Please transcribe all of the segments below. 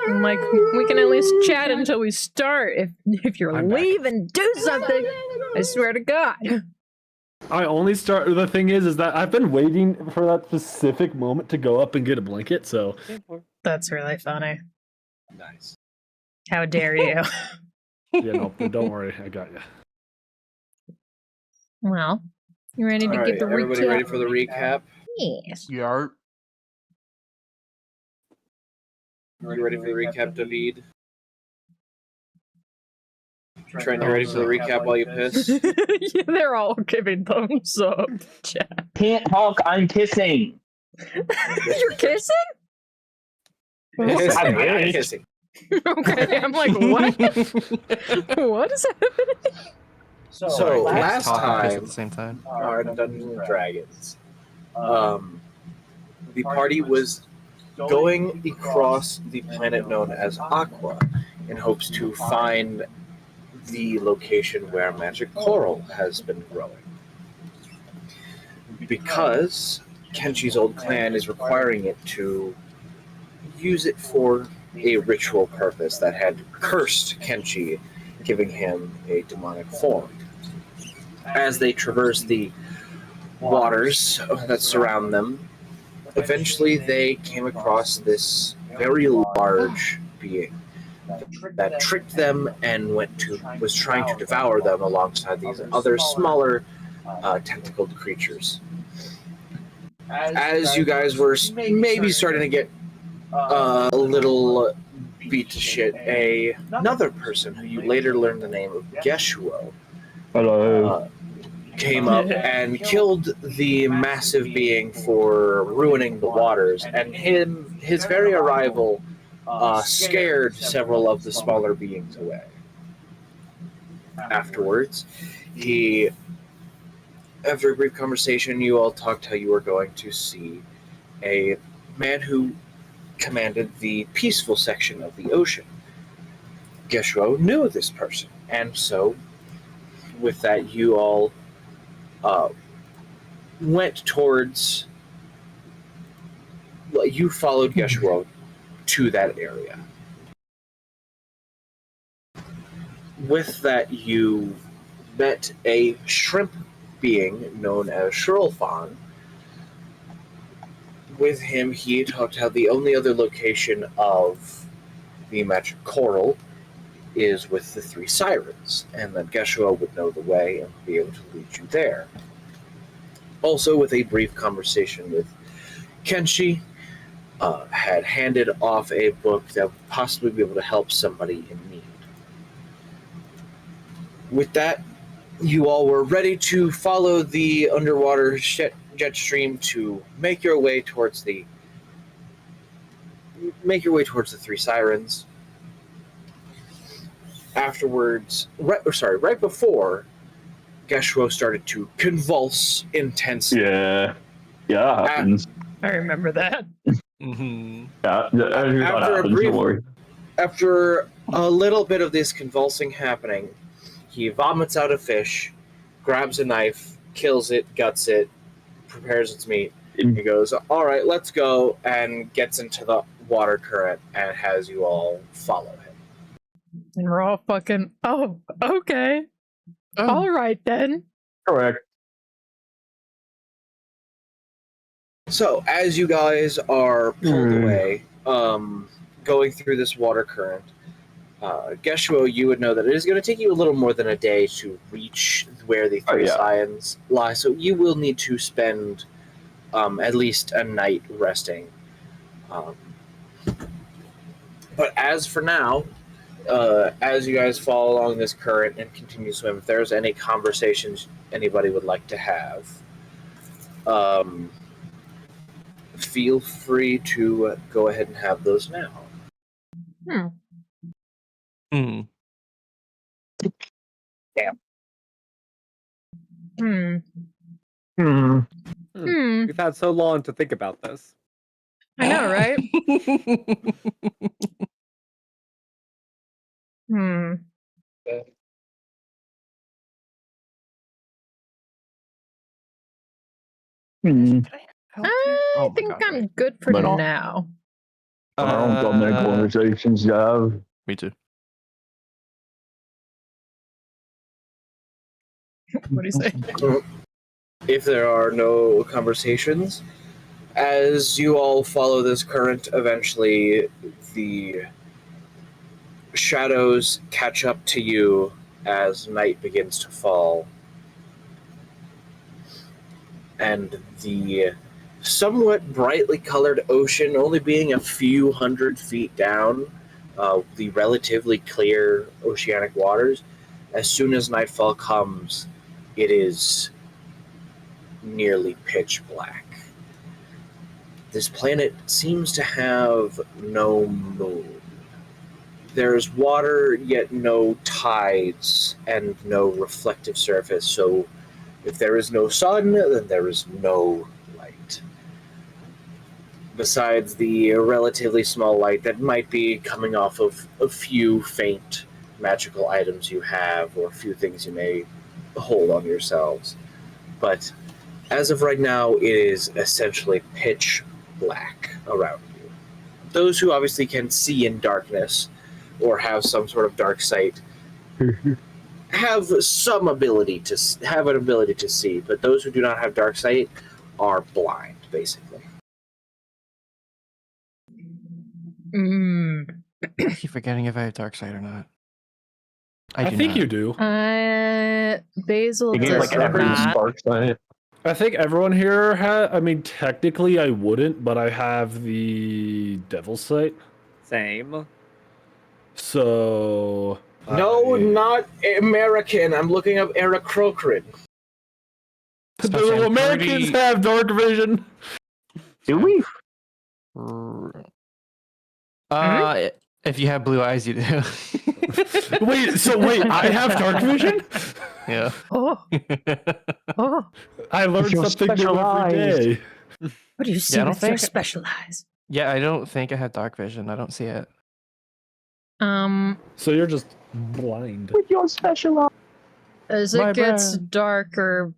I'm like, we can at least chat until we start. If you're leaving, do something. I swear to God. I only start. The thing is that I've been waiting for that specific moment to go up and get a blanket. So that's really funny. Nice. How dare you? Yeah, no, don't worry, I got you. Well, you ready to give the recap? Everybody ready for the recap? Yes. Yeah. You ready for the recap, David? Trent, you ready for the recap while you piss? Yeah, they're all giving thumbs up. Chat. Can't talk, I'm kissing. You're kissing? Kissing. Okay, I'm like, what? What is happening? So last time, at the same time. on Dungeons and Dragons, the party was going across the planet known as Aqua in hopes to find the location where magic coral has been growing. Because Kenshi's old clan is requiring it to use it for a ritual purpose that had cursed Kenshi, giving him a demonic form. As they traverse the waters that surround them, eventually they came across this very large being that tricked them and was trying to devour them alongside these other smaller tentacled creatures. As you guys were maybe starting to get a little beat to shit, another person who you later learned the name of Geshuo came up and killed the massive being for ruining the waters, and his very arrival scared several of the smaller beings away. Afterwards, after a brief conversation, you all talked how you were going to see a man who commanded the peaceful section of the ocean. Geshuo knew this person, and so with that, you all went towards. Well, you followed Geshuo to that area. With that, you met a shrimp being known as Shirlfan. With him, he talked how the only other location of the magic coral is with the three sirens, and that Geshuo would know the way and be able to lead you there. Also, with a brief conversation with Kenshi, had handed off a book that would possibly be able to help somebody in need. With that, you all were ready to follow the underwater jet stream to make your way towards the three sirens. Afterwards, right before, Geshuo started to convulse intensely. Yeah, that happens. I remember that. Mm-hmm. After a little bit of this convulsing happening, he vomits out a fish, grabs a knife, kills it, guts it, prepares its meat. He goes, "All right, let's go," and gets into the water current and has you all follow him. And we're all fucking, oh, okay. All right, then. Correct. So, as you guys are pulled away, going through this water current, Geshuo, you would know that it is going to take you a little more than a day to reach where the three sirens lie, so you will need to spend at least a night resting. But as for now, as you guys follow along this current and continue to swim, if there's any conversations anybody would like to have, feel free to go ahead and have those now. Damn. We've had so long to think about this. I know, right? I think I'm good for now. I don't got many conversations to have. Me too. What do you say? If there are no conversations, as you all follow this current, eventually the shadows catch up to you as night begins to fall. And the somewhat brightly colored ocean, only being a few hundred feet down, the relatively clear oceanic waters, as soon as nightfall comes, it is nearly pitch black. This planet seems to have no moon. There's water, yet no tides and no reflective surface, so if there is no sun, then there is no light. Besides the relatively small light that might be coming off of a few faint magical items you have, or a few things you may hold on yourselves. But as of right now, it is essentially pitch black around you. Those who obviously can see in darkness or have some sort of dark sight have some ability to have an ability to see, but those who do not have dark sight are blind, basically. I keep forgetting if I have dark sight or not. I do think not. you do. Basil The game does like every not. spark side. I think everyone here has. I mean, technically, I wouldn't, but I have the Devil's Sight. Same. So. No, I- not American. I'm looking up Eric Crocrin. Especially The I'm Americans pretty- have dark vision. Do we? If you have blue eyes, you do. Wait, I have dark vision? Yeah. Oh, oh. I learned You're something new every day. What do you see I don't with your think- special eyes? Yeah, I don't think I have dark vision. I don't see it. So you're just blind. With your special eye. As My it gets bad. darker,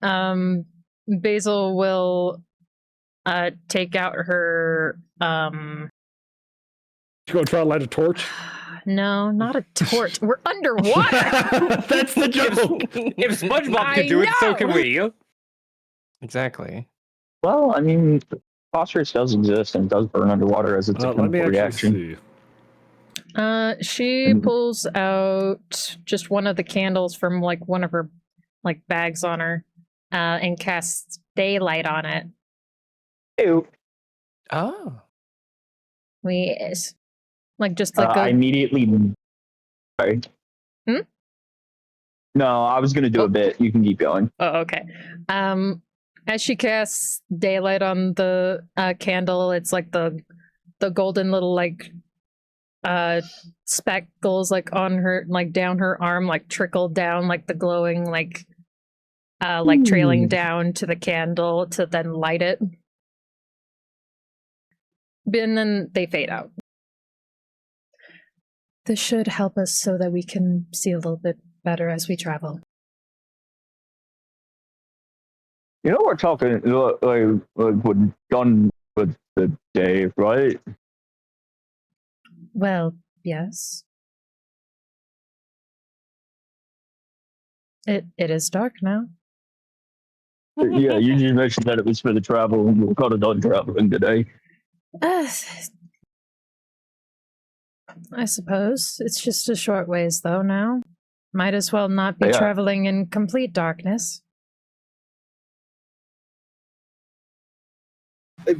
Basil will take out her You gonna try to light a torch? no, not a torch. We're underwater. That's the joke. If SpongeBob I can do it, so know! can we. Exactly. Well, I mean, phosphorus does exist and does burn underwater as it's a Let me chemical actually reaction. see. She pulls out just one of the candles from like one of her like bags on her, and casts daylight on it. Ew. Oh. Yes. Like just like I immediately. Sorry. Hmm? No, I was gonna do Oh. a bit. You can keep going. Oh, okay. As she casts daylight on the candle, it's like the golden little like speckles like on her like down her arm like trickle down like the glowing like trailing down to the candle to then light it. And then they fade out. This should help us so that we can see a little bit better as we travel. You know, we're talking like we're done with the day, right? Well, yes. It is dark now. Yeah, you just mentioned that it was for the travel. We're kind of done traveling today. I suppose. It's just a short ways, though, now. Might as well not be Yeah. traveling in complete darkness.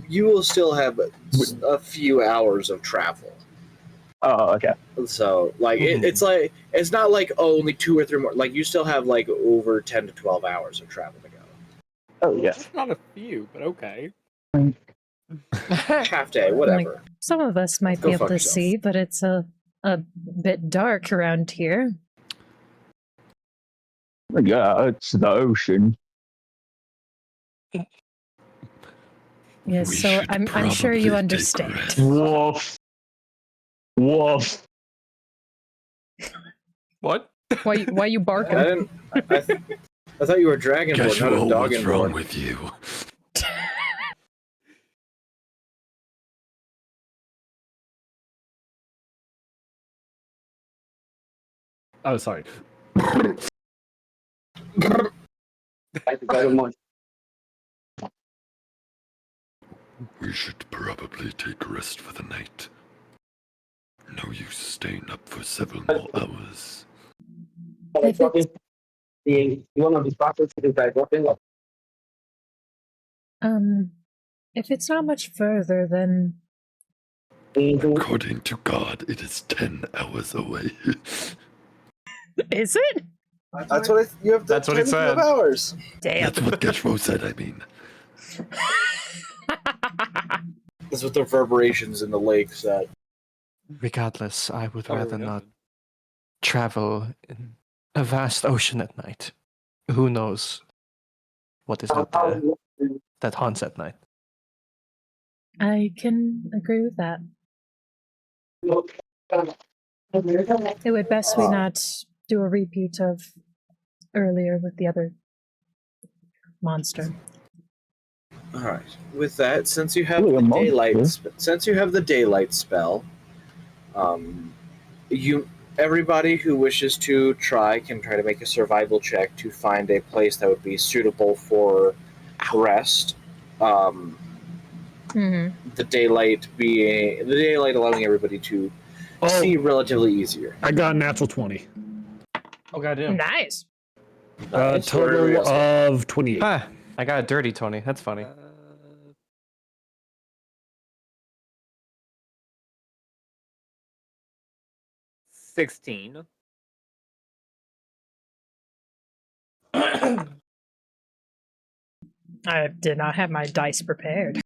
You will still have a few hours of travel. Oh, okay. So, like, it's like, it's not like, oh, only 2 or 3 more. Like, you still have, like, over 10 to 12 hours of travel to go. Oh, yeah. It's not a few, but okay. Half day, whatever. Some of us might Go be able fuck to yourself. see, but it's a bit dark around here. Yeah, it's the ocean. Yes, We so should I'm sure you probably understand. digress. Woof. Woof. What? Why you I barking? didn't. I thought you were Dragonborn, not a Casual, what's wrong Doggenborn. with you? Oh, sorry. We should probably take a rest for the night. No use staying up for several more hours. If it's, if it's not much further, then According to God, it is 10 hours away. is it? That's what you have. That's what he 10 said. hours. Damn. That's what Geshro said, I mean. That's what the reverberations in the lake said. Regardless, I would Oh, rather no. not travel in a vast ocean at night. Who knows what is out there that haunts at night? I can agree with that. It would best we not do a repeat of earlier with the other monster. All right. With that, since you have Ooh, the a monster. daylight spell, everybody who wishes to try can try to make a survival check to find a place that would be suitable for rest. Mm-hmm. The daylight allowing everybody to see relatively easier. I got a natural 20. Oh goddamn! Nice. Nice. Total of 28. Ah, I got a dirty 20. That's funny. 16. I did not have my dice prepared.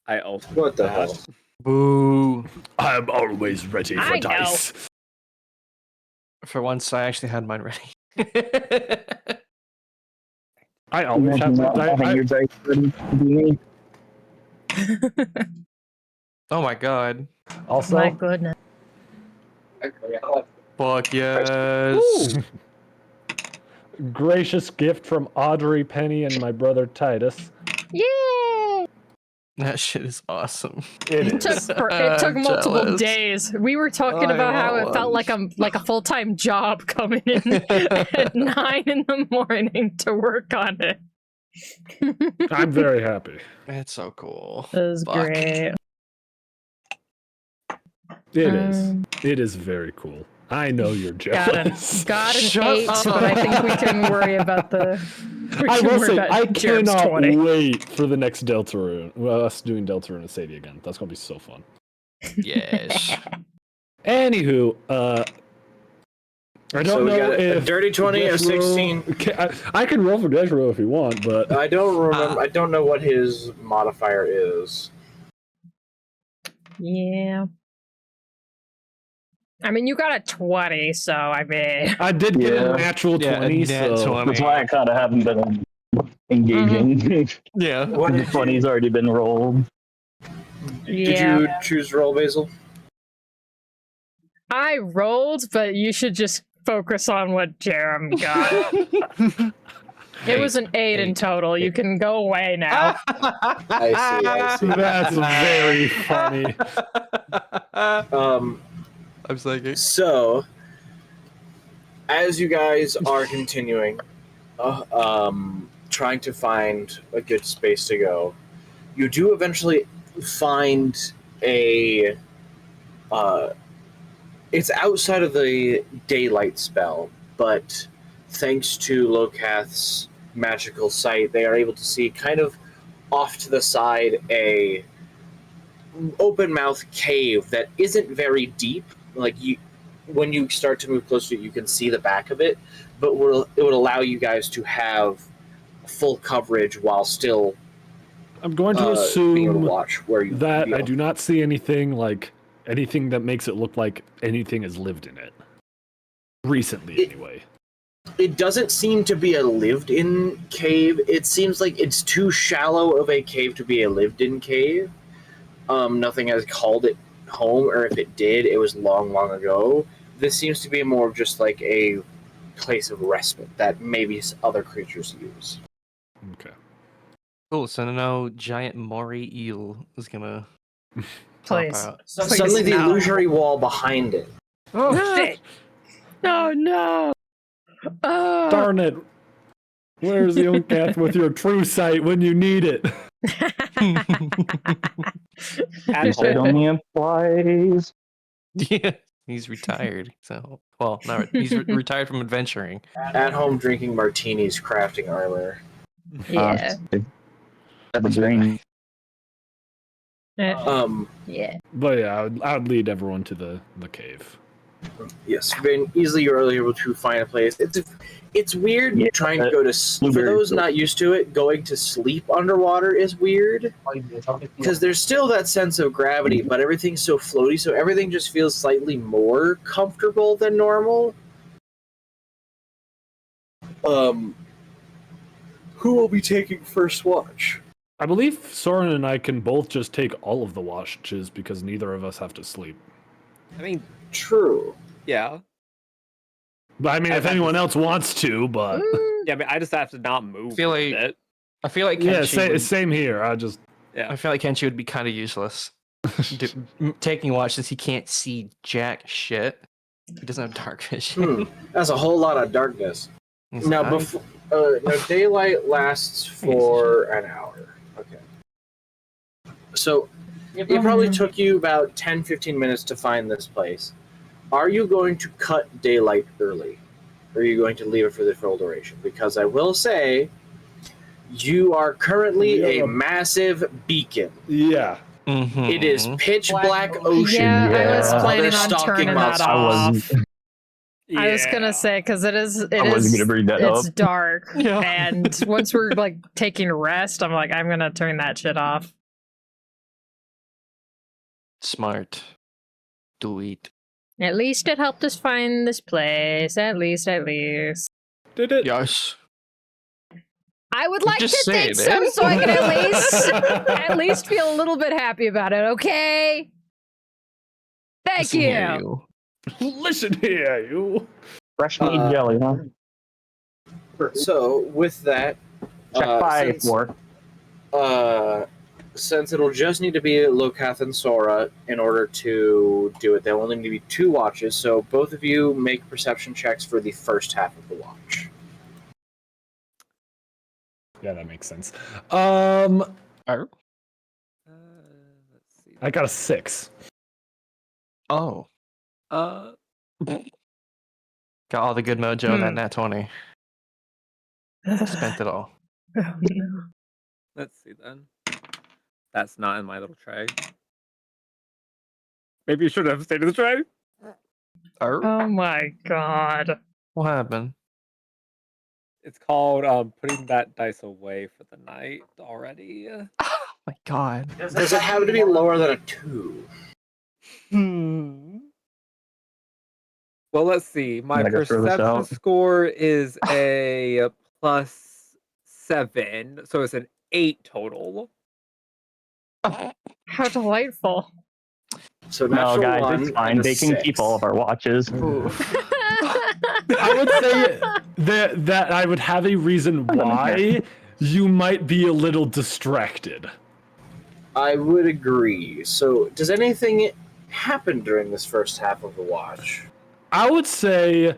I also. What the hell? Boo! I'm always ready for I know. dice. For once, I actually had mine ready. I always have Imagine not my having your dice. dice ready to be made. Oh my god! Also, My goodness. Fuck yes! Ooh. Gracious gift from Audrey Penny and my brother Titus. Yay! That shit is awesome. It It took is. it took I'm multiple jealous. days. We were talking I about how want it felt like like a full-time job coming in at 9 in the morning to work on it. I'm very happy. It's so cool. It was Fuck. great. It is. Um, It is very cool. I know you're Got an, jealous. got an Shut 8, up. but I think we can worry about the. We I can will worry say, about I Jerem's cannot 20. wait for the next Deltarune. Well, us doing Deltarune and Sadie again. That's gonna be so fun. Yes. Anywho, I don't So we know got a if dirty 20, a Deshro 16. I can roll for Deshro if you want, but I don't remember. I don't know what his modifier is. Yeah. I mean, you got a 20, so I mean. I did get Yeah. a natural Yeah, a 20, nat so 20. That's why I kind of haven't been engaging. Yeah. What The did you, 20's already been rolled. did Yeah. you choose roll, Basil? I rolled, but you should just focus on what Jerem got. It was an 8 in total. You can go away now. I see. that's very funny. I'm psychic. So, as you guys are continuing, trying to find a good space to go, you do eventually find a. It's outside of the daylight spell, but thanks to Locath's magical sight, they are able to see kind of off to the side a open mouth cave that isn't very deep. Like when you start to move close to it, you can see the back of it, but it would allow you guys to have full coverage while still I'm going to being able to assume watch where you that feel. I do not see anything that makes it look like anything has lived in it. Recently, anyway. It doesn't seem to be a lived-in cave. It seems like it's too shallow of a cave to be a lived-in cave. Nothing has called it home, or if it did, it was long, long ago. This seems to be more of just like a place of respite that maybe other creatures use. Okay. Cool. So now giant Mori eel is gonna pop Please. out. Suddenly, the no. illusory wall behind it Oh shit! Oh no! Oh. Darn it! Where's the Uncath with your true sight when you need it? And It only implies. Yeah, he's retired. So, well, not he's retired from adventuring. At home drinking martinis, crafting armor. Yeah. At the drain. Yeah. But yeah, I would lead everyone to the cave. Yes, easily you're able to find a place. It's weird trying to go to sleep. For those not used to it, going to sleep underwater is weird because there's still that sense of gravity, but everything's so floaty, so everything just feels slightly more comfortable than normal. Who will be taking first watch? I believe Soren and I can both just take all of the watches because neither of us have to sleep. I mean, True. yeah. But I mean, if anyone else wants to, but Yeah, I mean, I just have to not move. I feel like- with it. I feel like yeah, Kenshi would, same here. I feel like Kenshi would be kind of useless. Taking watch since he can't see jack shit. He doesn't have dark vision. That's a whole lot of darkness. He's Now, blind. before now daylight lasts for an hour. Okay. So it probably took you about 10-15 minutes to find this place. Are you going to cut daylight early? Or are you going to leave it for the full duration? Because I will say, you are currently a massive beacon. yeah. Mhm. It is pitch black ocean. Yeah, I was Yeah. planning They're on stalking turning that monsters. I off. wasn't. I was gonna say because it is gonna bring that it's up. dark, Yeah. and once we're like taking a rest, I'm like I'm gonna turn that shit off. Smart. Do it. At least it helped us find this place. At least. Did it? Yes. I would like Just to think saying so, it. so I can at least feel a little bit happy about it. Okay. Thank Listen here, you. Listen here, you. Fresh meat jelly, huh? So with that, Check 5 for. since it'll just need to be Lokath and Sora in order to do it, there'll only need to be 2 watches. So both of you make perception checks for the first half of the watch. Yeah, that makes sense. Oh. Let's see. I got a 6. Oh. Uh, Got all the good mojo in that nat 20. Spent it all. Oh, no. let's see then. That's not in my little tray. Maybe you should have stayed in the tray. Oh my god. What happened? It's called putting that dice away for the night already. Oh my god. Does it have to be lower than a 2? Well, let's see. My I gotta throw this perception out. score is a +7, so it's an 8 total. How delightful. So No, natural guys, 1 it's fine. and a They can 6. keep all of our watches. I would say that I would have a reason why you might be a little distracted. I would agree. So does anything happen during this first half of the watch? I would say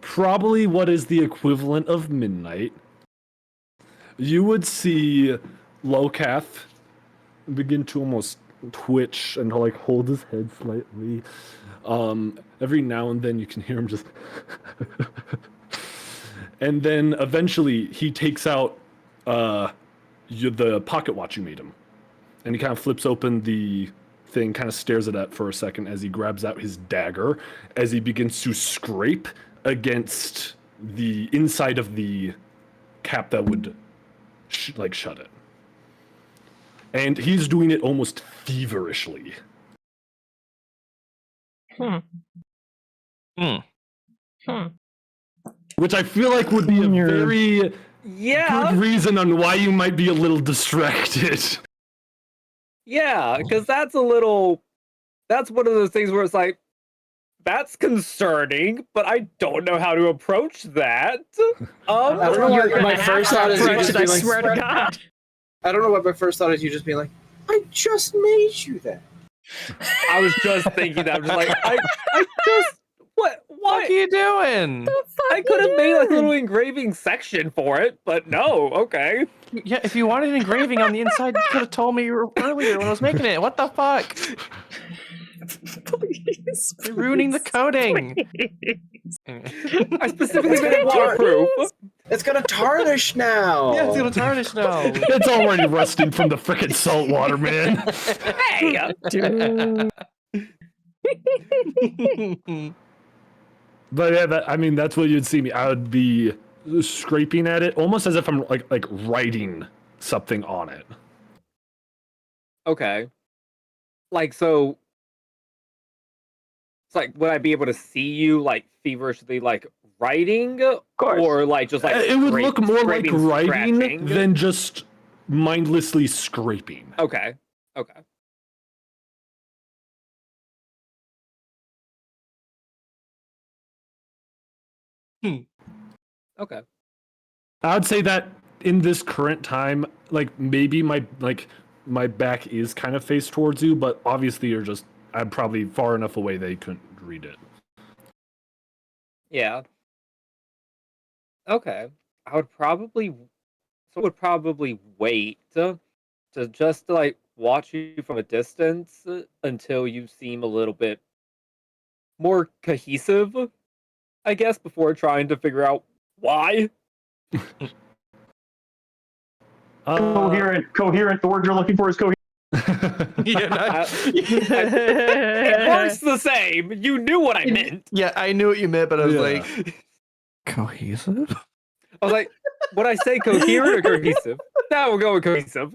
probably what is the equivalent of midnight. You would see Lokath begin to almost twitch and like hold his head slightly. Every now and then you can hear him just and then eventually he takes out the pocket watch you made him. And he kind of flips open the thing, kind of stares at it for a second as he grabs out his dagger, as he begins to scrape against the inside of the cap that would shut it. And he's doing it almost feverishly. Hmm. Hmm. Hmm. Which I feel like would be a very Yeah, good reason on why you might be a little distracted. yeah, because that's one of those things where it's like, that's concerning, but I don't know how to approach that. I don't know You're what my gonna first have thought to is. You approach just it, I being like, swear to God. I don't know what my first thought is. You just being like, I just made you that. I was just thinking that. I'm just like, I just, what? What are you doing? I could have made like a little engraving section for it, but no. Okay. Yeah, if you wanted engraving on the inside, you could have told me earlier when I was making it. What the fuck? Please, You're ruining the coding. I specifically made it waterproof. It's gonna tarnish now. Yeah, it's gonna tarnish now. It's already rusting from the frickin' salt water, man. Hey. dude. But yeah, that's what you'd see me. I would be scraping at it, almost as if I'm like writing something on it. Okay. Like so. It's like, would I be able to see you like feverishly like writing, course. or like just like It would look more like scraping, writing scratching? than just mindlessly scraping. Okay. Okay. Okay. I would say that in this current time, like maybe my back is kind of faced towards you, but obviously I'm probably far enough away that you couldn't read it. Yeah. Okay. I would probably wait to just like watch you from a distance until you seem a little bit more cohesive, I guess, before trying to figure out why. Coherent. The word you're looking for is coherent. It works the same. You knew what I meant. Yeah, I knew what you meant, but I was Yeah. like, cohesive? I was like, would I say coherent or cohesive? Now we'll go with cohesive.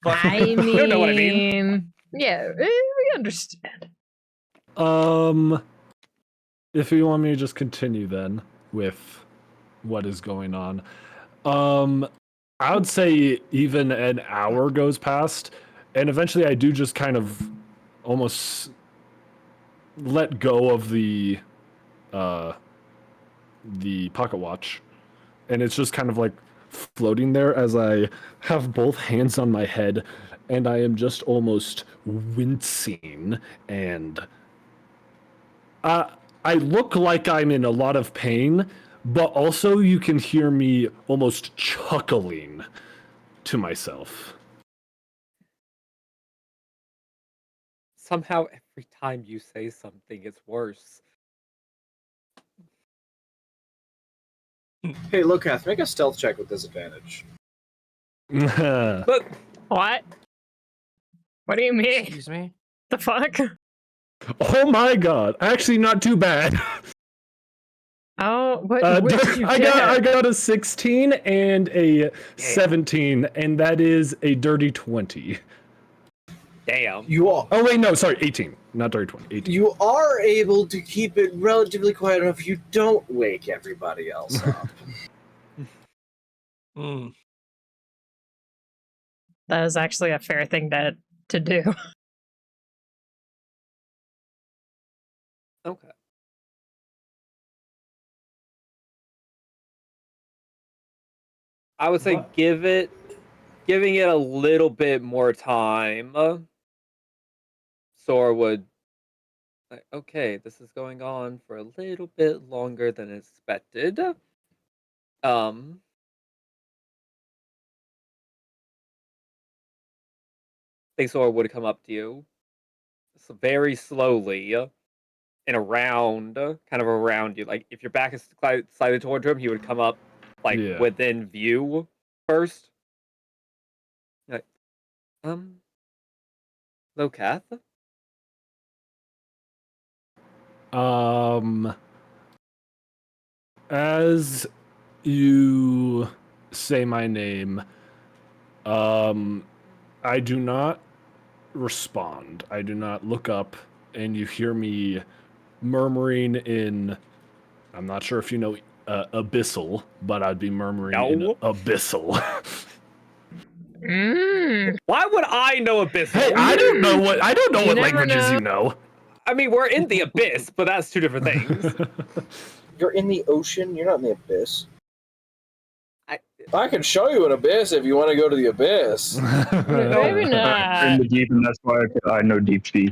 I mean, You know what I mean. Yeah, we understand. If you want me to just continue then with what is going on, I would say even an hour goes past, and eventually I do just kind of almost let go of the pocket watch, and it's just kind of like floating there as I have both hands on my head, and I am just almost wincing, and I look like I'm in a lot of pain, but also you can hear me almost chuckling to myself. Somehow, every time you say something, it's worse. Hey, Lokath, make a stealth check with disadvantage. But What? What do you mean? Excuse me? The fuck? Oh my god, actually not too bad. Oh, what did you I get? got a 16 and a 17, and that is a dirty 20. damn. Oh wait, no, sorry, 18. Not dirty 20, 18. You are able to keep it relatively quiet enough you don't wake everybody else up. Mm. That is actually a fair thing to do. Okay. I would say giving it a little bit more time. Sora would like, okay, this is going on for a little bit longer than expected. I think Sora would come up to you very slowly and around, kind of around you. Like if your back is slightly toward him, he would come up like Yeah. within view first. Like, Lokath? As you say my name, I do not respond. I do not look up, and you hear me murmuring in, I'm not sure if you know abyssal, but I'd be murmuring in No. abyssal. Why would I know abyssal? Hey, I don't know what You never languages know. you know. I mean, we're in the abyss, but that's two different things. You're in the ocean, you're not in the abyss. I can show you an abyss if you want to go to the abyss. Maybe in not. the deep, and that's why I know deep sea.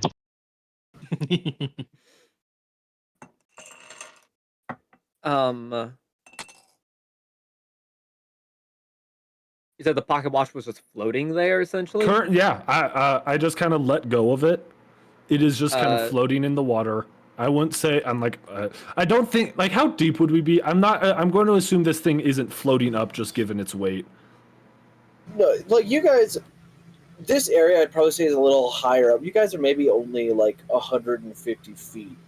You said the pocket watch was just floating there, essentially? Yeah, I just kind of let go of it. It is just kind of floating in the water. I wouldn't say I'm like I don't think like how deep would we be? I'm not. I'm going to assume this thing isn't floating up just given its weight. No, like you guys, this area I'd probably say is a little higher up. You guys are maybe only like 150 feet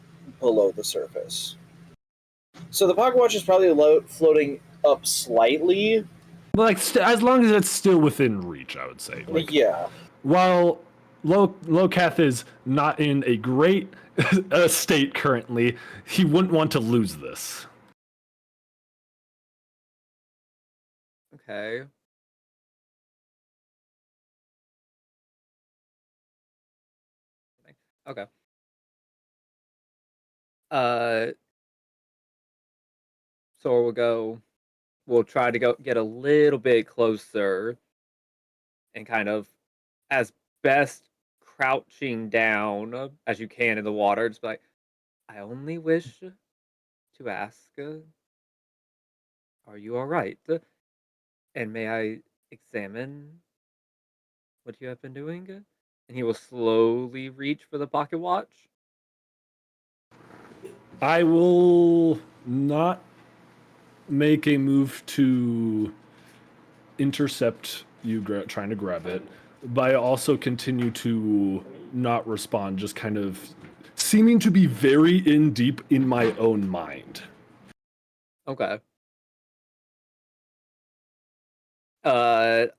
below the surface. So the pocket watch is probably floating up slightly. Like as long as it's still within reach, I would say. Like, yeah. While Locath is not in a great state currently, he wouldn't want to lose this. Okay. Okay. So we'll try to get a little bit closer and kind of as best crouching down as you can in the water. Just be like, I only wish to ask, are you all right? And may I examine what you have been doing? And he will slowly reach for the pocket watch. I will not make a move to intercept you trying to grab it, but I also continue to not respond, just kind of seeming to be very in deep in my own mind. Okay. I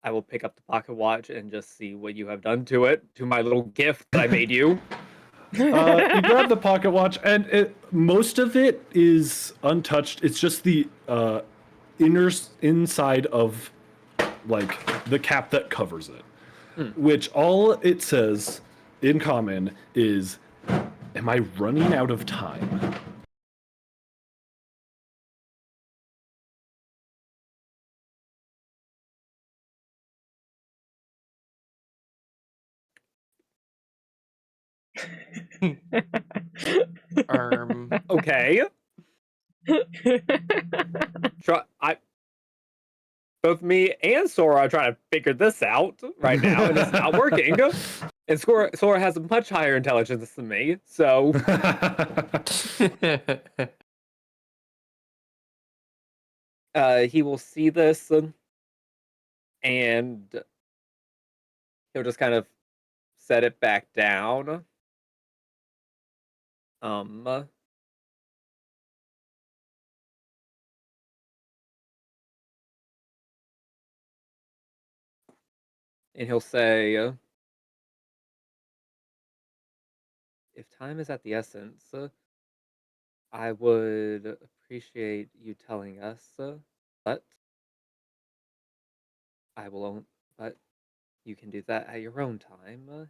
will pick up the pocket watch and just see what you have done to it, to my little gift that I made you. You grab the pocket watch, and most of it is untouched. It's just the inside of like the cap that covers it, which all it says in common is, "Am I running out of time?" Okay. Both me and Sora are trying to figure this out right now, and it's not working. And Sora has a much higher intelligence than me, so he will see this, and he'll just kind of set it back down. And he'll say, if time is at the essence, I would appreciate you telling us, but but you can do that at your own time,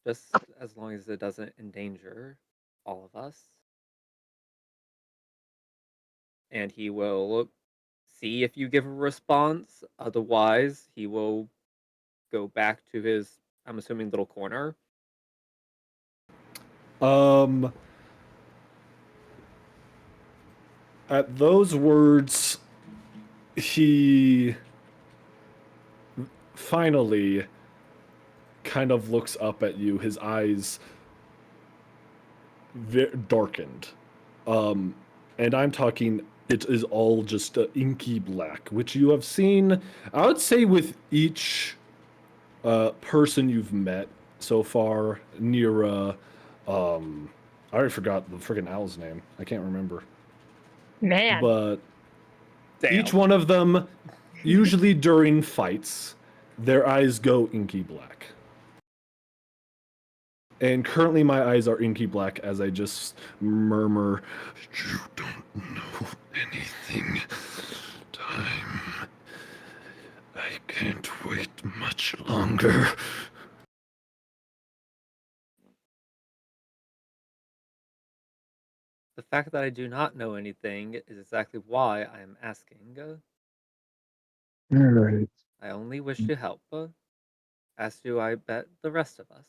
just as long as it doesn't endanger all of us. And he will see if you give a response. Otherwise, he will go back to his, I'm assuming, little corner. At those words, he finally kind of looks up at you, his eyes darkened. And I'm talking, it is all just inky black, which you have seen, I would say, with each person you've met so far. Nira, I already forgot the freaking owl's name. I can't remember. Man. But Damn. each one of them, usually during fights, their eyes go inky black. And currently my eyes are inky black as I just murmur, "You don't know anything. Time. I can't wait much longer." The fact that I do not know anything is exactly why I am asking. All right. I only wish to help, as do I bet the rest of us.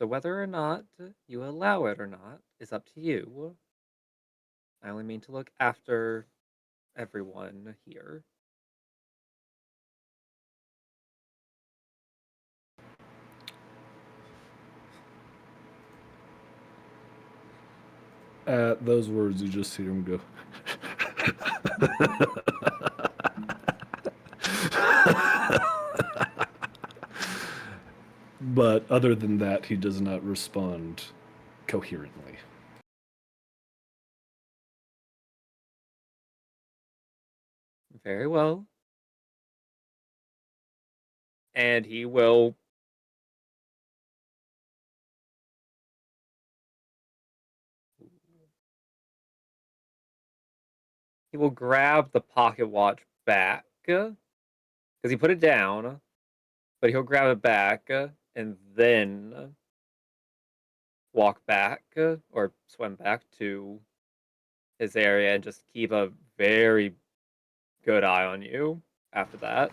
So whether or not you allow it or not is up to you. I only mean to look after everyone here. At those words, you just hear him go. But other than that, he does not respond coherently. Very well. And he will grab the pocket watch back because he put it down, but he'll grab it back and then walk back or swim back to his area and just keep a very good eye on you after that.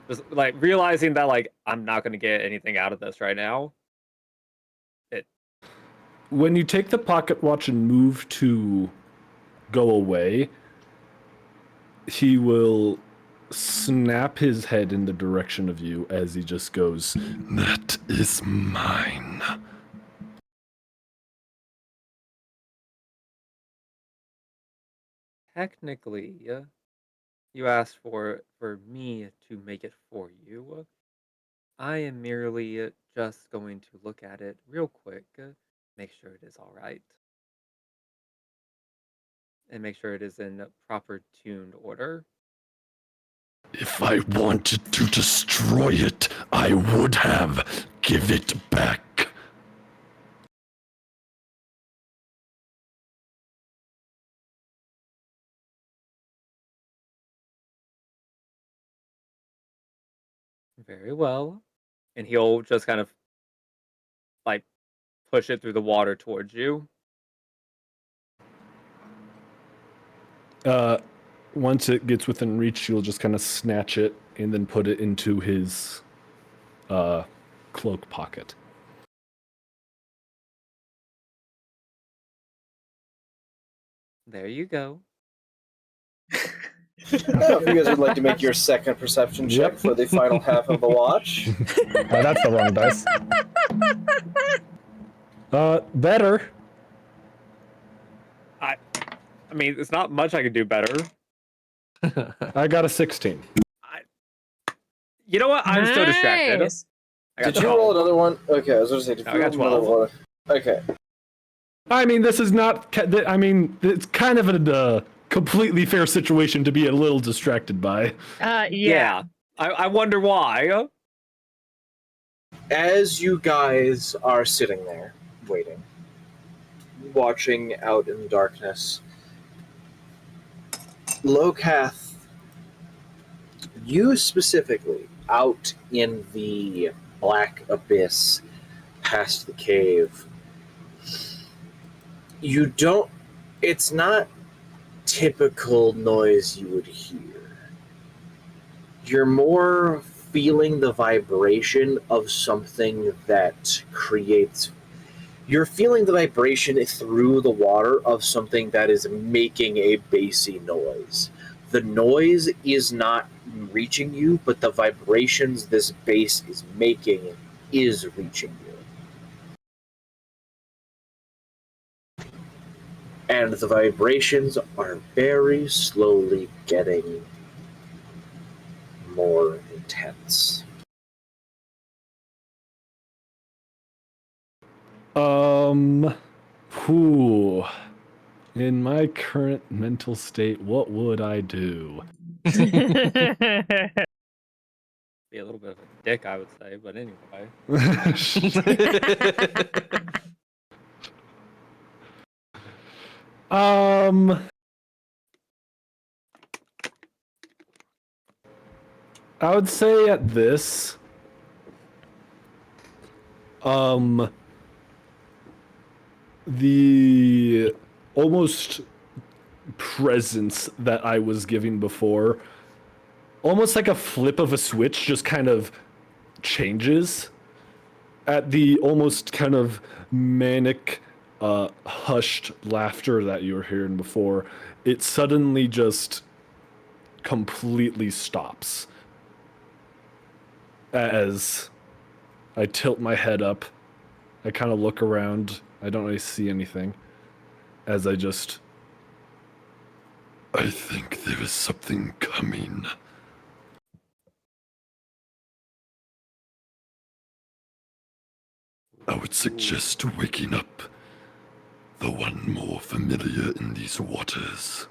Just like realizing that like I'm not going to get anything out of this right now. When you take the pocket watch and move to go away, he will snap his head in the direction of you as he just goes, That is mine. Technically, you asked for me to make it for you. I am merely just going to look at it real quick, make sure it is all right, and make sure it is in proper tuned order. If I wanted to destroy it, I would have. Give it back. Very well. And he'll just kind of like push it through the water towards you. once it gets within reach, he'll just kind of snatch it and then put it into his cloak pocket. There you go. Now, if you guys would like to make your second perception check Yep. for the final half of the watch. That's the wrong dice. Better. I mean, it's not much I could do better. I got a 16. You know what? I'm so distracted. Nice. I got Did you 12. roll another one? Okay, I was going to say, did No, you I got roll another 12. one? Okay. I mean, this is not. I mean, it's kind of a completely fair situation to be a little distracted by. Yeah. I wonder why. As you guys are sitting there, waiting, watching out in the darkness, Locath, you specifically, out in the black abyss past the cave, you don't. It's not typical noise you would hear. You're more feeling the vibration of something that creates. You're feeling the vibration through the water of something that is making a bassy noise. The noise is not reaching you, but the vibrations this bass is making is reaching you. And the vibrations are very slowly getting more intense. Whew. In my current mental state, what would I do? Be a little bit of a dick, I would say, but anyway. I would say at this, the almost presence that I was giving before, almost like a flip of a switch, just kind of changes. at the almost kind of manic, hushed laughter that you were hearing before, it suddenly just completely stops. As I tilt my head up, I kind of look around. I don't really see anything. As I just... I think there is something coming. I would suggest waking up the one more familiar in these waters.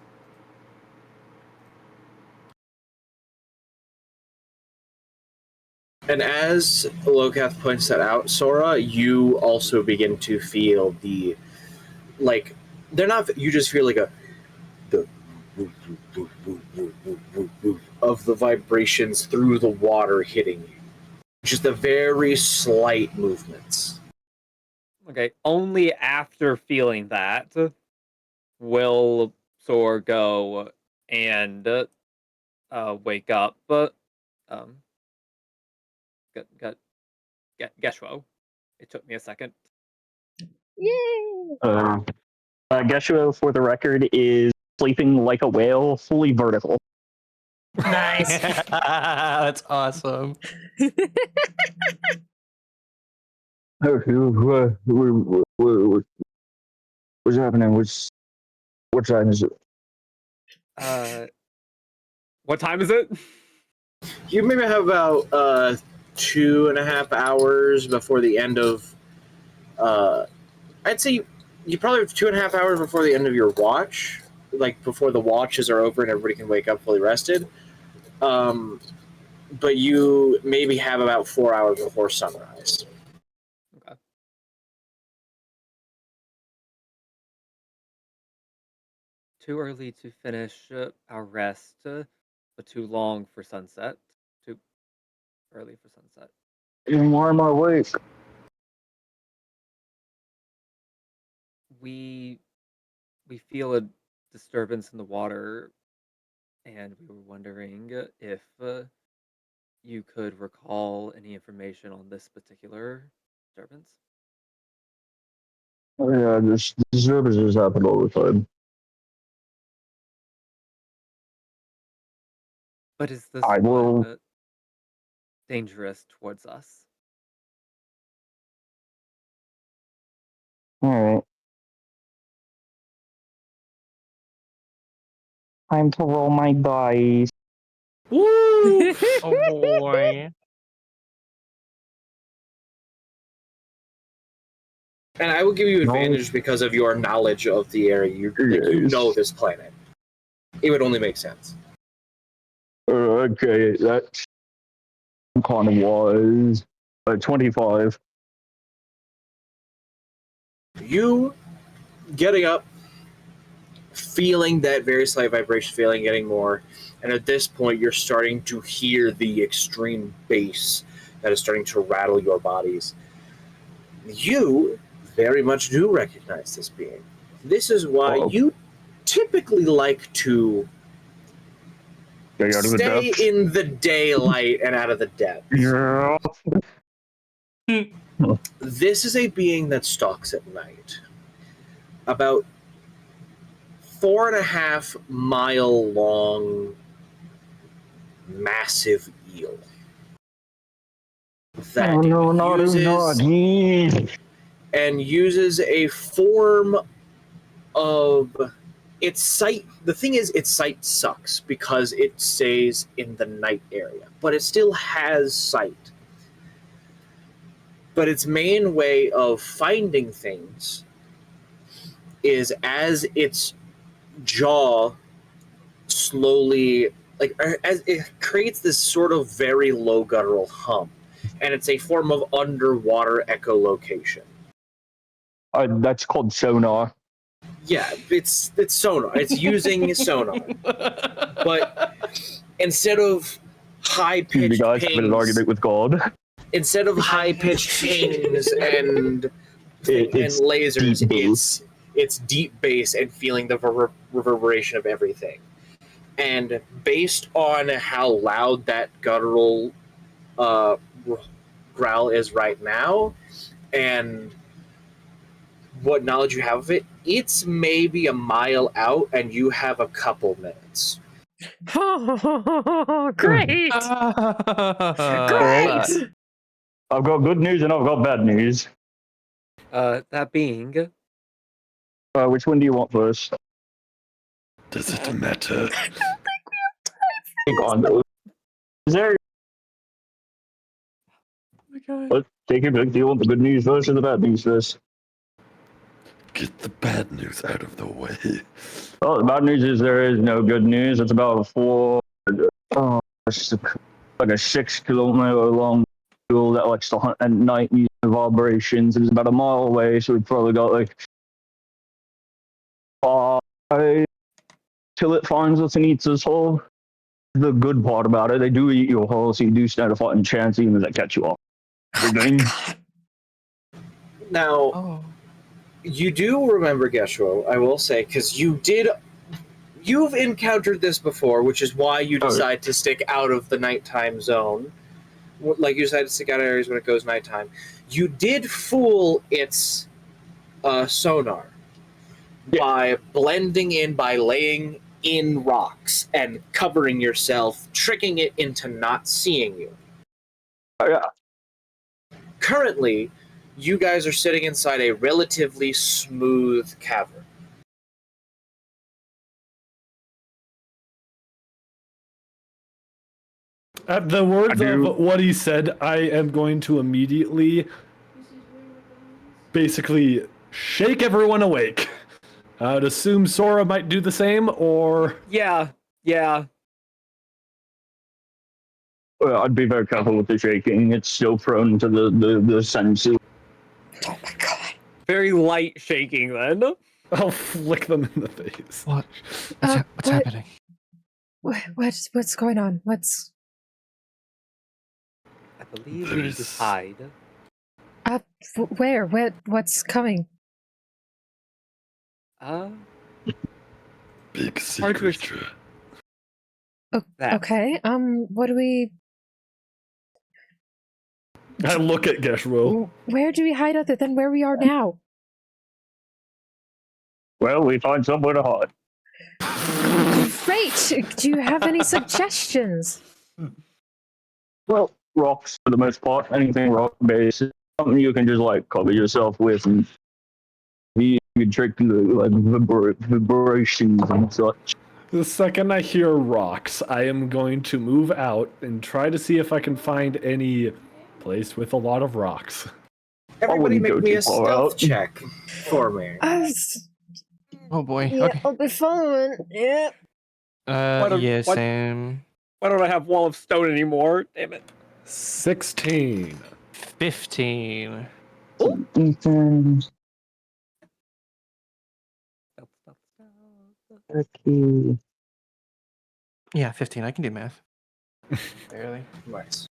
And as Lokath points that out, Sora, you also begin to feel the, like, they're not, you just feel like the woo, woo, woo, woo, woo, woo, woo, woo, of the vibrations through the water hitting you. Just the very slight movements. Okay, only after feeling that will Sora go and wake up. Geshwo. It took me a second. Yay! Geshuo, for the record, is sleeping like a whale, fully vertical. Nice. That's awesome. What's happening? What time is it? What time is it? You maybe have about 2.5 hours before the end of. I'd say you probably have 2.5 hours before the end of your watch, like before the watches are over and everybody can wake up fully rested. But you maybe have about 4 hours before sunrise. Okay. Too early to finish our rest, but too long for sunset. Too early for sunset. Why am I awake? We feel a disturbance in the water, and we were wondering if you could recall any information on this particular disturbance. Oh, yeah, this disturbances happen all the time. But is this I will. one dangerous towards us? All right. Time to roll my dice. Woo! Oh boy. And I will give you No. advantage because of your knowledge of the area. You know this planet. It would only make sense. Okay, that kind of was 25. You getting up, feeling that very slight vibration, feeling getting more, and at this point you're starting to hear the extreme bass that is starting to rattle your bodies. You very much do recognize this being. This is why you typically like to Stay out of the stay depths. in the daylight and out of the depths. Yeah. This is a being that stalks at night. About 4.5 mile long, massive eel. That uses a form of its sight. The thing is, its sight sucks because it stays in the night area, but it still has sight. But its main way of finding things is as its jaw slowly, like, as it creates this sort of very low guttural hum, and it's a form of underwater echolocation. That's called sonar. Yeah, it's sonar. It's using sonar, but instead of high You pitched guys having an argument with God. instead of high pitched pings and It's lasers, deep bass. it's deep bass and feeling the reverberation of everything. And based on how loud that guttural growl is right now, and what knowledge you have of it, it's maybe a mile out, and you have a couple minutes. Oh, great! Great! I've got good news and I've got bad news. That being, Which one do you want first? Does it matter? Take on. Is there? Let's take your pick. Do you want the good news first or the bad news first? Get the bad news out of the way. Well, the bad news is there is no good news. It's about like a 6 kilometer long tool that likes to hunt at night using vibrations. It's about a mile away, so we've probably got like 5 till it finds us and eats us whole. The good part about it, they do eat your whole, so you do stand a fighting chance even if they catch you off. Now, you do remember Gesho, I will say, because you've encountered this before, which is why you decide to stick out of the nighttime zone. Like, you decide to stick out of areas when it goes nighttime. You did fool its sonar by blending in, by laying in rocks and covering yourself, tricking it into not seeing you. Currently, you guys are sitting inside a relatively smooth cavern. At the words of what he said, I am going to immediately basically shake everyone awake. I'd assume Sora might do the same, or... Yeah. Well, I'd be very careful with the shaking. It's still prone to the senses. Oh my god. Very light shaking then. I'll flick them in the face. What? What's happening? What's going on? What's... I believe we need to hide. Where? What's coming? Big secret. Okay. What do we... I look at Geshro. Where do we hide other than where we are now? Well, we find somewhere to hide. Great! Do you have any suggestions? Well, rocks for the most part. Anything rock-based. Something you can just, like, cover yourself with and you can trick the like, vibrations and such. The second I hear rocks, I am going to move out and try to see if I can find any place with a lot of rocks. Everybody make me a stealth check for me. Oh boy. Yeah, Okay. I'll be following. Yeah. Sam. Why don't I have Wall of Stone anymore? Damn it. 16. 15. Okay. Yeah, 15. I can do math. Barely. Nice.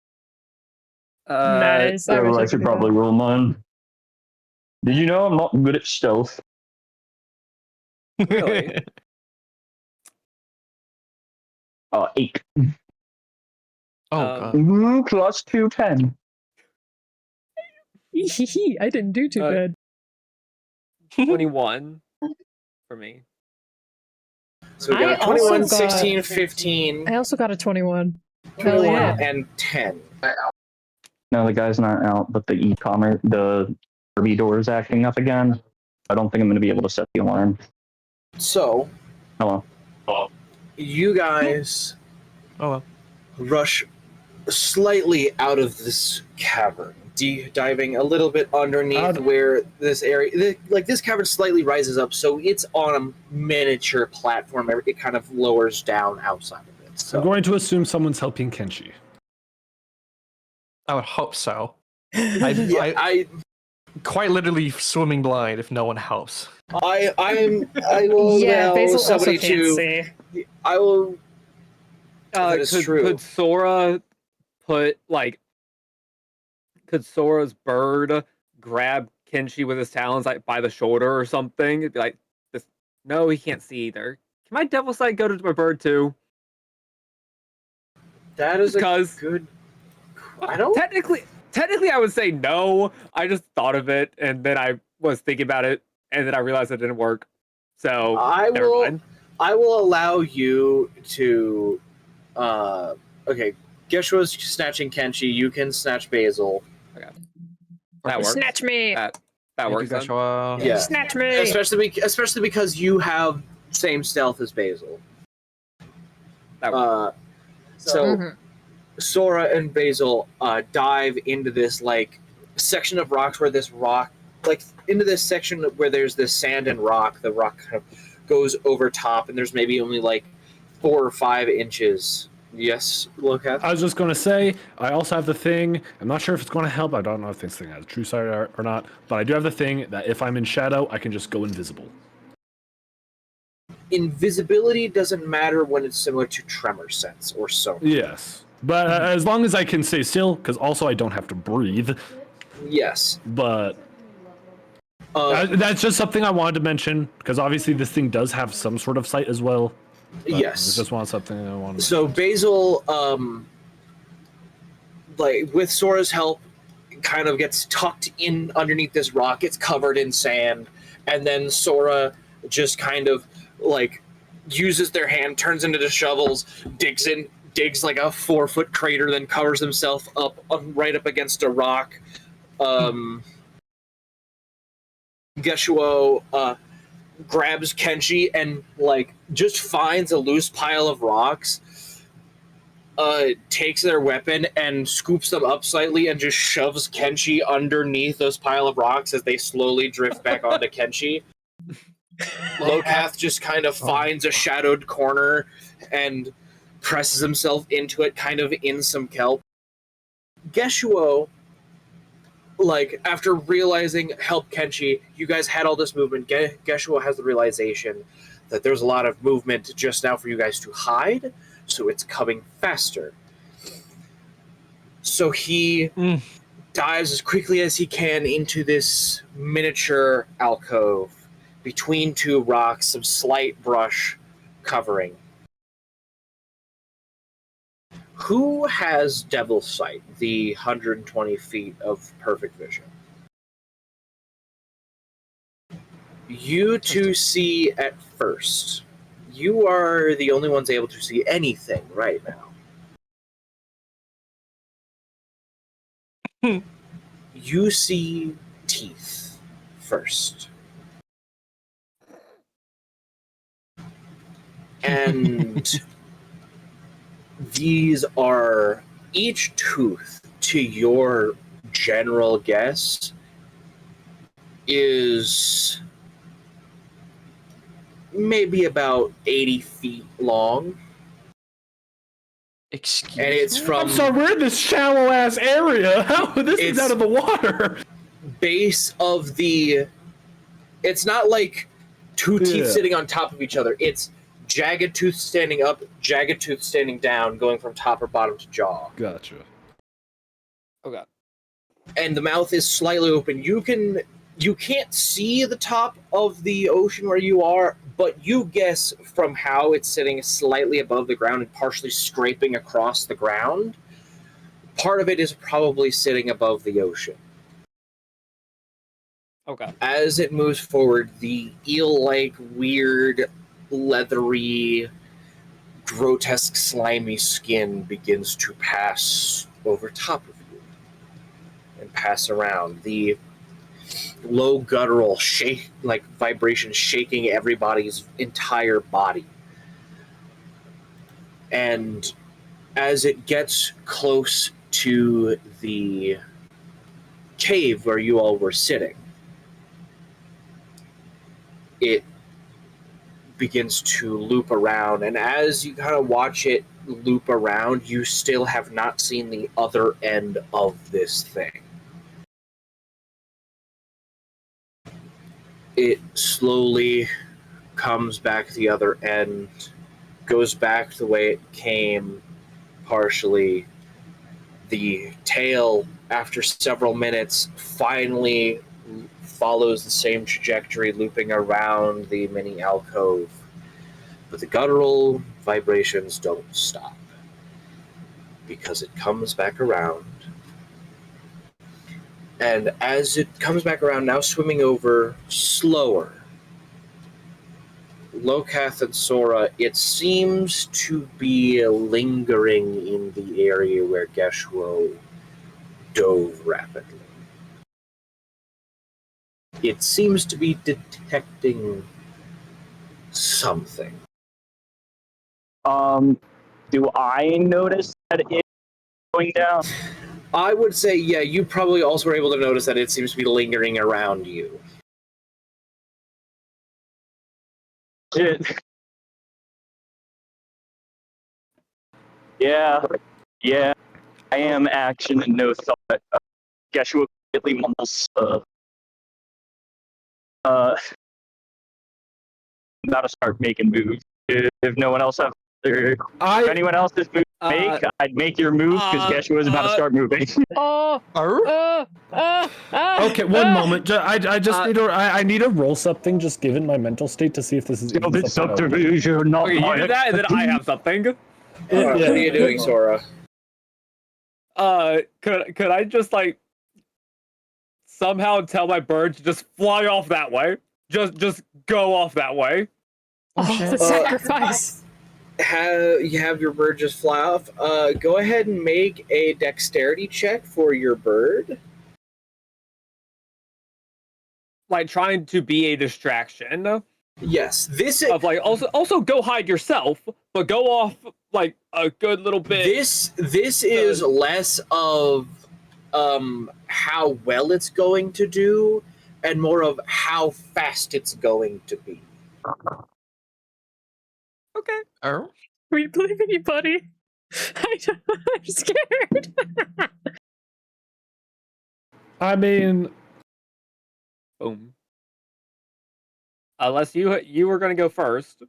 Nice. I should probably roll mine. Did you know I'm not good at stealth? Really? 8. Oh, God. Ooh, plus 2, 10. I didn't do too bad. 21 for me. So we got I also 21, got- 16, 15, I also got a 21. Hell 21, yeah. and 10. No, the guy's not out, but the e-commerce, the RV door is acting up again. I don't think I'm going to be able to set the alarm. So, Hello. you guys Oh, well. rush slightly out of this cavern, diving a little bit underneath where this area, this cavern slightly rises up, so it's on a miniature platform. It kind of lowers down outside of it. So I'm going to assume someone's helping Kenshi. I would hope so. I Quite literally swimming blind if no one helps. I will Yeah, allow Basil also somebody can't to. see. I will. That is true. Could Sora put could Sora's bird grab Kenshi with his talons like by the shoulder or something? It'd be like this. No, he can't see either. Can my devil sight go to my bird too? That is Because a good. I don't. technically I would say no. I just thought of it, and then I was thinking about it, and then I realized it didn't work. So never mind. I will allow you to. Okay, Geshua's snatching Kenshi. You can snatch Basil. That works. Snatch me. That Thank works. you, Then. Joshua. Yeah, Snatch me. especially because you have same stealth as Basil. That works. So Mhm. Sora and Basil dive into this like section of rocks where this rock, like into this section where there's this sand and rock. The rock kind of goes over top, and there's maybe only like 4 or 5 inches. Yes, Locath? I was just going to say, I also have the thing. I'm not sure if it's going to help. I don't know if this thing has a true sight or not, but I do have the thing that if I'm in shadow, I can just go invisible. Invisibility doesn't matter when it's similar to tremor sense or so. Yes, but as long as I can stay still, because also I don't have to breathe. Yes. But Uh, that's just something I wanted to mention, because obviously this thing does have some sort of sight as well. yes. I just want something I wanted. So Basil, like with Sora's help, kind of gets tucked in underneath this rock. It's covered in sand, and then Sora just kind of like uses their hand, turns into the shovels, digs like a 4-foot crater, then covers himself up right up against a rock. Geshuo grabs Kenshi and like just finds a loose pile of rocks, takes their weapon and scoops them up slightly and just shoves Kenshi underneath those pile of rocks as they slowly drift back onto Kenshi. Locath just kind of finds a shadowed corner and presses himself into it, kind of in some kelp. Geshuo, like, after realizing, help Kenshi, you guys had all this movement. Geshuo has the realization that there's a lot of movement just now for you guys to hide, so it's coming faster. So he dives as quickly as he can into this miniature alcove between 2 rocks, some slight brush covering. Who has Devil's Sight, the 120 feet of perfect vision? You 2 see at first. You are the only ones able to see anything right now. You see teeth first. And these are each tooth, to your general guess, is maybe about 80 feet long. Excuse And it's me? from I'm sorry, we're in this shallow ass area. How this is It's- out of the water? base of the. It's not like 2 teeth Yeah. sitting on top of each other. It's jagged tooth standing up, jagged tooth standing down, going from top or bottom to jaw. Gotcha. Oh god. And the mouth is slightly open. You can't see the top of the ocean where you are, but you guess from how it's sitting slightly above the ground and partially scraping across the ground, part of it is probably sitting above the ocean. Okay. As it moves forward, the eel-like, weird, leathery, grotesque, slimy skin begins to pass over top of you and pass around. The low guttural shake, like vibration, shaking everybody's entire body. And as it gets close to the cave where you all were sitting, it begins to loop around, and as you kind of watch it loop around, you still have not seen the other end of this thing. It slowly comes back to the other end, goes back the way it came, partially. The tail, after several minutes, finally follows the same trajectory, looping around the mini alcove. But the guttural vibrations don't stop, because it comes back around, And as it comes back around, now swimming over slower, Lokath and Sora, it seems to be lingering in the area where Geshuo dove rapidly. It seems to be detecting something. Do I notice that it's going down? I would say, yeah, you probably also were able to notice that it seems to be lingering around you. Shit. Yeah. I am action and no thought. Geshua immediately mumbles, I'm about to start making moves. If no one else has, if anyone else has moved to make, I'd make your move because Geshua is about to start moving. Okay, one moment. I just need to. I need to roll something, just given my mental state, to see if this is. Still, this subterfuge, you're not. Okay, you do that, and then I have something. What are you doing, Sora? Could I just like somehow tell my bird to just fly off that way? Just go off that way. The sacrifice. You have your bird just fly off. Go ahead and make a dexterity check for your bird. Like trying to be a distraction. Yes, this is of like also go hide yourself, but go off like a good little bit. This is less of how well it's going to do, and more of how fast it's going to be. Okay. We believe in you, buddy. I'm scared. I mean, boom. Unless you were going to go first.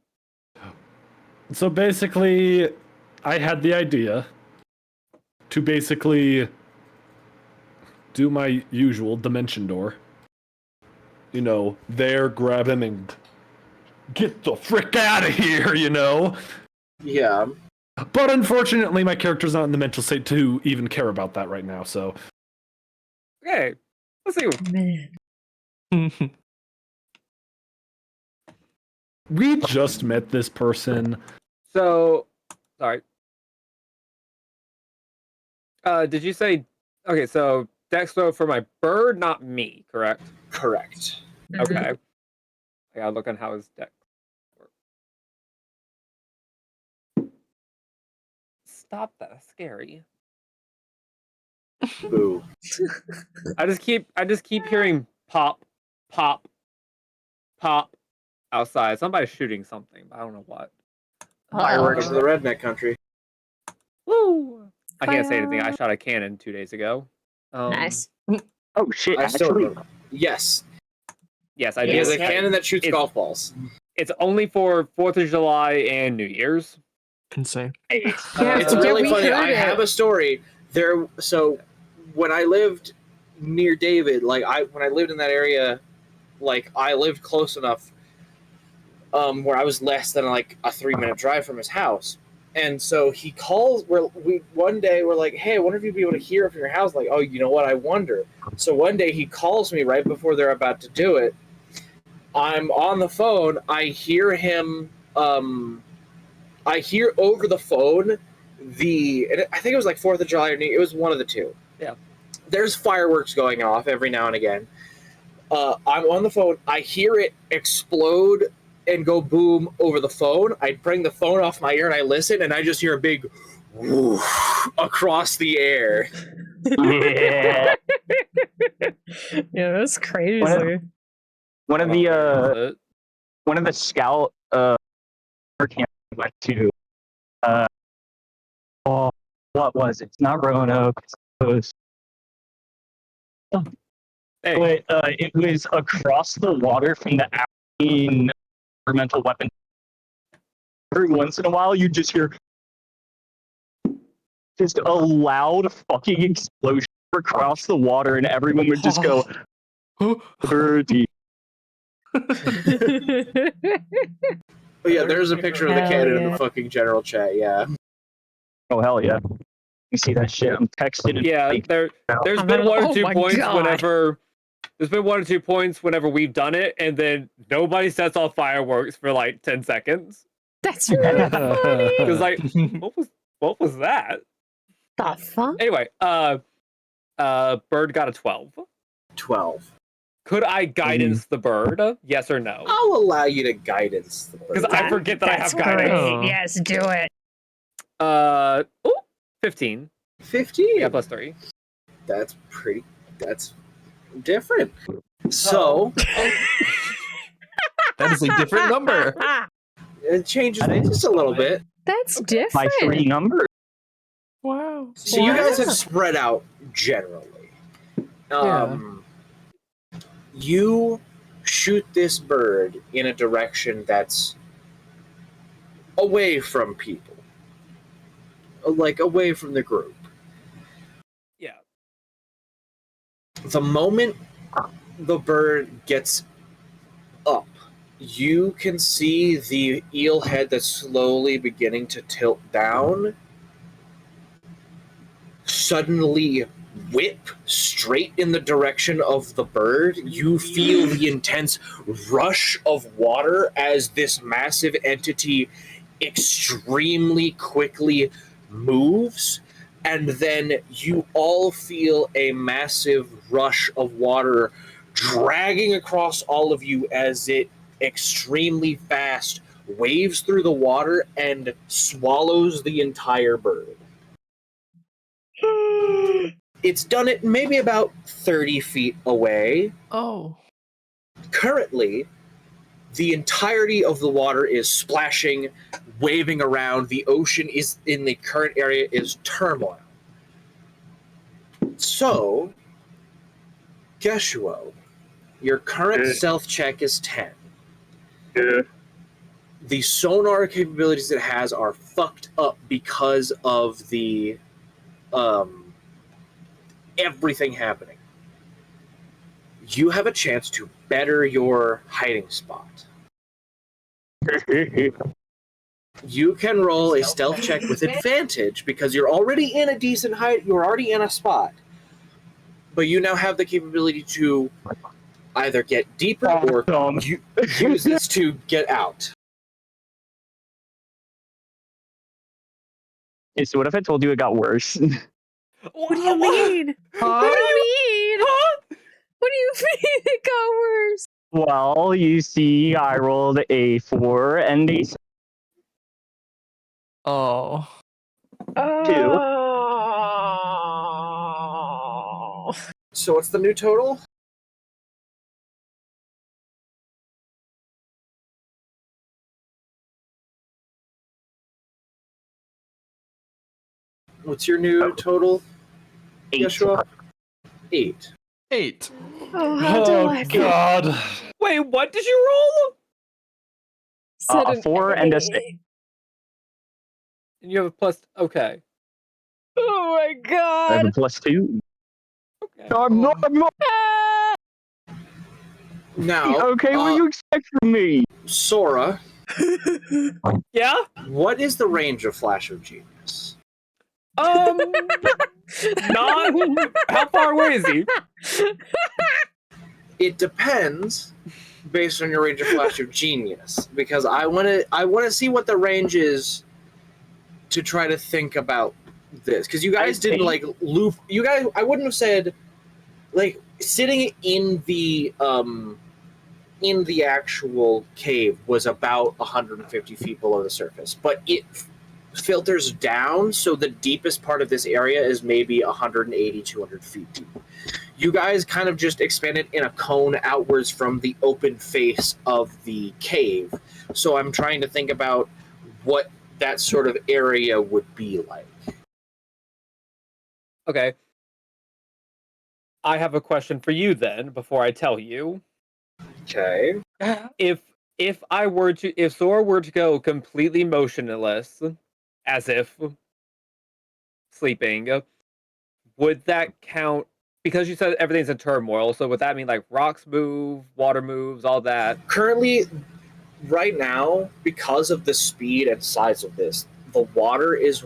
So basically, I had the idea to basically do my usual dimension door. You know, there, grab him, and get the frick out of here, you know? Yeah. But unfortunately, my character's not in the mental state to even care about that right now, so. Okay, let's see. Man. We just met this person. So, sorry. Did you say, okay, so dex throw for my bird, not me, correct? Correct. Okay. I gotta look on how his dex works. Stop that, that's scary. Boo. I just keep hearing pop, pop, pop outside. Somebody's shooting something, but I don't know what. Fireworks in the redneck country. Woo! I can't say anything. I shot a cannon 2 days ago. Nice. Oh shit! I still Actually, remember. Yes. Yes, I It do. is a cannon that shoots golf balls. It's only for 4th of July and New Year's. Insane. It's really funny. I have a story there. So when I lived near David, when I lived in that area, I lived close enough where I was less than a 3-minute drive from his house. And so he calls. One day we're like, "Hey, I wonder if you'd be able to hear from your house." Like, "Oh, you know what? I wonder." So one day he calls me right before they're about to do it. I'm on the phone. I hear him. I hear over the phone I think it was 4th of July or New. It was one of the two. Yeah. There's fireworks going off every now and again. I'm on the phone. I hear it explode and go boom over the phone. I bring the phone off my ear and I listen, and I just hear a big whoosh across the air. yeah. Yeah, that's crazy. One of the scout camps I went to. What was it? It's not Roanoke. It's close. Hey. But it was across the water from the Afghan experimental weapon. Every once in a while, you just hear just a loud fucking explosion across the water, and everyone would just go, "Birdie." But yeah, there's a picture of the cannon in the fucking general chat. Yeah. Oh hell yeah! You see that shit? I'm texting. Yeah, Like, there's I'm been like, one or oh two my points God. whenever there's been 1 or 2 points whenever we've done it, and then nobody sets off fireworks for like 10 seconds. That's really funny. It was like, what was that? The fuck? Anyway, bird got a 12. 12. Could I guidance the bird? Yes or no? I'll allow you to guidance the bird. Because I forget that I That's have guidance. great. Oh. Yes, do it. 15. 15. Yeah, +3. That's different. So That is a different number. it changes That is just a little bit. That's my different. 3 numbers. Wow. So you guys Wow. have spread out generally. You shoot this bird in a direction that's away from people, like away from the group. Yeah. The moment the bird gets up, you can see the eel head that's slowly beginning to tilt down suddenly whip straight in the direction of the bird. You feel the intense rush of water as this massive entity extremely quickly moves, and then you all feel a massive rush of water dragging across all of you as it extremely fast waves through the water and swallows the entire bird. It's done it maybe about 30 feet away. Oh. Currently, the entirety of the water is splashing, waving around. The ocean is in the current area is turmoil. So, Geshuo, your current stealth check is 10. Yeah. The sonar capabilities it has are fucked up because of the everything happening. You have a chance to better your hiding spot. You can roll a stealth check with advantage because you're already in a decent height. You're already in a spot, but you now have the capability to either get deeper or use this to get out. So what if I told you it got worse? What do you mean? What do you mean? What do you mean it got worse? Well, you see, I rolled a 4 and a Oh. 2. Oh. So what's the new total? What's your new total, 8. Yeshua? 8. 8. Oh, how Oh delightful. God! Wait, what did you roll? Said A an 4 and a 8. 6. And you have a plus. Okay. Oh my I have god. a +2. Okay. No, I'm not. Ah! Now, Okay, what do you expect from me? Sora, Yeah. what is the range of Flash of Genius? Not. How far away is he? It depends based on your range of Flash of Genius, because I want to see what the range is to try to think about this, because you guys didn't like loop. You guys, I wouldn't have said like sitting in the actual cave was about 150 feet below the surface, but it filters down, so the deepest part of this area is maybe 180, 200 feet deep. You guys kind of just expanded in a cone outwards from the open face of the cave, so I'm trying to think about what that sort of area would be like. Okay. I have a question for you then, before I tell you. Okay. If Sora were to go completely motionless, as if sleeping, would that count? Because you said everything's in turmoil, so would that mean like rocks move, water moves, all that? Currently, right now, because of the speed and size of this, the water is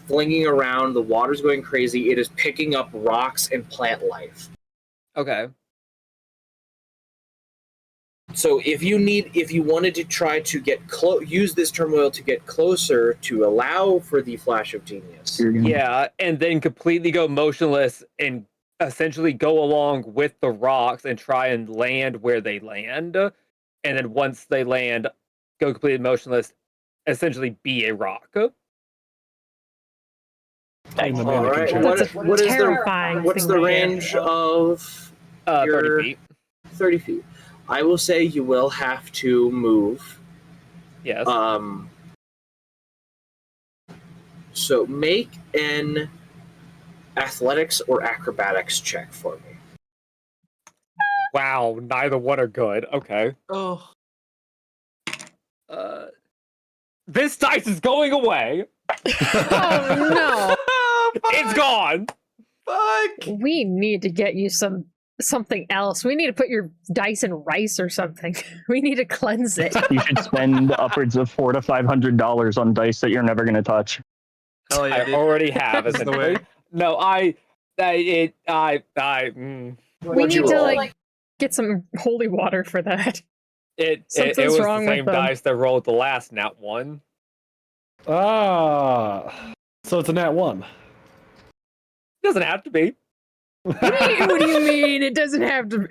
flinging around. The water's going crazy. It is picking up rocks and plant life. Okay. So if you wanted to try to get use this turmoil to get closer to allow for the flash of genius. Yeah, and then completely go motionless and essentially go along with the rocks and try and land where they land. And then once they land, go completely motionless, essentially be a rock. And the All mana right. can That's change. a What is terrifying what's thing the to do. range of 30 your- feet. 30 feet? I will say you will have to move. Yes. So make an athletics or acrobatics check for me. Wow, neither one are good. Okay. Oh. This dice is going away. Oh no! It's gone. Fuck! We need to get you something else. We need to put your dice in rice or something. We need to cleanse it. You should spend upwards of $400 to $500 on dice that you're never going to touch. Hell yeah, I dude. already have, This is the essentially. way. No, We What'd you need to roll? like get some holy water for that. it Something's was wrong the with same them. dice that rolled the last nat one. Ah, so it's a nat 1. Doesn't have to be. What do you mean? It doesn't have to.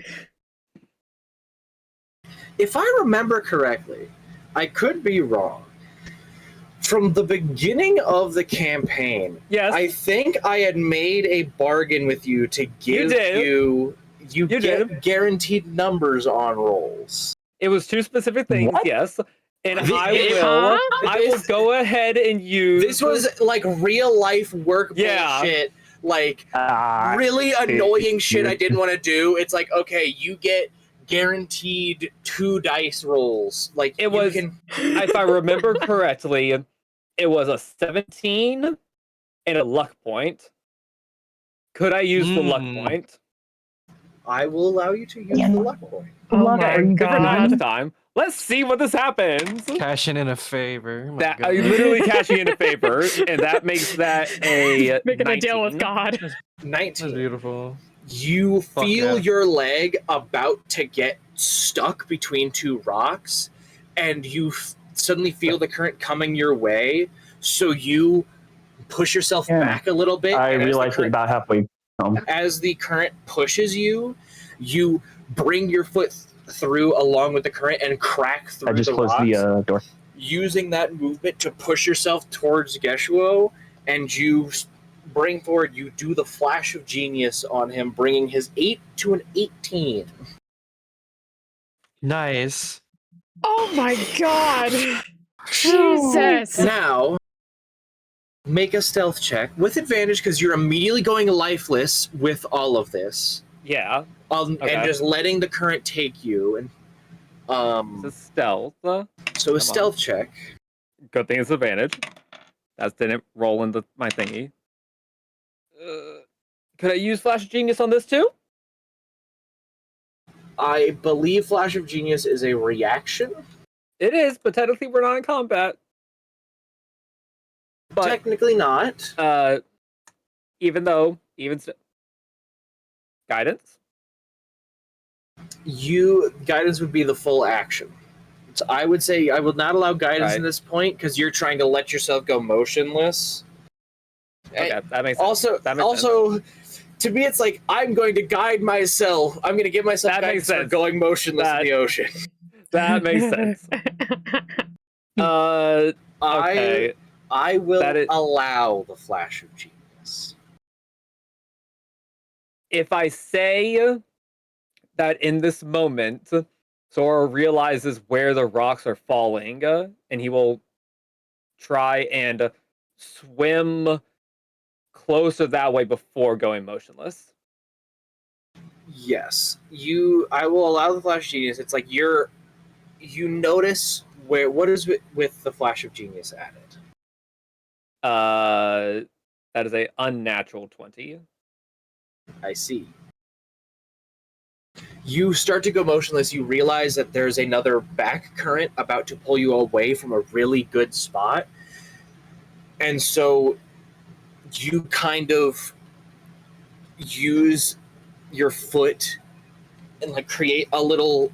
If I remember correctly, I could be wrong. From the beginning of the campaign, Yes. I think I had made a bargain with you to give did. you get did. guaranteed numbers on rolls. It was two specific things, What? yes. And The- I will go ahead and use This was like real life work Yeah. bullshit, like Ah, really annoying shit I dude. didn't want to do. It's like, okay, you get guaranteed 2 dice rolls. Like It you was- can if I remember correctly, it was a 17 and a luck point. Could I use the luck point? I will allow you to use Yeah. the luck point. Oh Look, my are you For god! next time. Let's see what this happens. Cashing in a favor. My That God. I literally cashing in a favor, and that makes that a Making a deal with 19. God. That's 19. beautiful. You Fuck feel yeah. your leg about to get stuck between 2 rocks, and you suddenly feel the current coming your way. So you push yourself Yeah. back a little bit. I and realized it about halfway. as the current pushes you, you bring your foot through along with the current and crack through I just the closed rocks, the door. using that movement to push yourself towards Geshuo, and you bring forward, you do the flash of genius on him, bringing his 8 to an 18. Nice. Oh my god! Jesus! Now, make a stealth check with advantage because you're immediately going lifeless with all of this. Yeah, And just letting the current take you. And it's a stealth. so a on. stealth check. Good thing it's advantage. That didn't roll into my thingy. Could I use Flash Genius on this too? I believe Flash of Genius is a reaction. It is, but technically we're not in combat. But Technically not. even guidance. Guidance would be the full action. So I would say I will not allow guidance in Right. this point because you're trying to let yourself go motionless. Okay, that makes sense. Also, That makes also, to me, it's like I'm going to guide myself. I'm going to give myself That makes guidance for sense. going motionless That- in the ocean. That makes sense. Okay. I will That is- allow the Flash of Genius. If I say that in this moment, Sora realizes where the rocks are falling, and he will try and swim closer that way before going motionless. Yes, I will allow the Flash of Genius. It's like you notice what is with the Flash of Genius added. That is a unnatural 20. I see. You start to go motionless. You realize that there's another back current about to pull you away from a really good spot. And so you kind of use your foot and like create a little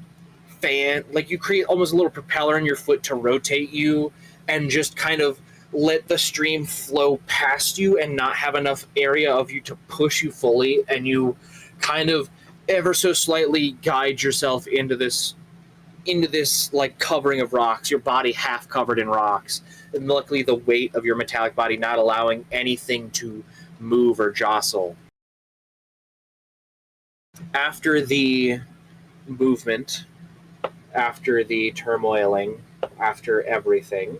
fan, like you create almost a little propeller in your foot to rotate you and just kind of let the stream flow past you and not have enough area of you to push you fully, and you kind of ever so slightly guide yourself into this like covering of rocks, your body half covered in rocks, and luckily the weight of your metallic body not allowing anything to move or jostle. After the movement, after the turmoiling, after everything,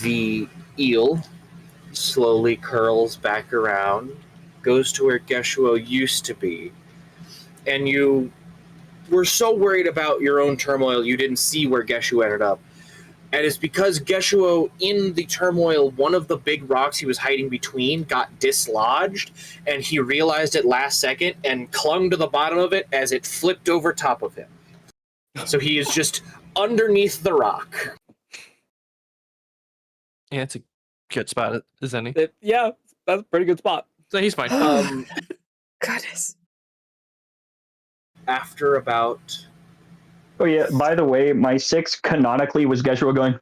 the eel slowly curls back around, goes to where Geshuo used to be, and you were so worried about your own turmoil you didn't see where Geshuo ended up. And it's because Geshuo, in the turmoil, one of the big rocks he was hiding between got dislodged, and he realized it last second and clung to the bottom of it as it flipped over top of him. So he is just underneath the rock. Yeah, it's a good spot, isn't he? Yeah, that's a pretty good spot. So he's fine. Goodness. After about... Oh yeah, by the way, my 6 canonically was Geshuo going,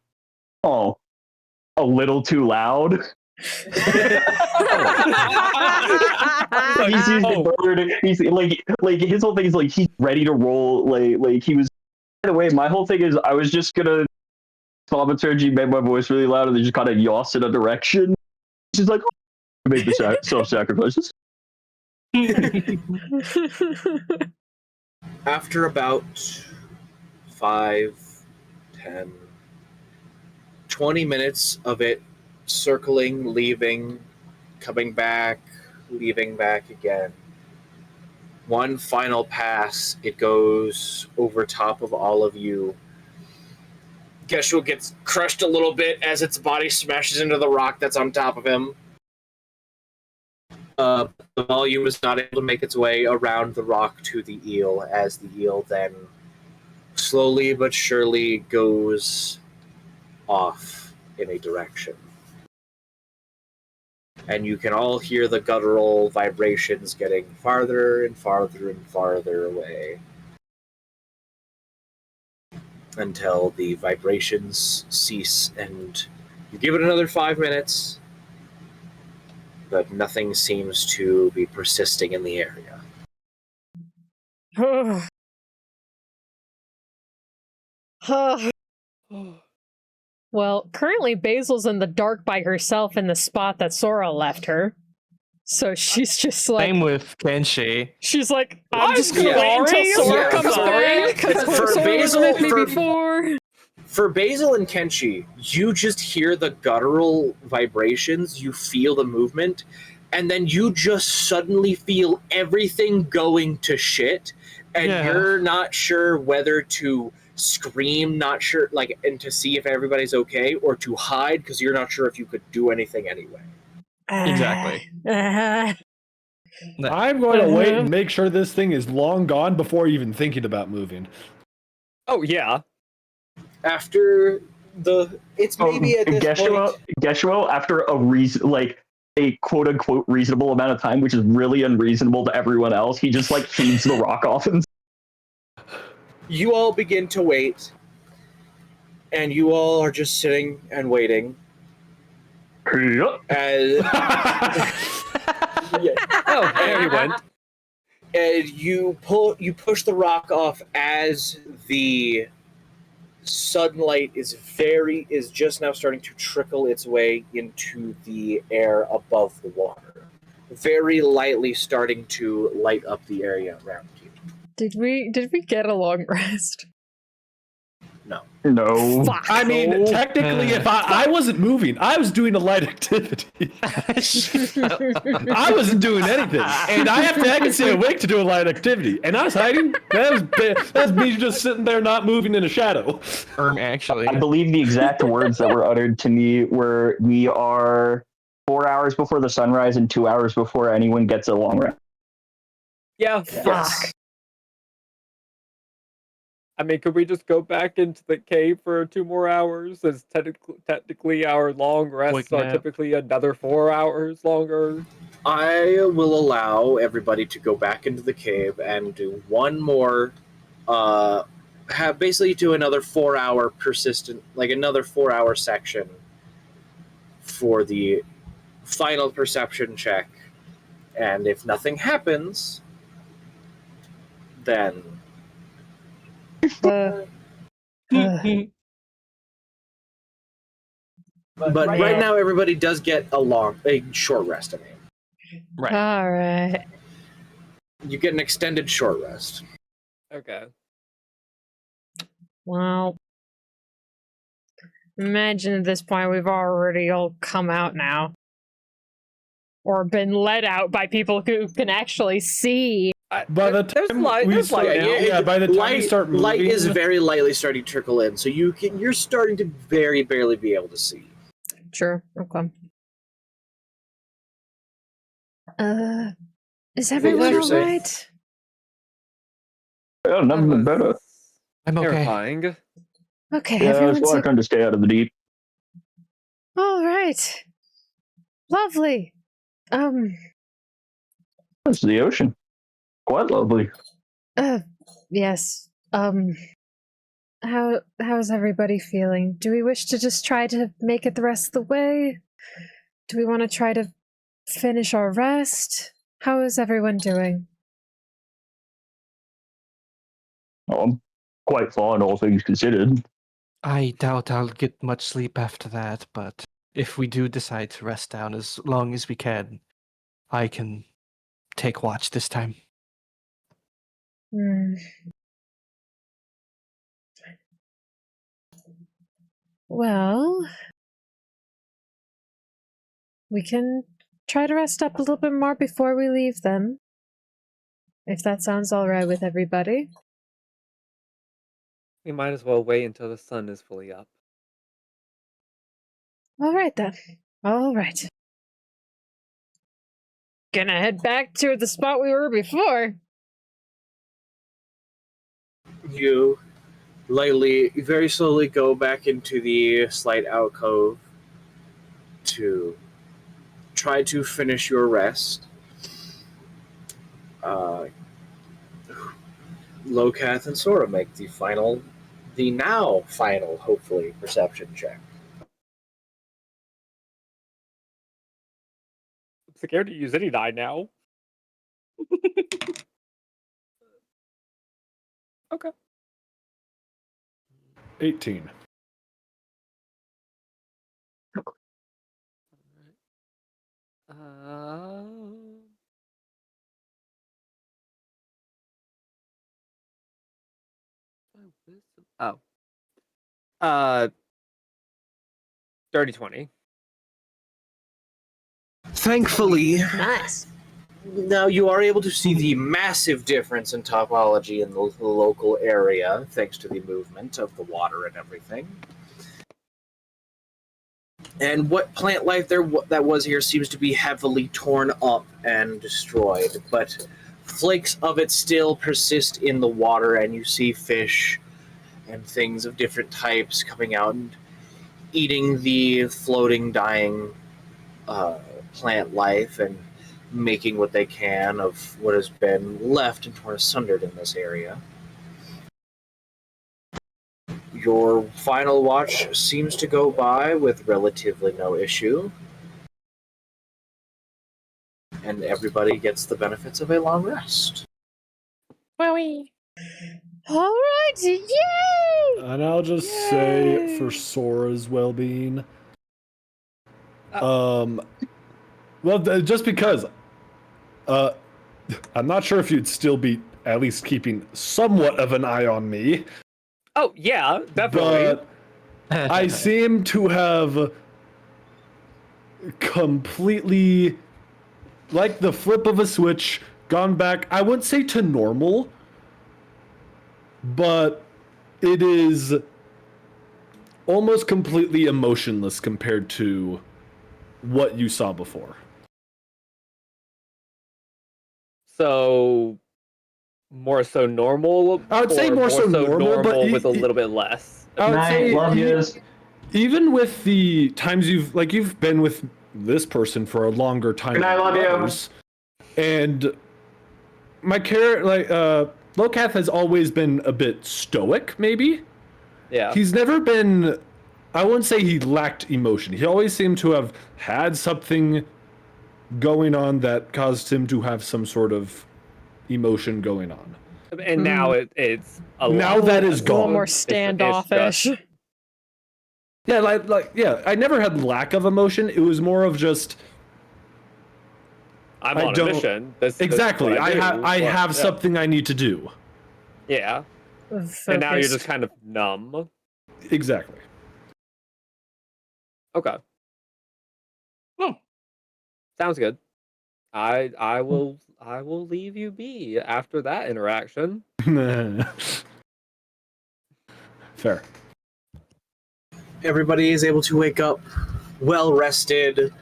oh, a little too loud. He sees the bird. He's like his whole thing is like he's ready to roll. Like he was. By the way, my whole thing is I was just gonna thaumaturgy, made my voice really loud, and they just kind of yaws in a direction. She's like, oh, make the self-sacrifices. After about 5, 10, 20 minutes of it circling, leaving, coming back, leaving back again, one final pass, it goes over top of all of you. Geshuo gets crushed a little bit as its body smashes into the rock that's on top of him. The volume is not able to make its way around the rock to the eel, as the eel then slowly but surely goes off in a direction. And you can all hear the guttural vibrations getting farther and farther and farther away, until the vibrations cease, and you give it another 5 minutes, but nothing seems to be persisting in the area. Well, currently Basil's in the dark by herself in the spot that Sora left her. So she's just like... Same with Kenshi. She's like, I'm just gonna wait until Sora comes back, because Sora's with me before. For Basil and Kenshi, you just hear the guttural vibrations, you feel the movement, and then you just suddenly feel everything going to shit, and you're not sure whether to scream, not sure, like, and to see if everybody's okay, or to hide, because you're not sure if you could do anything anyway. Exactly. I'm going to wait and make sure this thing is long gone before even thinking about moving. Oh, yeah. After the... It's maybe at this point... Geshuo, after a quote-unquote reasonable amount of time, which is really unreasonable to everyone else, he just, like, feeds the rock off and... You all begin to wait, and you all are just sitting and waiting. As... Oh, there he went. And you push the rock off as the sunlight is just now starting to trickle its way into the air above the water, very lightly starting to light up the area around you. Did we get a long rest? No. Fuck. I mean, technically, if I wasn't moving, I was doing a light activity. I wasn't doing anything, and I can stay awake to do a light activity. And I was hiding. That's me just sitting there, not moving in a shadow. Actually, I believe the exact words that were uttered to me were, "We are 4 hours before the sunrise and 2 hours before anyone gets a long rest." Yeah. Fuck. I mean, could we just go back into the cave for 2 more hours? As technically our long rests Quick are nap. typically another 4 hours longer. I will allow everybody to go back into the cave and do one more, have basically do another 4 hour persistent, like another 4 hour section for the final perception check. And if nothing happens, then Uh, but Man. right now everybody does get a short rest. I mean, Right. All right. you get an extended short rest. Okay. Well, imagine at this point we've already all come out now. Or been let out by people who can actually see. By the There's time light. we There's light start- now. yeah, by the time we start moving, light is very lightly starting to trickle in, so you're starting to very barely be able to see. Sure. Okay. Is what everyone you're all saying. right? Yeah, never been better. I'm okay. Terrifying. Okay, Yeah, it's everyone's like trying to stay out of the deep. all right. Lovely. That's the ocean. Quite lovely. Yes. How's everybody feeling? Do we wish to just try to make it the rest of the way? Do we want to try to finish our rest? How is everyone doing? I'm quite fine, all things considered. I doubt I'll get much sleep after that, but if we do decide to rest down as long as we can, I can take watch this time. Hmm. Well, we can try to rest up a little bit more before we leave then. If that sounds alright with everybody. We might as well wait until the sun is fully up. Alright then. Alright. Gonna head back to the spot we were before. You very slowly go back into the slight alcove to try to finish your rest. Locath and Sora make the now final, hopefully, perception check. I'm scared to use any die now. Okay. 18. Oh. Uh. 30-20. Thankfully, Nice. now you are able to see the massive difference in topology in the local area, thanks to the movement of the water and everything. And what plant life that was here seems to be heavily torn up and destroyed, but flakes of it still persist in the water, and you see fish and things of different types coming out and eating the floating, dying plant life and making what they can of what has been left and torn asunder in this area. Your final watch seems to go by with relatively no issue, and everybody gets the benefits of a long rest. Wowie. Alright, yay! And I'll just say for Sora's well-being, just because, I'm not sure if you'd still be at least keeping somewhat of an eye on me. Oh, yeah, definitely. But I seem to have completely, like the flip of a switch, gone back, I wouldn't say to normal, but it is almost completely emotionless compared to what you saw before. So, more so normal? I would say or more so normal, but with a little bit less. I would Night, say love yous. even with the times you've been with this person for a longer time Good night, than love you. others, and my character Locath has always been a bit stoic, maybe. Yeah. He's never been, I wouldn't say he lacked emotion. He always seemed to have had something going on that caused him to have some sort of emotion going on. And now it's a Now lot that less. is A little gone. more It's standoffish. just- Yeah, yeah, I never had lack of emotion. It was more of just I'm I on a don't- mission. That's exactly. what I do. have Yeah. something I need to do. Yeah. And now you're Focused. just kind of numb. Exactly. Okay. Sounds good. I will leave you be after that interaction. Fair. Everybody is able to wake up well rested.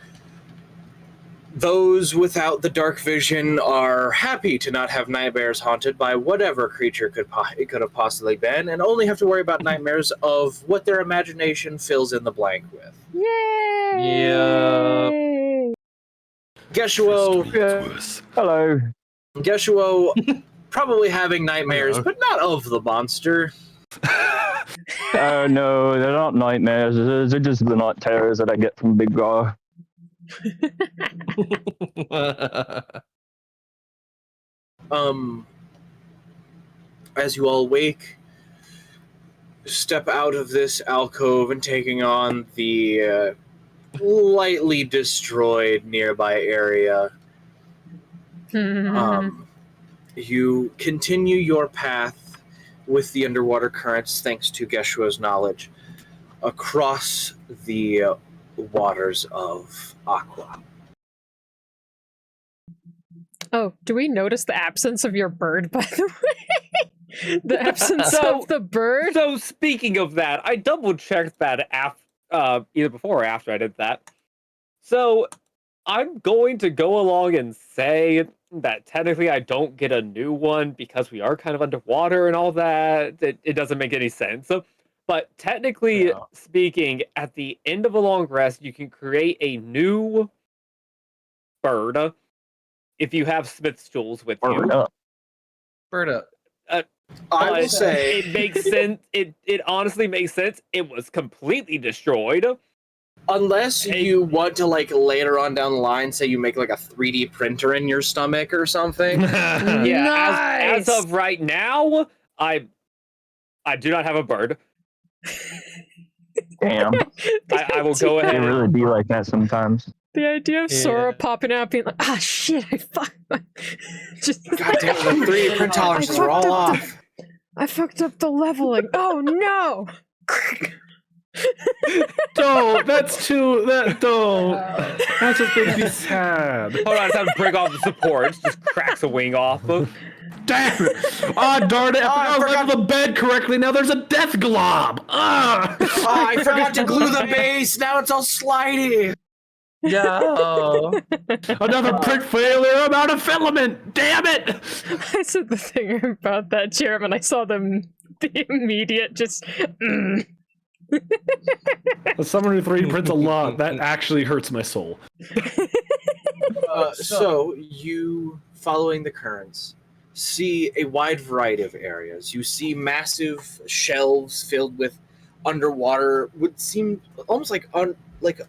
Those without the dark vision are happy to not have nightmares haunted by whatever creature it could have possibly been, and only have to worry about nightmares of what their imagination fills in the blank with. Yay! Geshuo, Worse. Hello. probably having nightmares, Hello. but not of the monster. Oh no, they're not nightmares. They're just the night terrors that I get from Big Raw. As you all wake, step out of this alcove and taking on the lightly destroyed nearby area. You continue your path with the underwater currents, thanks to Geshua's knowledge, across the waters of Aqua. Oh, do we notice the absence of your bird, by the way? The absence So- of the bird? So speaking of that, I double checked that either before or after I did that. So I'm going to go along and say that technically I don't get a new one because we are kind of underwater and all that. It doesn't make any sense. But technically Yeah. speaking, at the end of a long rest, you can create a new bird if you have Smith's tools with you. Bird up. Bird up. I will But say, it makes sense. It honestly makes sense. It was completely destroyed. unless you want to, like, later on down the line, say you make like a 3D printer in your stomach or something. Yeah, as Nice! of right now, I do not have a bird. Damn. I will go They ahead. really be like that sometimes. The idea of Sora Yeah. popping out being like, ah, shit, I fucked. Just God damn it, the 3D print tolerances are all off. I fucked up the leveling. Oh no! Don't. That's too. Don't. That just makes me sad. Hold on, I just have to break off the supports. Just cracks a wing off. Damn it! Ah, darn it! I forgot to level the bed correctly. Now there's a death glob. Ah! Oh, I forgot to glue the base. Now it's all slidey. No. Another print failure. I'm out of filament. Damn it! I said the thing about that, Jerem, and I saw the immediate just. As someone who 3D prints a lot, that actually hurts my soul. So you, following the currents, see a wide variety of areas. You see massive shelves filled with underwater, would seem almost like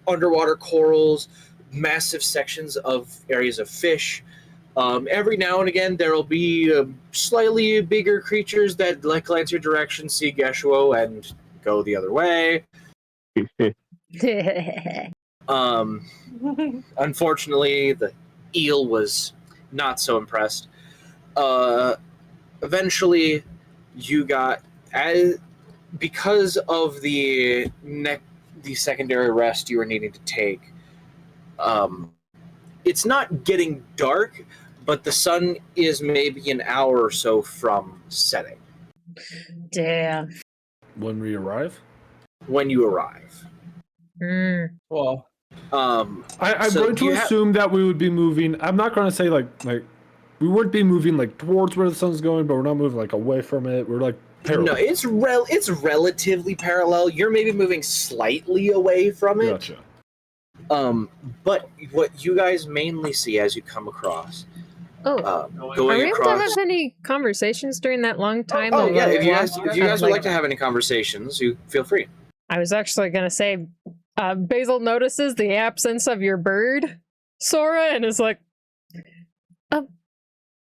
underwater corals, massive sections of areas of fish. Every now and again, there will be slightly bigger creatures that like glance your direction, see Geshuo, and go the other way. Unfortunately, the eel was not so impressed. Eventually, you got, because of the secondary rest you were needing to take. It's not getting dark, but the sun is maybe an hour or so from setting Damn. When we arrive, when you arrive. Well, I'm So going do to you have- assume that we would be moving. I'm not going to say like we wouldn't be moving like towards where the sun's going, but we're not moving like away from it. We're like parallel. No, it's relatively parallel. You're maybe moving slightly away from it. Gotcha. But what you guys mainly see as you come across, Oh, going are we able to across. have any conversations during that long time? Oh of, yeah, like, if you guys would like like to have any conversations, you feel free. I was actually gonna say, Basil notices the absence of your bird, Sora, and is like,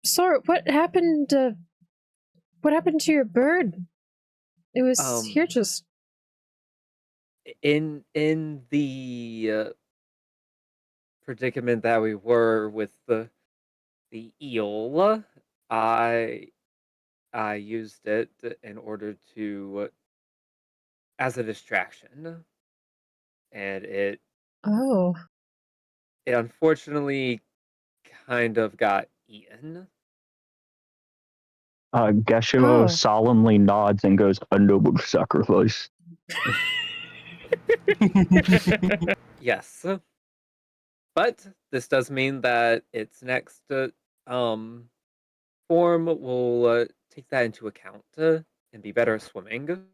Sora, what happened to your bird? It was here just... In the predicament that we were with the eel, I used it in order to as a distraction, and it Oh. unfortunately kind of got eaten. Geshimo Oh. solemnly nods and goes, "A noble sacrifice." Yes, but this does mean that its next form will take that into account and be better at swimming.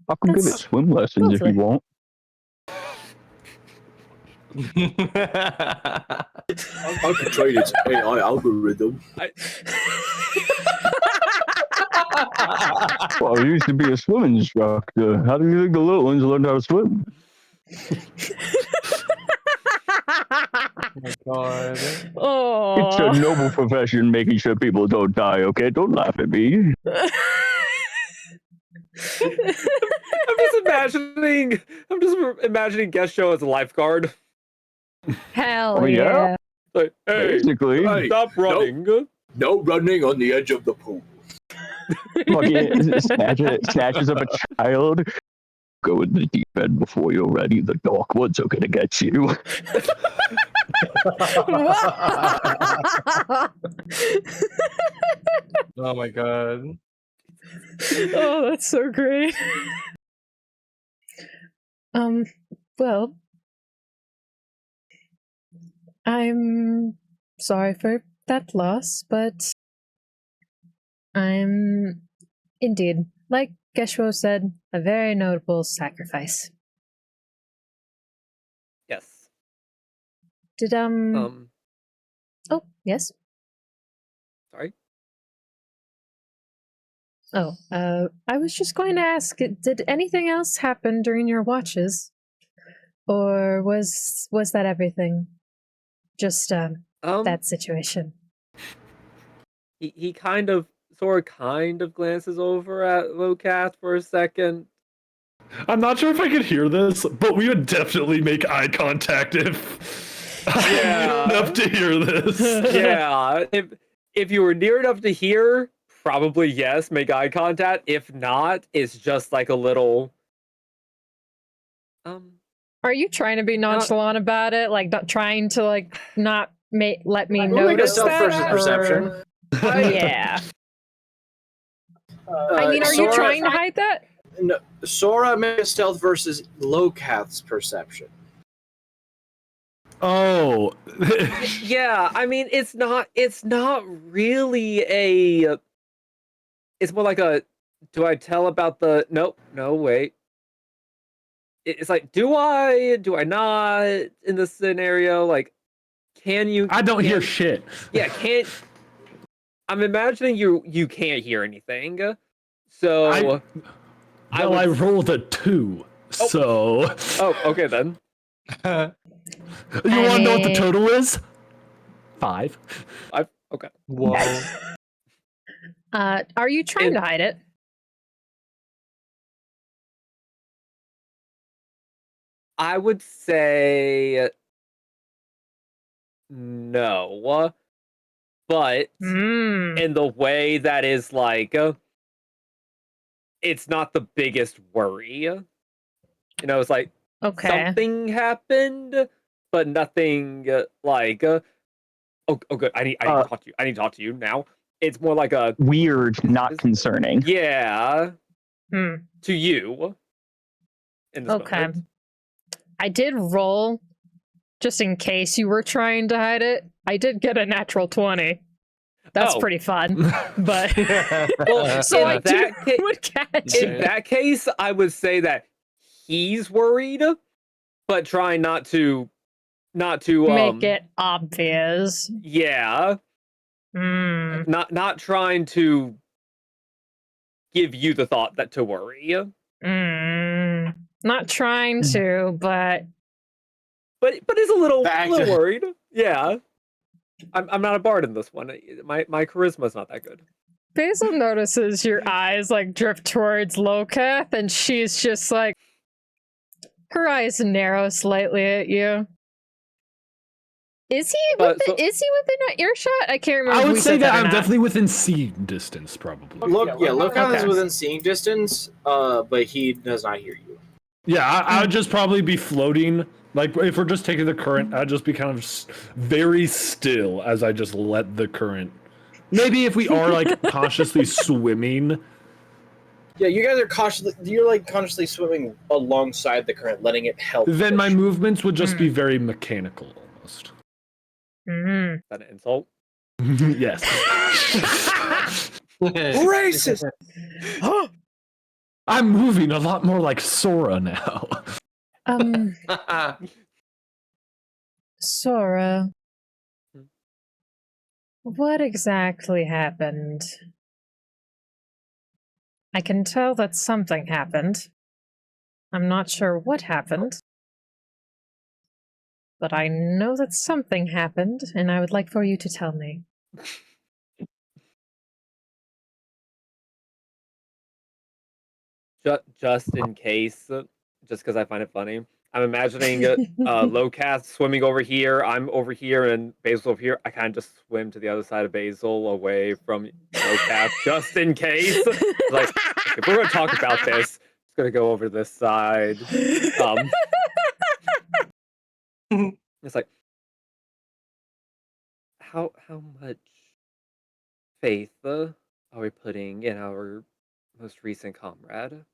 I can give it That's swim lessons if you lovely. want. I can train its AI algorithm. Well, I used to be a swim instructor. How do you think the little ones learned how to swim? Oh my god. Oh. It's a noble profession making sure people don't die, okay? Don't laugh at me. I'm just imagining Guest Show as a lifeguard. Hell Oh, yeah? yeah. Like, hey, Basically. Hey, stop running. No running on the edge of the pool. Fucking snatches up a child. Go in the deep end before you're ready. The dark ones are gonna get you. Oh my god. Oh, that's so great. Well, I'm sorry for that loss, but I'm indeed, like Geshwo said, a very notable sacrifice. Yes. Did oh, yes. Sorry. Oh, I was just going to ask, did anything else happen during your watches? Or was that everything? Just that situation. He Sora kind of glances over at Locath for a second. I'm not sure if I could hear this, but we would definitely make eye contact if I Yeah. were enough to hear this. Yeah, if you were near enough to hear, probably yes, make eye contact. If not, it's just like a little Are you trying to be nonchalant about it? Like not trying to like not let me We'll make a notice stealth that? versus or- perception. Yeah. I mean, are you Sora- trying to hide that? No, Sora make a stealth versus Locath's perception. Oh. yeah, I mean it's not really a it's more like a do I tell about the no wait. It's like do I not in this scenario, like can you I don't hear shit. Yeah, can't I'm imagining you can't hear anything. So I rolled a 2. So Oh, okay then. You want to know what the total is? 5. Okay. Whoa. Are you trying to hide it? I would say no, but in the way that is like it's not the biggest worry. You know, it's like something happened, but nothing like oh good. I need to talk to you. I need to talk to you now. It's more like a weird, not concerning. Yeah. To you. In this moment. I did roll just in case you were trying to hide it, I did get a natural 20. That's pretty fun. But well, so in I would catch in it. that case, I would say that he's worried, but trying not to Make it obvious. Yeah. Not trying to give you the thought that to worry. Not trying to, but he's a little worried. Yeah. I'm not a bard in this one. My charisma's not that good. Basil notices your eyes like drift towards Lokath, and she's just like, her eyes narrow slightly at you. Is he within an earshot? I can't remember. I would say that I'm not. definitely within seeing distance, probably. Lokath is within seeing distance, but he does not hear you. Yeah, I would just probably be floating. Like, if we're just taking the current, I'd just be kind of very still as I just let the current. Maybe if we are, like, consciously swimming. Yeah, you guys are consciously swimming alongside the current, letting it help. Then my movements would just be very mechanical, almost. Is that an insult? Yes. Racist! I'm moving a lot more like Sora now. Sora, what exactly happened? I can tell that something happened. I'm not sure what happened. But I know that something happened, and I would like for you to tell me. Just in case, just because I find it funny, I'm imagining Lokath swimming over here. I'm over here, and Basil over here. I kind of just swim to the other side of Basil, away from Lokath, just in case. Like, if we're going to talk about this, it's going to go over this side. It's like, how much faith are we putting in our most recent comrade?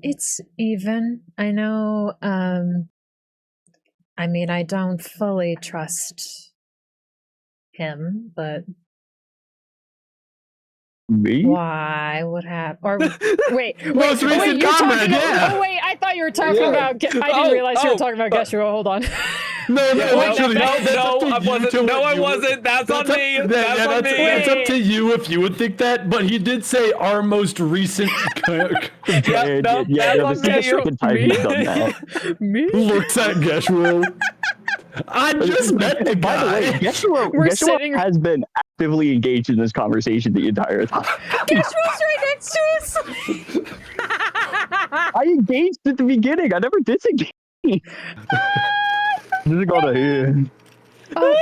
It's even. I know, I mean, I don't fully trust him, but me? Why? What happened? Or wait, Most recent comrade, yeah. Oh wait, I thought you were talking about. I didn't realize you were talking about Geshua. Hold on. No, actually, I wasn't. That's on me. That's on me. It's up to you if you would think that, but he did say our most recent. This is the second time he's done that. Me? Looks at Geshua. I just met the guy. By the way, Geshua has been actively engaged in this conversation the entire time. Geshua's right next to us. I engaged at the beginning. I never disengaged. Just gotta hear. Oh,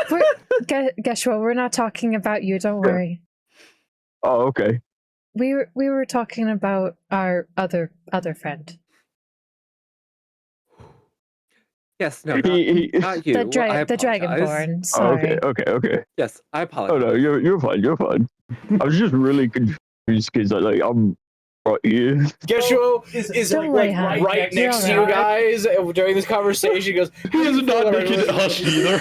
Geshua, we're not talking about you. Don't worry. Oh, okay. We were talking about our other friend. Yes, no, not you. The Dragonborn. Sorry. Oh, okay. Yes, I apologize. Oh no, you're fine. I was just really confused because I'm right here. Geshua is right next to you guys during this conversation. He goes, He is not making it hushed either.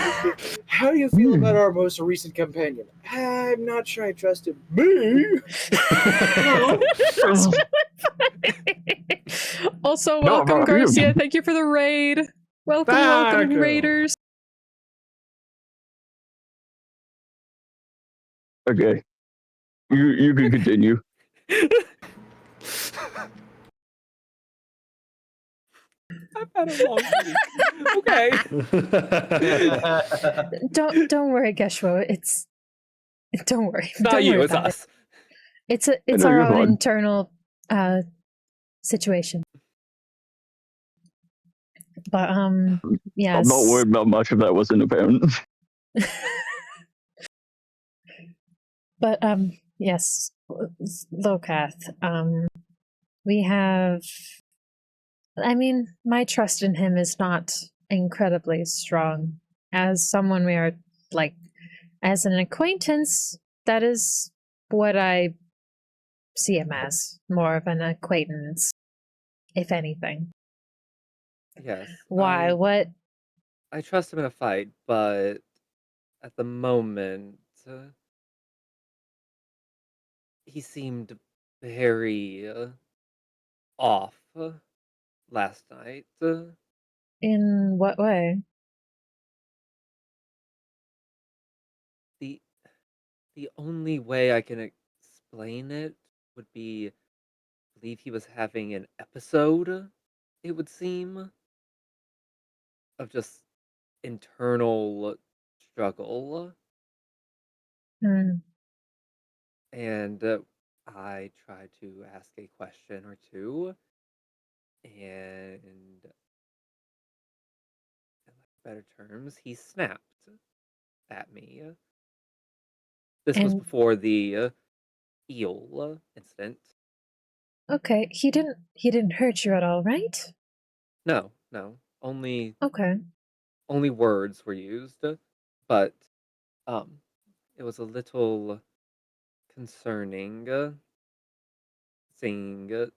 How do you feel about our most recent companion? I'm not sure I trust him. Me? Also, welcome, Garcia. Thank you for the raid. Welcome, raiders. Okay. You can continue. I've had a long week. Okay. Don't worry, Geshua. Don't worry. It's not you, it's us. It's our own internal situation. But yes. I'm not worried about much if that wasn't apparent. But yes, Lokath. We have. I mean, my trust in him is not incredibly strong. As someone we are, like, as an acquaintance, that is what I see him as more of an acquaintance, if anything. Yes. Why? What? I trust him in a fight, but at the moment, he seemed very off last night. In what way? The the only way I can explain it would be, I believe he was having an episode, it would seem, of just internal struggle. Hmm. And I tried to ask a question or two, and in better terms, he snapped at me. This was And before the eel incident. okay, he didn't hurt you at all, right? No, no, only Okay. words were used, but it was a little concerning seeing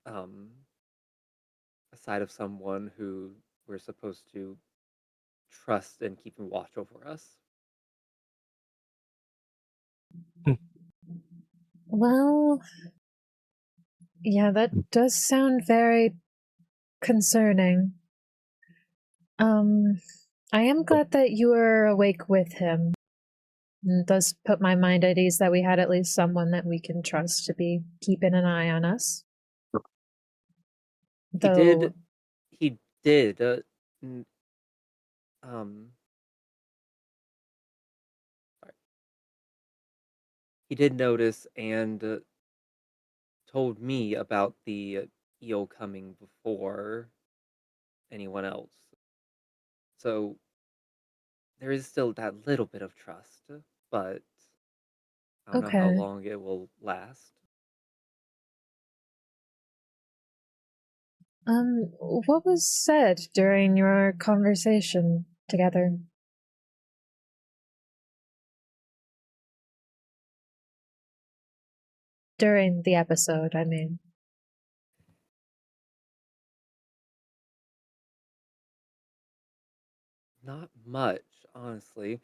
um a side of someone who we're supposed to trust and keeping watch over us. Well, yeah, that does sound very concerning. I am glad that you were awake with him. It does put my mind at ease that we had at least someone that we can trust to be keeping an eye on us. He did. Though, He did. n- um. Sorry. He did notice and told me about the eel coming before anyone else. So there is still that little bit of trust, but I don't know how okay. long it will last. What was said during your conversation together? During the episode, I mean. Not much, honestly.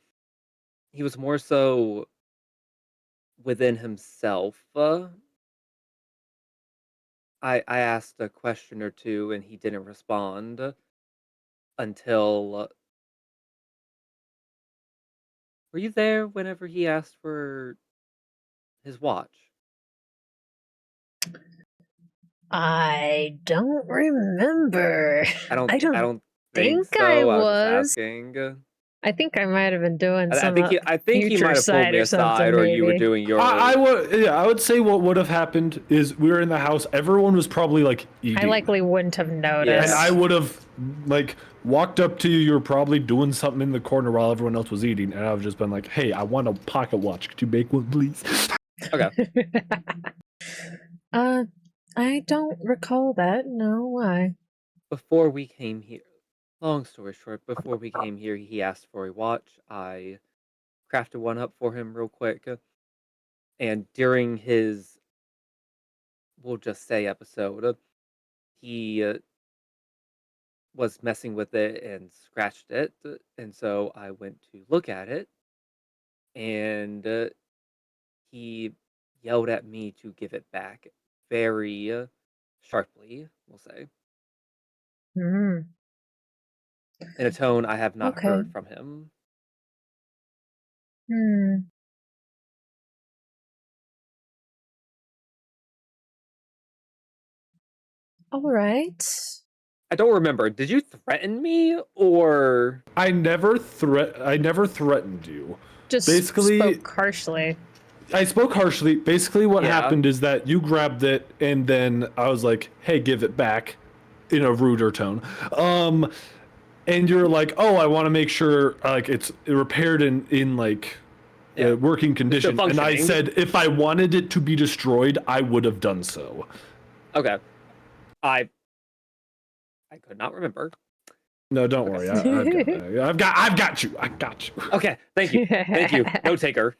He was more so within himself. I asked a question or two and he didn't respond until. Were you there whenever he asked for his watch? I don't remember. I don't. I I don't don't think think I so. I was just was. asking. I think I might have been doing I some think he. I think he future might have pulled side me or aside, something, or you were maybe. doing your. I would, yeah, I would say what would have happened is we were in the house. Everyone was probably like eating. I likely wouldn't have noticed. And I would have like walked up to you. You were probably doing something in the corner while everyone else was eating, and I've just been like, "Hey, I want a pocket watch. Could you make one, please?" Okay. I don't recall that. No, why? Before we came here, long story short, before we came here, he asked for a watch. I crafted one up for him real quick, and during his, we'll just say episode, he was messing with it and scratched it, and so I went to look at it, and he yelled at me to give it back very sharply, we'll say, Hmm. in a tone I have not Okay. heard from him. Hmm. All right. I don't remember. Did you threaten me or? I never threatened you. Just Basically, spoke harshly. I spoke harshly. Basically, what Yeah. happened is that you grabbed it, and then I was like, "Hey, give it back," in a ruder tone. And you're like, "Oh, I want to make sure like it's repaired in like Yeah. working condition." And I functioning. said, if I wanted it to be destroyed, I would have done so. Okay. I could not remember. No, don't Okay. worry. I've got you. I got you. Okay, thank you. Thank you. Note taker.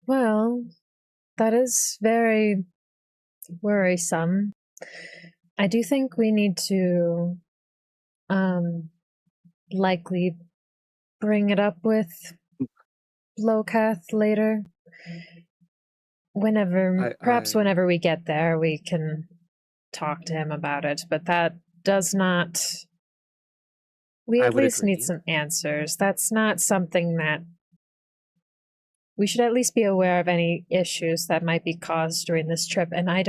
Well, that is very worrisome. I do think we need to likely bring it up with Locath later. Perhaps whenever we get there, we can talk to him about it, but that does not. We I at would least need agree. some answers. That's not something that. We should at least be aware of any issues that might be caused during this trip, and we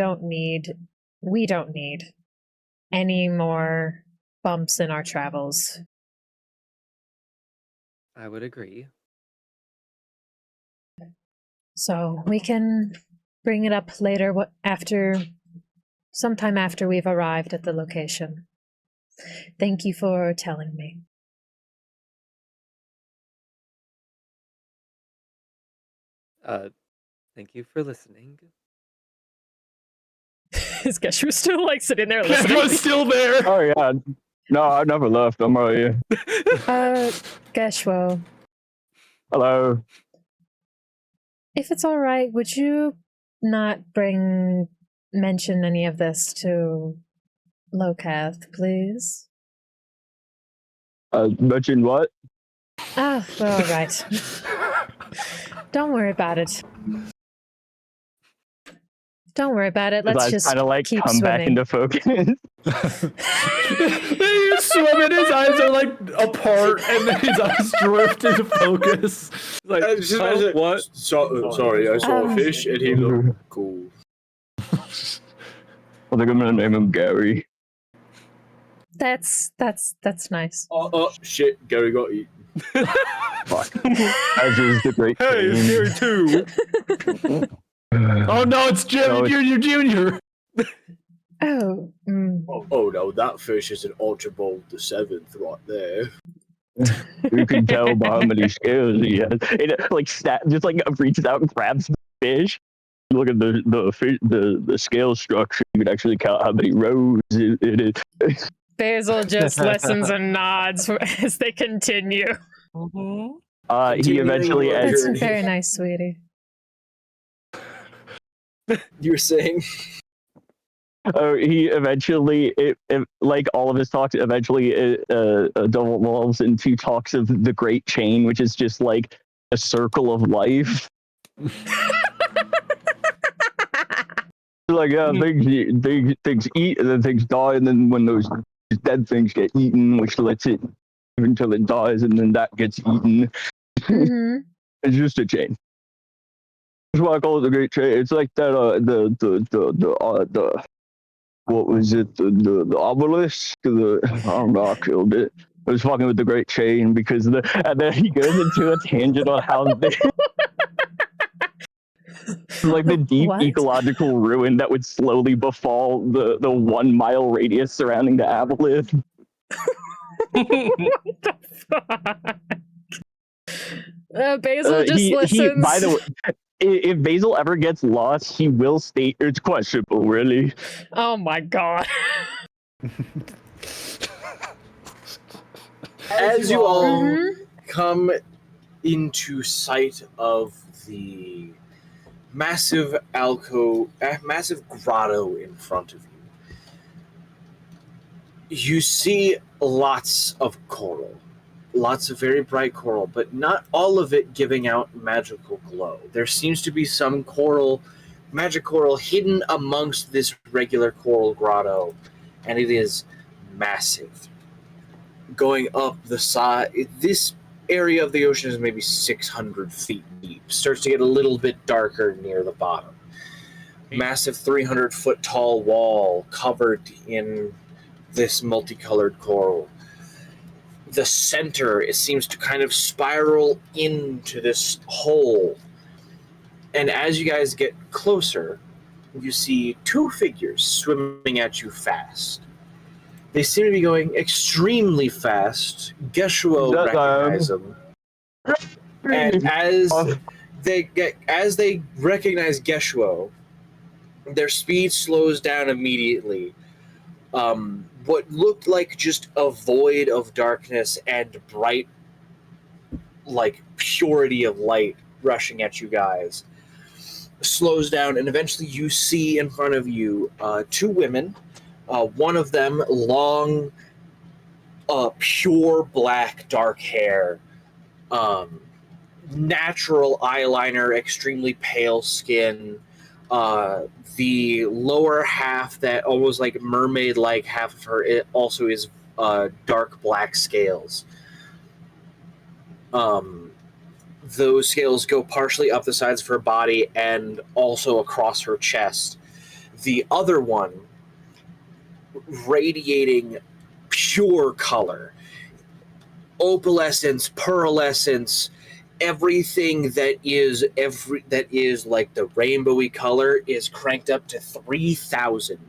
don't need any more bumps in our travels. I would agree. So we can bring it up later, sometime after we've arrived at the location. Thank you for telling me. Thank you for listening. Is Geshu still sitting there listening? Kesha's still there. Oh yeah. No, I never left. I'm right here. Geshwo, Hello. if it's all right, would you not mention any of this to Locath, please? Mention what? Ah, we're all right. Don't worry about it. Don't worry about it. Let's just kind of like keep come back swimming. into focus. He's swimming, his eyes are apart, and then his eyes drift into focus. What? Sorry, I saw a fish and he looked cool. I think I'm gonna name him Gary. That's nice. Oh, shit, Gary got eaten. Fuck. As is the great. Hey, it's Gary too. Oh no, it's Jimmy Jr. Oh. Oh no, that fish is an Archibald the Seventh right there. You can tell by how many scales he has. It just reaches out and grabs the fish. Look at the scale structure. You can actually count how many rows it is. Basil just listens and nods as they continue. He eventually That's very nice, sweetie. You were saying? He eventually, like all of his talks, eventually devolves into talks of the Great Chain, which is just like a circle of life. Things eat and then things die, and then when those dead things get eaten, which lets it until it dies, and then that gets eaten. Mm-hmm. It's just a chain. That's why I call it the Great Chain. It's like that. What was it? The obelisk. I don't know. I killed it. I was fucking with the Great Chain because and then he goes into a tangent on how the deep ecological ruin that would slowly befall the 1 mile radius surrounding the aboleth. What the fuck? Basil just listens. By the way, if Basil ever gets lost, he will state it's questionable, really. Oh my god. As you all come into sight of the massive massive grotto in front of you, you see lots of coral. Lots of very bright coral, but not all of it giving out magical glow. There seems to be some magic coral hidden amongst this regular coral grotto, and it is massive. Going up the side, this area of the ocean is maybe 600 feet deep. Starts to get a little bit darker near the bottom. Massive 300-foot tall wall covered in this multicolored coral. The center, it seems to kind of spiral into this hole. And as you guys get closer, you see 2 figures swimming at you fast. They seem to be going extremely fast. Geshuo recognizes them. And as they recognize Geshuo, their speed slows down immediately. What looked like just a void of darkness and bright, purity of light rushing at you guys slows down, and eventually you see in front of you two women. One of them long, pure black, dark hair, natural eyeliner, extremely pale skin. The lower half, that almost like mermaid-like half of her, it also is dark black scales. Those scales go partially up the sides of her body and also across her chest. The other one, radiating pure color, opalescence, pearlescence, everything that is like the rainbowy color is cranked up to 3,000.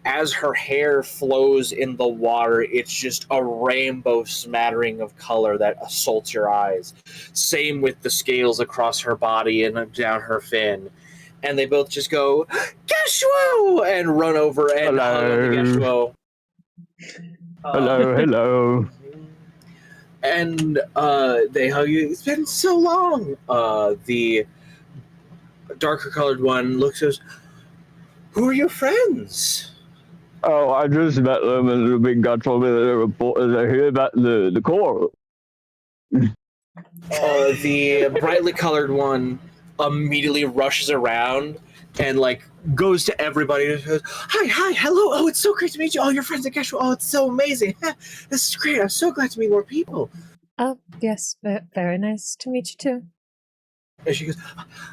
As her hair flows in the water, it's just a rainbow smattering of color that assaults your eyes. Same with the scales across her body and down her fin. And they both just go, Geshuo! And run over and hug on the Geshuo. Hello. And they hug you. It's been so long. The darker colored one looks and goes, who are your friends? Oh, I just met them, and the big guy told me that they're here about the coral. The brightly colored one immediately rushes around and like goes to everybody and goes, hi, hello, oh, it's so great to meet you. Oh, your friends at Geshu. Oh, it's so amazing. This is great. I'm so glad to meet more people. Oh, yes, very nice to meet you too. And she goes,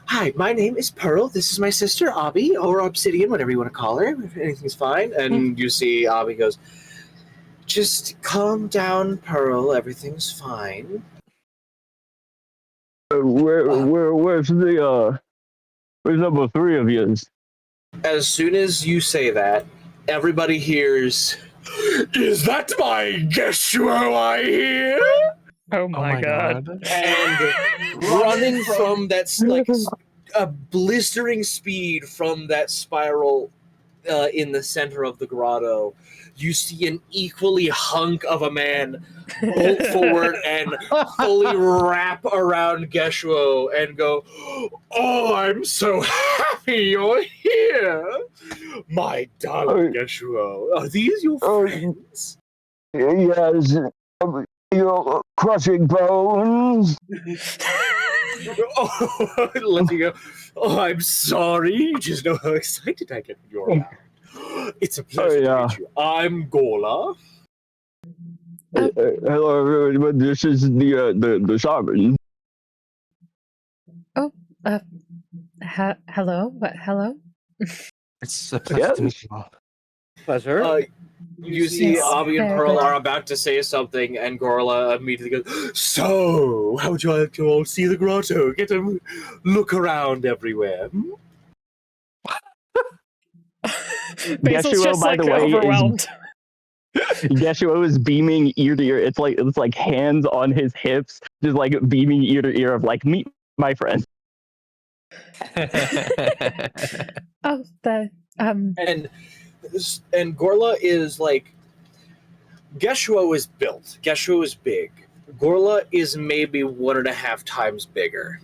hi, my name is Pearl. This is my sister, Abby, or Obsidian, whatever you want to call her. If anything's fine. And you see Abby goes, just calm down, Pearl. Everything's fine. Where's number 3 of yours? As soon as you say that, everybody hears, is that my Geshuo I hear? Oh my god. And running from that, like, a blistering speed from that spiral in the center of the grotto, you see an equally hunk of a man bolt forward and fully wrap around Geshuo and go, oh, I'm so happy you're here. My darling Geshuo, are these your friends? Yes. You're crushing bones. Oh, let you go. Oh, I'm sorry. You just know how excited I get when you're around. It's a pleasure to meet you. I'm Gola. Hello, everyone. This is the shaman. Oh, hello. What? Hello. It's a pleasure to meet you all. Pleasure. You see Abby and Pearl are about to say something, and Gorla immediately goes, so, how would you like to all see the grotto? Get to look around everywhere. Basil's just by like the way, overwhelmed. Geshuo is beaming ear to ear. It's like hands on his hips, just like beaming ear to ear of like, meet my friend. Oh, And Gorla is like, Geshuo is built. Geshuo is big. Gorla is maybe 1.5 times bigger.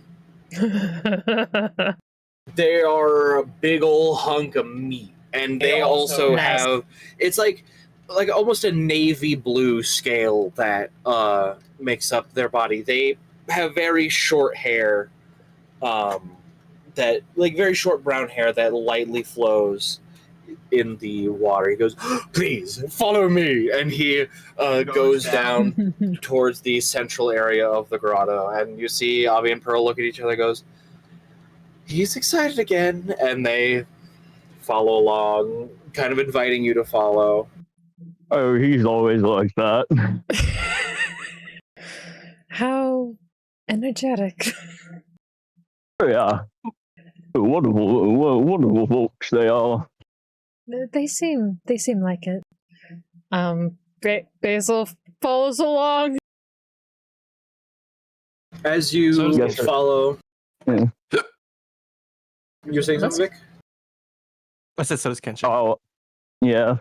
They are a big old hunk of meat, and they also have, it's like almost a navy blue scale that makes up their body. They have very short hair, that like very short brown hair that lightly flows in the water. He goes, please follow me, and he goes down towards the central area of the grotto, and you see Abby and Pearl look at each other and goes, he's excited again, and they follow along, kind of inviting you to follow. Oh, he's always like that. How energetic. Yeah. Wonderful folks they are. They seem like it. Basil follows along. As you follow, Yeah. you're saying something, Vic? I said so is Kenshin. Oh, yeah.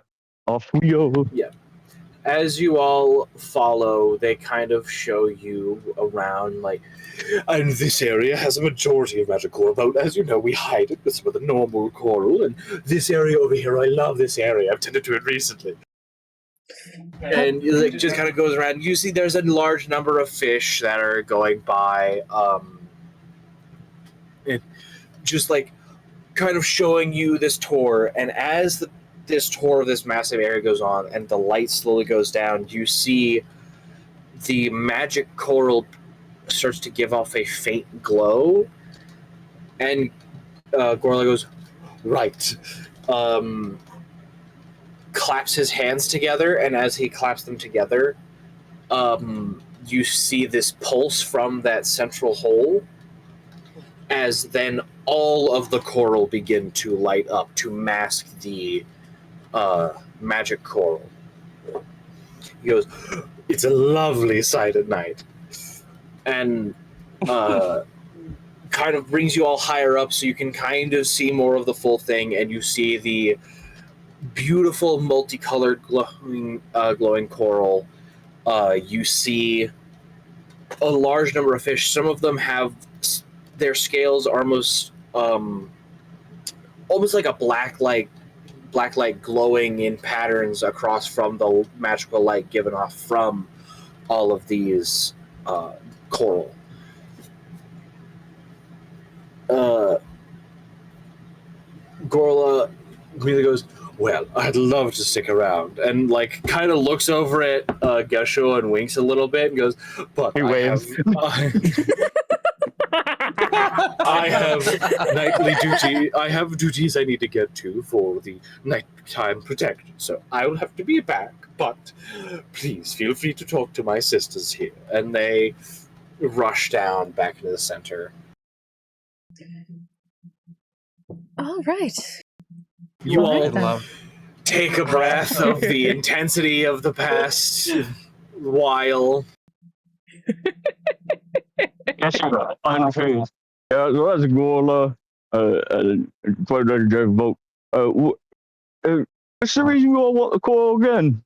Off we go. Yeah. as you all follow, they kind of show you around, like, and this area has a majority of magic coral. But as you know, we hide it with some of the normal coral, and this area over here, I love this area. I've tended to it recently. And it just kind of goes around. You see there's a large number of fish that are going by, and just like kind of showing you this tour. And as this tour of this massive area goes on and the light slowly goes down, you see the magic coral starts to give off a faint glow. And Gorla goes, right. Claps his hands together, and as he claps them together, you see this pulse from that central hole, as then all of the coral begin to light up to mask the magic coral. He goes, it's a lovely sight at night. And kind of brings you all higher up so you can kind of see more of the full thing, and you see the beautiful multicolored glowing coral. You see a large number of fish. Some of them have their scales almost like a black light glowing in patterns across from the magical light given off from all of these coral. Gorla really goes, well, I'd love to stick around, and like kind of looks over at Gesho and winks a little bit and goes, but He waves. I have nightly duty. I have duties I need to get to for the nighttime protection, so I will have to be back. But please feel free to talk to my sisters here. And they rush down back into the center. All right. You all then. take a breath of the intensity of the past while. Yes, unfair. Yeah, let's go. For the vote. What's the reason you all want the call again?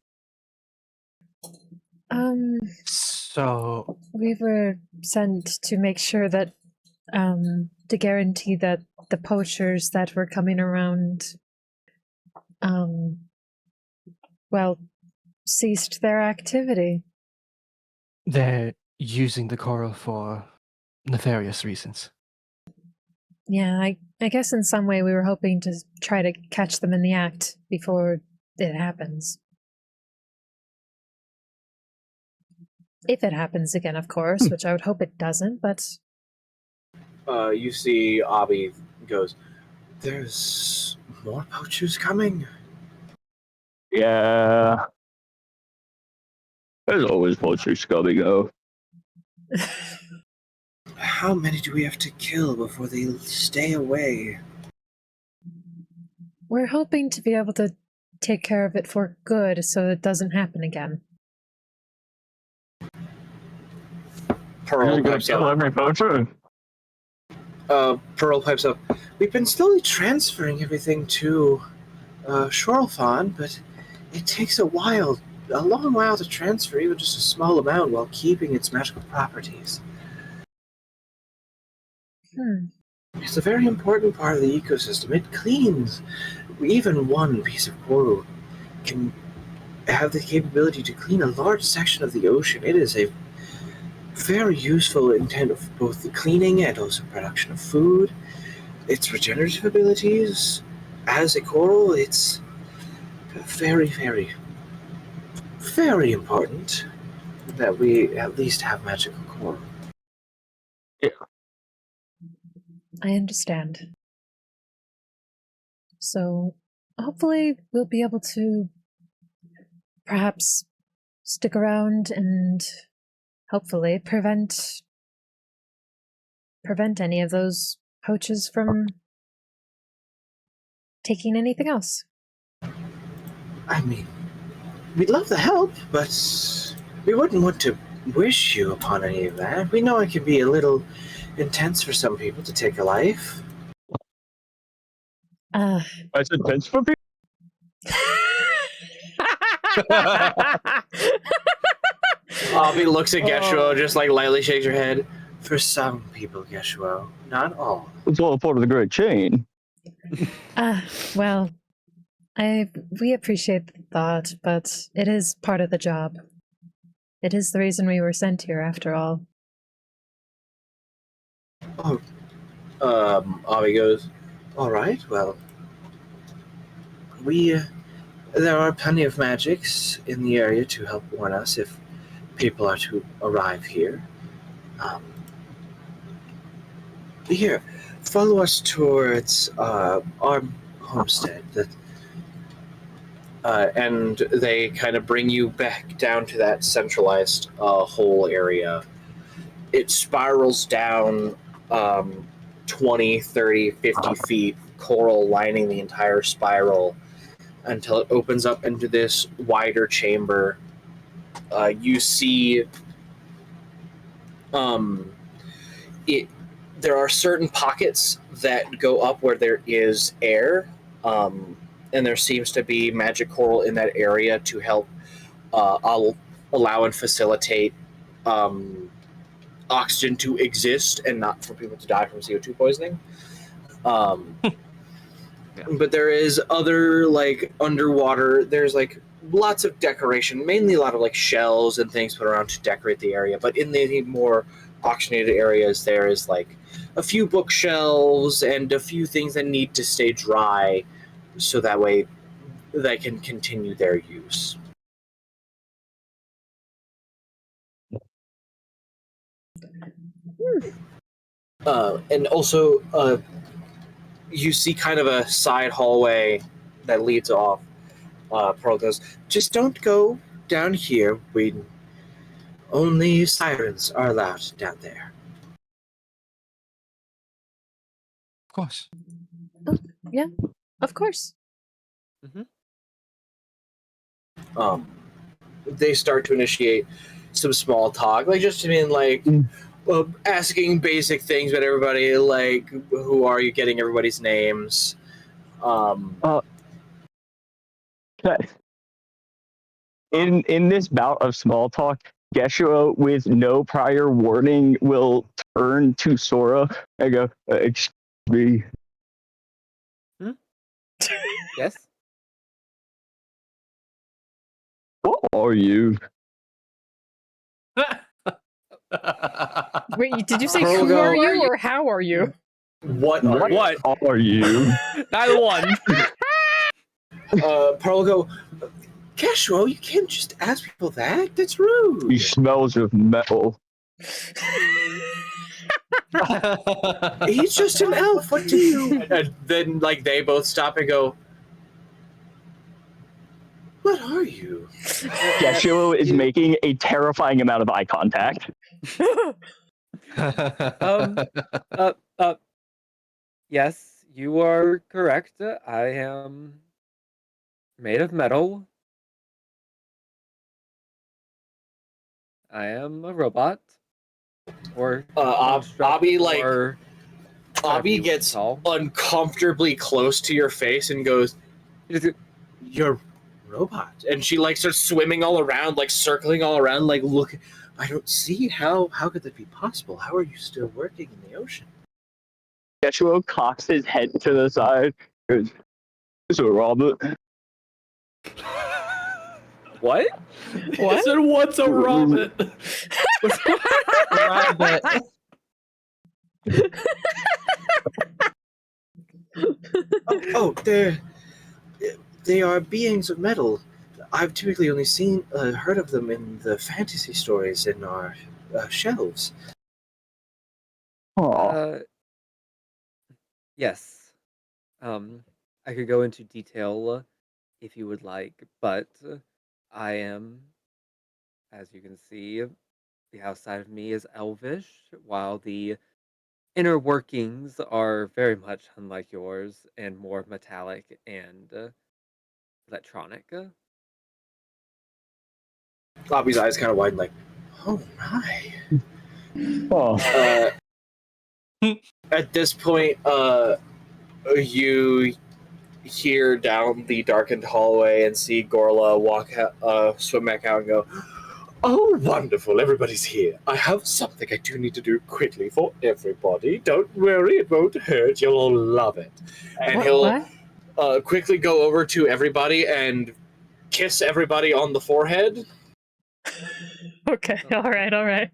So We were sent to make sure that, to guarantee that the poachers that were coming around, ceased their activity. they're using the coral for nefarious reasons. Yeah, I guess in some way we were hoping to try to catch them in the act before it happens. If it happens again, of course, which I would hope it doesn't, but... You see Abby goes, there's more poachers coming. Yeah. There's always poachers coming out. How many do we have to kill before they stay away? We're hoping to be able to take care of it for good so it doesn't happen again. Pearl pipes up. Every poacher. Pearl pipes up. We've been slowly transferring everything to Shorlfon, but it takes a long while to transfer even just a small amount while keeping its magical properties. It's a very important part of the ecosystem. It cleans. Even one piece of coral can have the capability to clean a large section of the ocean. It is a very useful intent of both the cleaning and also production of food. Its regenerative abilities as a coral, it's very, very, very important that we at least have magical coral. Yeah. I understand. So, hopefully we'll be able to perhaps stick around and hopefully prevent any of those poachers from taking anything else. I mean, we'd love the help, but we wouldn't want to wish you upon any of that. We know it can be a little intense for some people to take a life. That's intense for people. Abby looks at Geshuo, just like lightly shakes her head. For some people, Geshuo, not all. It's all part of the great chain. Well, we appreciate the thought, but it is part of the job. It is the reason we were sent here, after all. Oh, Abby goes, all right, well, there are plenty of magics in the area to help warn us if people are to arrive here. Here, follow us towards our homestead. And they kind of bring you back down to that centralized hole area. It spirals down 20, 30, 50 feet, coral lining the entire spiral until it opens up into this wider chamber. You see there are certain pockets that go up where there is air, and there seems to be magic coral in that area to help allow and facilitate oxygen to exist and not for people to die from CO2 poisoning. But there is other, like, underwater, there's like lots of decoration, mainly a lot of like shells and things put around to decorate the area. But in the more oxygenated areas, there is like a few bookshelves and a few things that need to stay dry so that way they can continue their use. And also, you see kind of a side hallway that leads off. Pearl goes, just don't go down here. Only sirens are allowed down there. Of course. Oh, yeah, of course. They start to initiate some small talk, like just to mean like asking basic things about everybody, like who are you, getting everybody's names. In this bout of small talk, Geshuo, with no prior warning, will turn to Sora and go, excuse me. Yes? What are you? Wait, did you say Pearl who go, are you or how are you? What Are you? Neither one. Pearl go, Geshuo, you can't just ask people that. That's rude. He smells of metal. He's just an elf. What do you? And then, like, they both stop and go, what are you? Geshuo is making a terrifying amount of eye contact. Yes, you are correct. I am made of metal. I am a robot. Or Abby, like, or Abby gets uncomfortably close to your face and goes, you're a robot. And she, like, starts swimming all around, like, circling all around, like, look, I don't see how could that be possible? How are you still working in the ocean? Geshuo cocks his head to the side. Goes, so Robert. What? I said, what's a rabbit? Rabbit. They are beings of metal. I've typically only heard of them in the fantasy stories in our shelves. Yes. I could go into detail if you would like, but I am, as you can see, the outside of me is elvish, while the inner workings are very much unlike yours and more metallic and electronic. Bobby's eyes kind of widen, like, oh my. Oh. At this point, you hear down the darkened hallway and see Gorla swim back out and go, "Oh, wonderful, everybody's here. I have something I do need to do quickly for everybody. Don't worry, it won't hurt. You'll all love it." And he'll quickly go over to everybody and kiss everybody on the forehead. Okay, all right.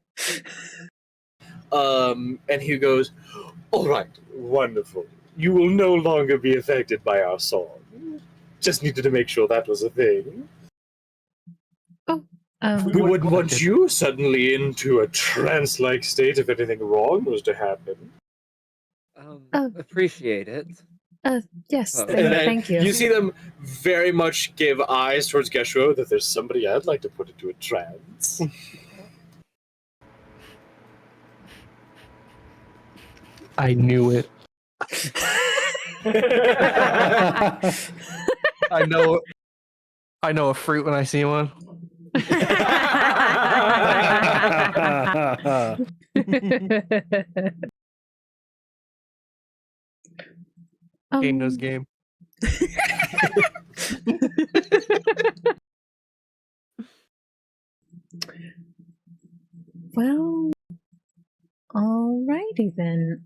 And he goes, "All right, wonderful. You will no longer be affected by our song. Just needed to make sure that was a thing. We wouldn't want you suddenly into a trance-like state if anything wrong was to happen." Appreciate it. Yes, Oh. thank you. You see them very much give eyes towards Geshuo that there's somebody I'd like to put into a trance. I knew it. I know a fruit when I see one. Game knows game. Well, alrighty then.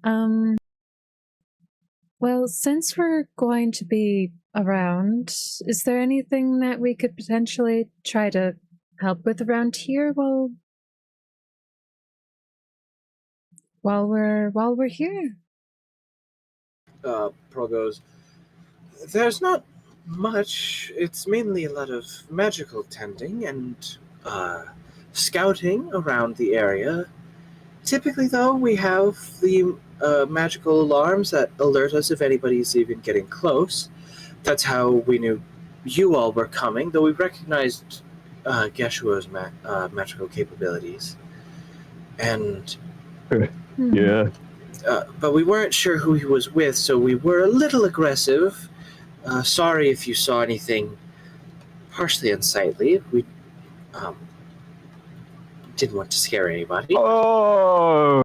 Well, since we're going to be around, is there anything that we could potentially try to help with around here while we're here? Pearl goes, "There's not much. It's mainly a lot of magical tending and scouting around the area. Typically, though, we have the magical alarms that alert us if anybody's even getting close. That's how we knew you all were coming, though we recognized Geshua's magical capabilities. And Yeah. but we weren't sure who he was with, so we were a little aggressive. Sorry if you saw anything partially unsightly. We didn't want to scare anybody." Oh,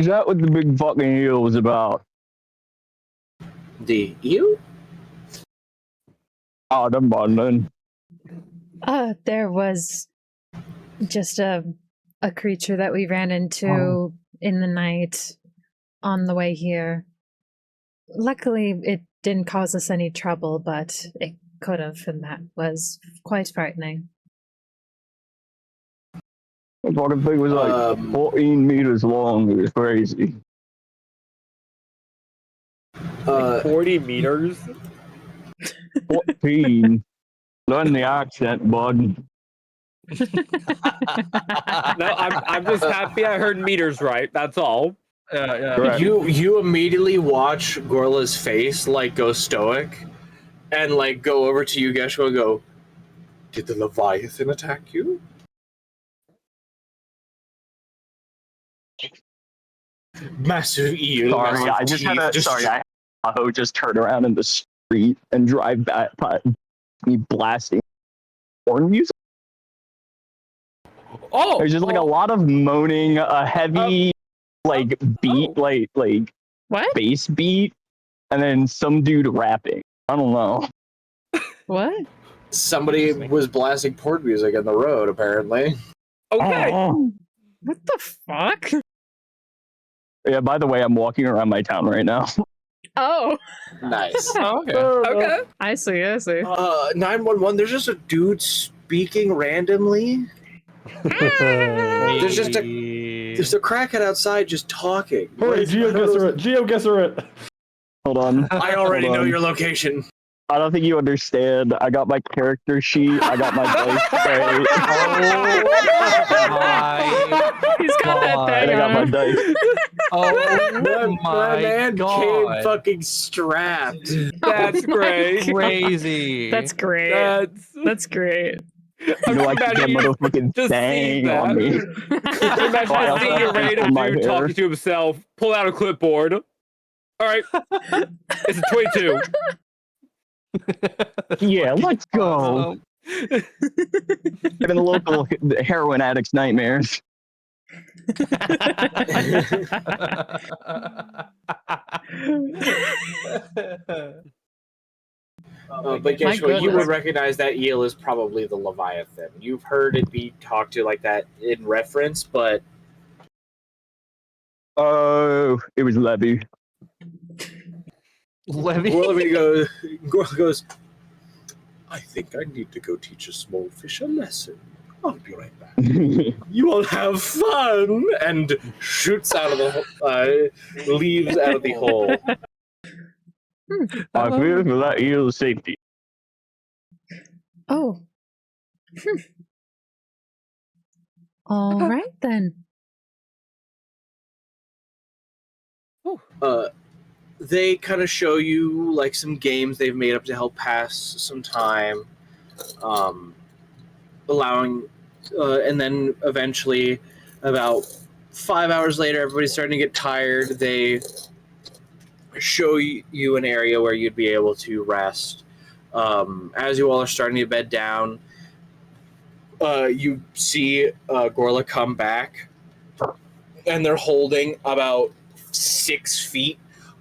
is that what the big fucking eel was about? The eel? Oh, never mind then. There was just a creature that we ran into in the night on the way here. Luckily, it didn't cause us any trouble, but it could have, and that was quite frightening. The fucking thing was like 14 meters long. It was crazy. 40 meters? 14. Learn the accent, bud. No, I'm just happy I heard meters right. That's all. Yeah. Correct. You immediately watch Gorla's face like go stoic, and like go over to you, Geshuo, and go, "Did the Leviathan attack you?" Massive eel. Sorry, massive I just teeth, had a sorry. I just turn around in the street and drive back by me blasting horn music. Oh! There's just like a lot of moaning, a heavy beat, like What? bass beat, and then some dude rapping. I don't know. What? Somebody was blasting port music in the road, apparently. Okay. What the fuck? Yeah. By the way, I'm walking around my town right now. Oh. Nice. Okay. I see. 911, there's just a dude speaking randomly. There's just a crackhead outside just talking. Hurry, GeoGuessr it. Hold on. I already Hold know on. your location. I don't think you understand. I got my character sheet. I got my dice tray. He's got that And thing I got my on. dice. My man came fucking strapped. That's great. Crazy. That's great. That's great. You know, I can get motherfucking just thang seeing on me. Imagine Wow. seeing a random My dude hair. talking to himself, pull out a clipboard. All right, it's a 22. Yeah, let's go. Having local heroin addicts' nightmares. But My Yeshua, you goodness. would recognize that eel is probably the Leviathan. You've heard it be talked to like that in reference, but Oh, it was Levy. Levy. Gorla goes, I think I need to go teach a small fish a lesson. I'll be right back. You all have fun! And shoots out of the leaves out of the hole. I fear for that eel's safety. Oh. All right then. They kind of show you like some games they've made up to help pass some time, allowing, and then eventually, about 5 hours later, everybody's starting to get tired. They show you an area where you'd be able to rest. As you all are starting to bed down, you see Gorla come back, and they're holding about 6 feet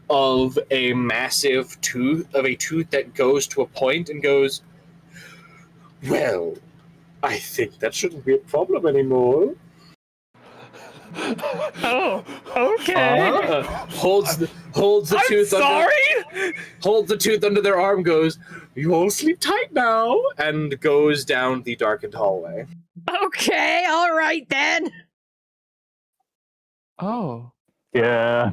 of a massive tooth, that goes to a point and goes, well, I think that shouldn't be a problem anymore. Oh, okay. Holds the tooth. Holds the tooth under their arm. Goes, you all sleep tight now, and goes down the darkened hallway. Okay, all right then. Oh. Yeah.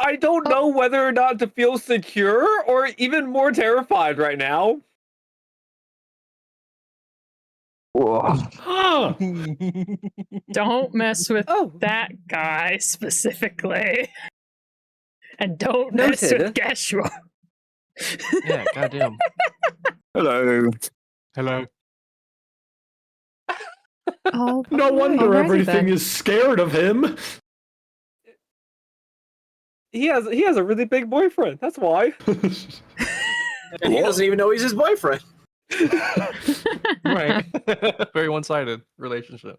I don't know whether or not to feel secure or even more terrified right now. Huh. Don't mess with Oh, that guy specifically. And don't mess Noted. with Geshua. Yeah, goddamn. Hello. Hello. Oh, No wonder alrighty everything then. is scared of him. he has a really big boyfriend. That's why. And he doesn't even know he's his boyfriend. Right. Very one-sided relationship.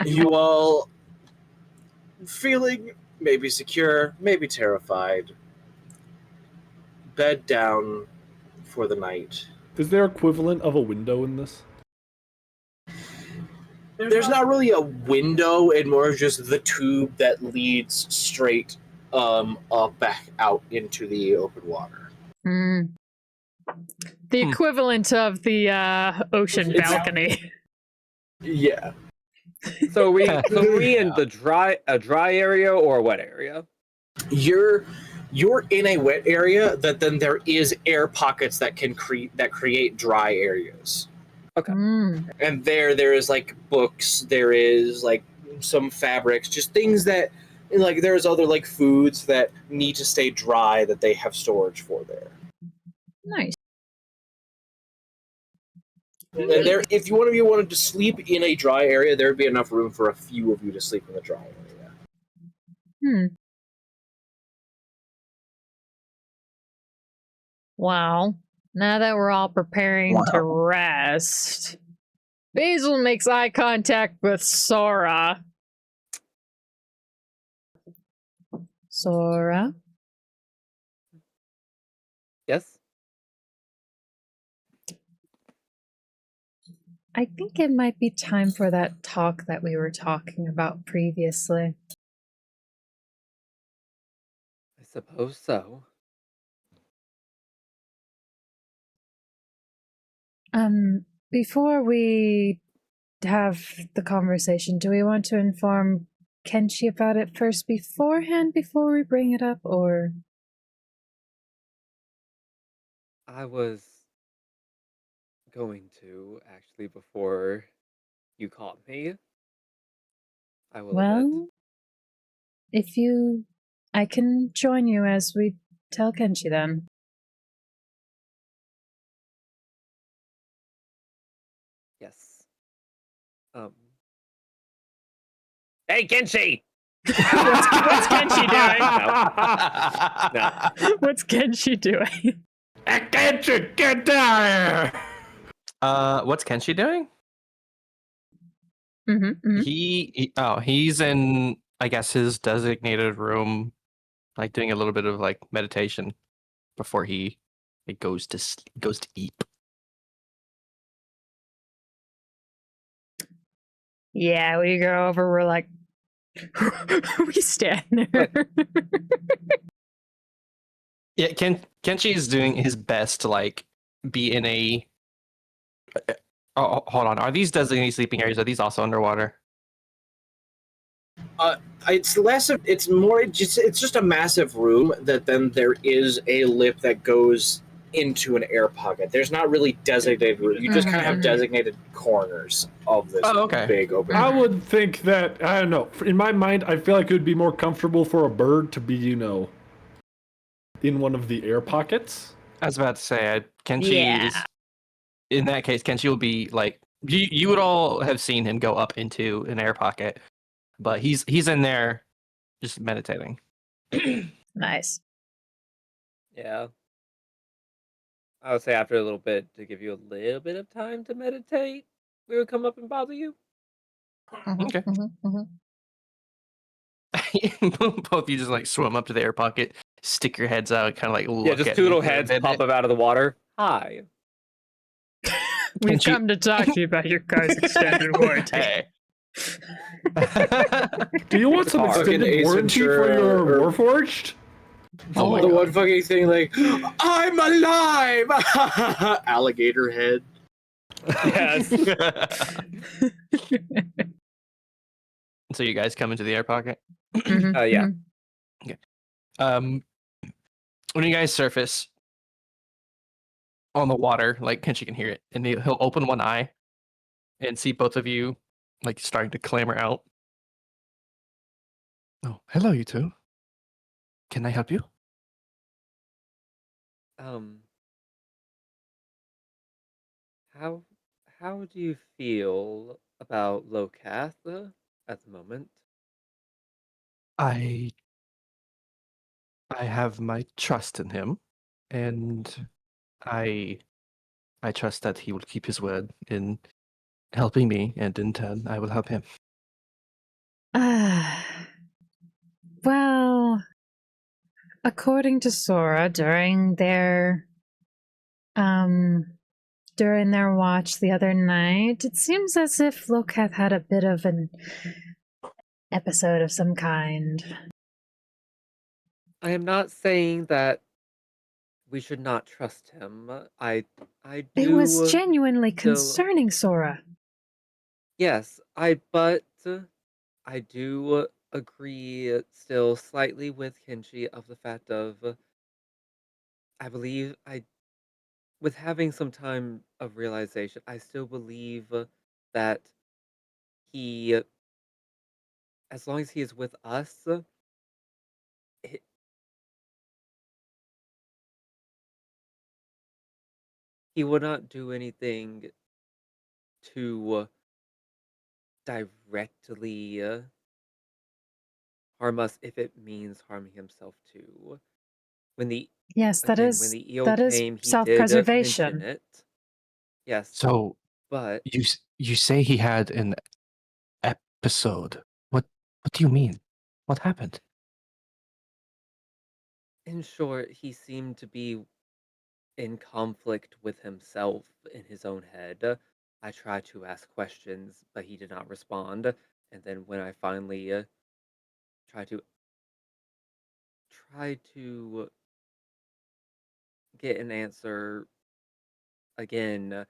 You all feeling maybe secure, maybe terrified. Bed down for the night. Is there equivalent of a window in this? There's not really a window, and more just the tube that leads straight up back out into the open water. Mm. The equivalent of the ocean It's- balcony. Yeah. So we in the dry area or a wet area? You're in a wet area that then there is air pockets that can create dry areas. Okay. Mm. And there is like books, there is like some fabrics, just things that like there's other like foods that need to stay dry that they have storage for there. Nice. And there, if one of you wanted to sleep in a dry area, there would be enough room for a few of you to sleep in the dry area. Hmm. Well, now that we're all preparing to rest, Basil makes eye contact with Sora. Sora? Yes. I think it might be time for that talk that we were talking about previously. I suppose so. Before we have the conversation, do we want to inform Kenshi about it first beforehand before we bring it up, or? I was going to actually before you caught me. I will admit. Well, if you... I can join you as we tell Kenshi then. Yes. Hey, Kenshi! What's Kenshi doing? No. What's Kenshi doing? Kenshi, get down here! What's Kenshi doing? Mm-hmm. He's in, I guess, his designated room, like doing a little bit of like meditation before he goes to eat. Yeah, we go over, we're like, we stand there. Yeah, Kenshi is doing his best to like be in a. Oh, hold on. Are these designated sleeping areas? Are these also underwater? It's less of, it's more it's just a massive room that then there is a lip that goes into an air pocket. There's not really designated room. You just kind of have designated corners of this big open. I would think that, I don't know, in my mind, I feel like it would be more comfortable for a bird to be, you know, in one of the air pockets. I was about to say, Kenshi is. In that case, Kenshi will be like you would all have seen him go up into an air pocket, but he's in there just meditating. Nice. Yeah. I would say after a little bit, to give you a little bit of time to meditate, we would come up and bother you. Okay. Both of you just like swim up to the air pocket, stick your heads out, kind of like look. Yeah, just at two me little for a heads minute. pop up out of the water. Hi. We've come to talk to you about your car's extended warranty. Hey. Do you want some extended Ace warranty for Ventura your or- Warforged? Oh my the God. one fucking thing like, I'm alive! Alligator head. Yes. So you guys come into the air pocket. Yeah. Okay. When you guys surface on the water, like Kenshi can hear it, and he'll open one eye and see both of you like starting to clamber out. Oh, hello, you two. Can I help you? How do you feel about Locath at the moment? I have my trust in him, and I trust that he will keep his word in helping me, and in turn, I will help him. Well, according to Sora, during their watch the other night, it seems as if Locath had a bit of an episode of some kind. I am not saying that we should not trust him. I do. It was genuinely still- concerning, Sora. Yes, but I do agree still slightly with Kenshi of the fact of I believe with having some time of realization, I still believe that he, as long as he is with us, it, he would not do anything to directly harm us if it means harming himself too. When the Yes, when the eel that is came, he did self-preservation. mention it. Yes, So but you say he had an episode. What do you mean? What happened? in short, he seemed to be in conflict with himself in his own head. I tried to ask questions, but he did not respond. And then when I finally tried to get an answer again,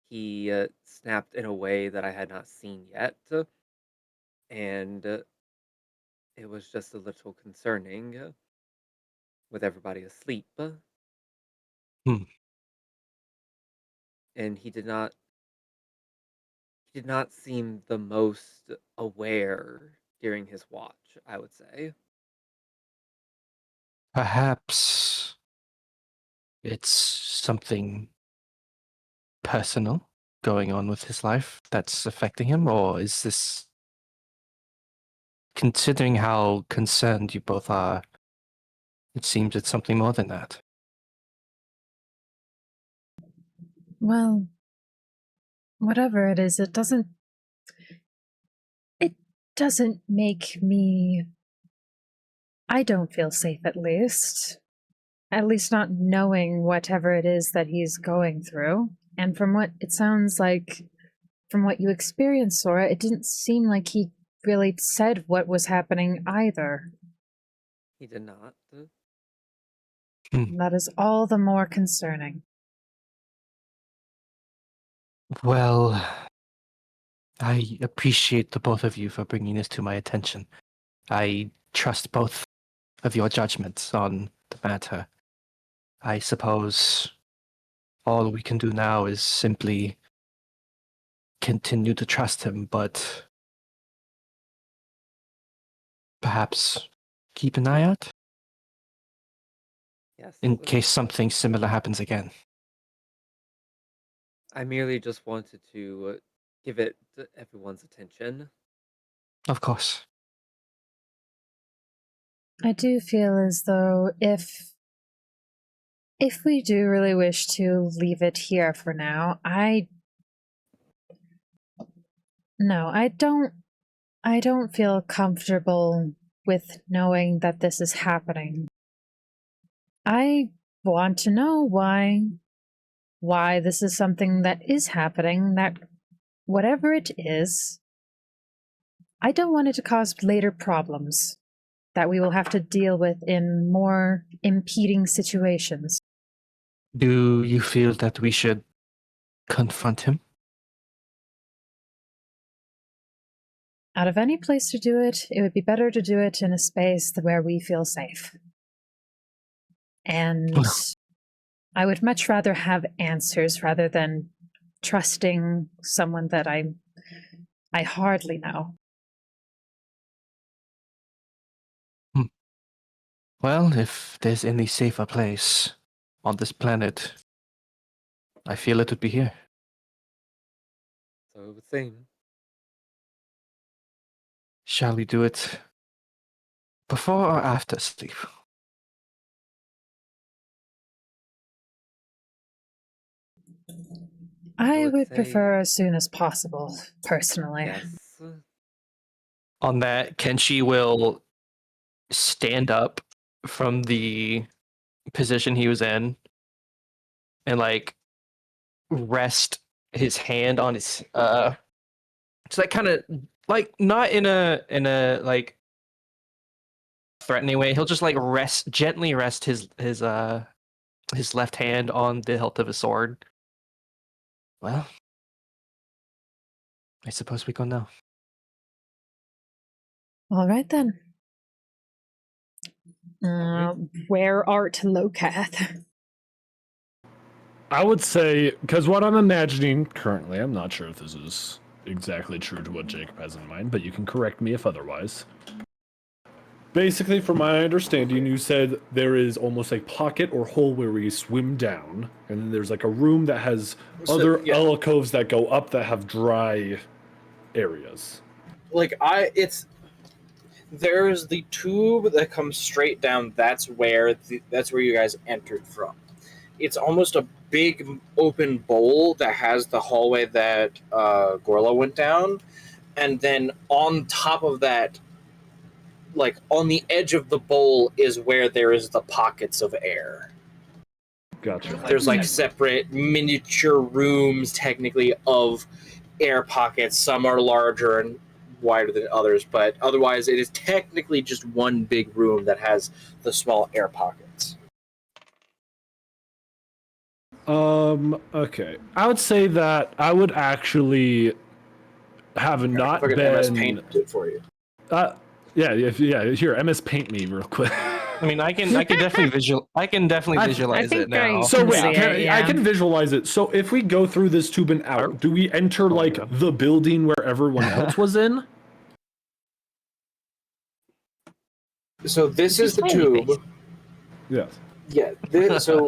he snapped in a way that I had not seen yet, and it was just a little concerning with everybody asleep. Hmm. And he did not seem the most aware during his watch, I would say. Perhaps it's something personal going on with his life that's affecting him, or is this, considering how concerned you both are, it seems it's something more than that. Well, whatever it is, it doesn't make me I don't feel safe, at least. At least not knowing whatever it is that he's going through. And from what it sounds like, from what you experienced, Sora, it didn't seem like he really said what was happening either. He did not. That is all the more concerning. Well, I appreciate the both of you for bringing this to my attention. I trust both of your judgments on the matter. I suppose all we can do now is simply continue to trust him, but perhaps keep an eye out Yes. in case something similar happens again. I merely just wanted to give it everyone's attention. Of course. I do feel as though if we do really wish to leave it here for now, I don't feel comfortable with knowing that this is happening. I want to know why this is something that is happening, that whatever it is, I don't want it to cause later problems that we will have to deal with in more impeding situations. Do you feel that we should confront him? Out of any place to do it, it would be better to do it in a space where we feel safe. And I would much rather have answers rather than trusting someone that I hardly know. Well, if there's any safer place on this planet, I feel it would be here. So it would seem. Shall we do it before or after sleep? I would say prefer as soon as possible, personally. yes. On that, Kenshi will stand up from the position he was in and like rest his hand on his it's like kind of like not in a like threatening way. He'll just like gently rest his left hand on the hilt of his sword. Well, I suppose we go now. All right then. Where art Locath? I would say, because what I'm imagining currently, I'm not sure if this is exactly true to what Jacob has in mind, but you can correct me if otherwise. Basically, from my understanding, you said there is almost a pocket or hole where we swim down, and then there's like a room that has other alcoves that go up that have dry areas. There's the tube that comes straight down. That's where you guys entered from. It's almost a big open bowl that has the hallway that Gorla went down, and then on top of that, like on the edge of the bowl, is where there is the pockets of air. Gotcha. There's like separate miniature rooms, technically, of air pockets. Some are larger and wider than others, but otherwise it is technically just one big room that has the small air pockets. Okay. I would say that I would actually have not been... MS Paint it for you. Yeah, here, MS Paint me real quick. I mean, I can definitely visualize it now. So wait, I can visualize it. So if we go through this tube and out, do we enter like the building where everyone else was in? So this is the tube. Yes. Yeah. This is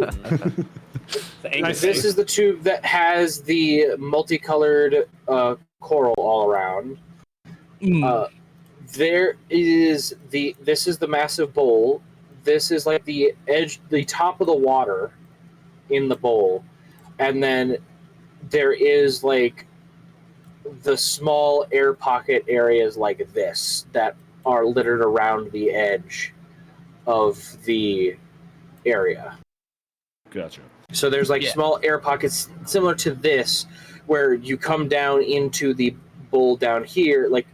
the tube that has the multicolored coral all around. This is the massive bowl. This is like the edge, the top of the water in the bowl, and then there is like the small air pocket areas like this that are littered around the edge of the area. Gotcha. So there's like small air pockets similar to this, where you come down into the bowl down here. Like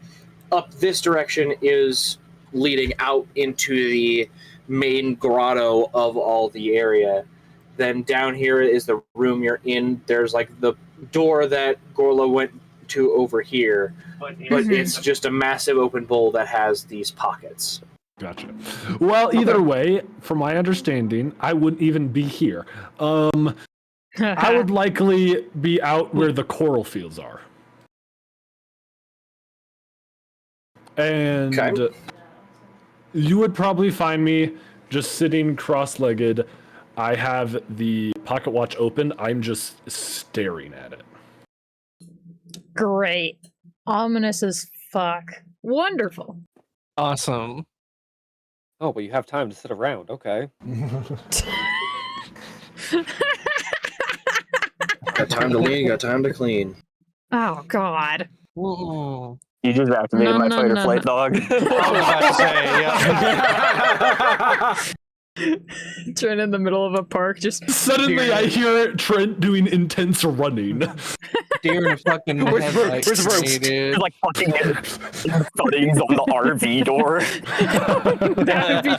up this direction is leading out into the main grotto of all the area. Then down here is the room you're in. There's like the door that Gorla went to over here, but it's just a massive open bowl that has these pockets. Gotcha. Well, either way, from my understanding, I wouldn't even be here. I would likely be out where the coral fields are. And you would probably find me just sitting cross-legged. I have the pocket watch open. I'm just staring at it. Great. Ominous as fuck. Wonderful. Awesome. Oh, but you have time to sit around. Okay. Got time to lean, got time to clean. Oh, God. Ooh. You just activated my fight or flight dog. I was about to say, yeah. Turn in the middle of a park, just Suddenly I hear Trent doing intense running. Deer in fucking Where's headlights, Rose? dude. There's like fucking thuddings on the RV door. that would be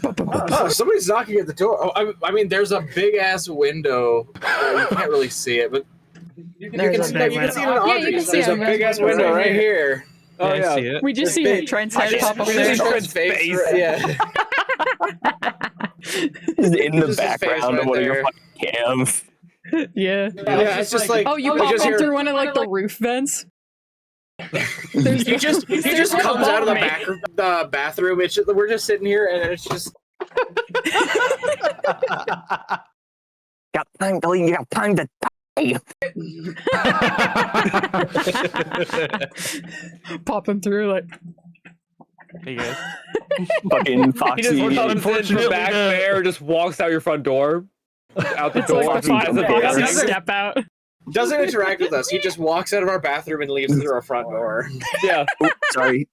terrifying. Oh, somebody's knocking at the door. Oh, I mean, there's a big ass window. You can't really see it, but you can see it in Yeah, you can see There's it. a big ass window right here. Oh I yeah. see it. We just see Trent's head pop up We there. just see Trent's face. Yeah. Is in the Just his face background of right one of your there. fucking cams. Yeah. Yeah, it's just like Oh, you we pop just up hear- through one of like the roof vents? He just comes out of the bathroom. It's just, we're just sitting here, and it's just Got time to leave, you got time to die. Popping through like Hey guys. Fucking He Foxy. just comes into Unfortunately, the back there, just walks out your front door, out the it's door. like the five as a minutes bathroom. step out. doesn't interact with us. He just walks out of our bathroom and leaves through our front door. Yeah. Oops, sorry.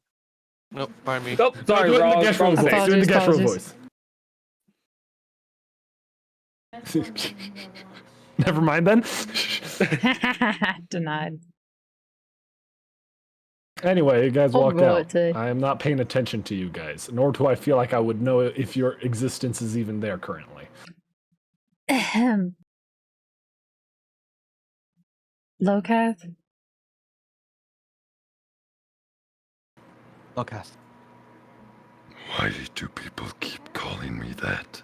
Nope, pardon me. Oh, sorry, Do it in the wrong. Geshro wrong voice. thing. Do it in the Geshro Apologies. voice. Never mind then. Denied. Anyway, you guys I'll walked roll out. it today. I am not paying attention to you guys, nor do I feel like I would know if your existence is even there currently. Ahem. Locath? Okay. Why do people keep calling me that?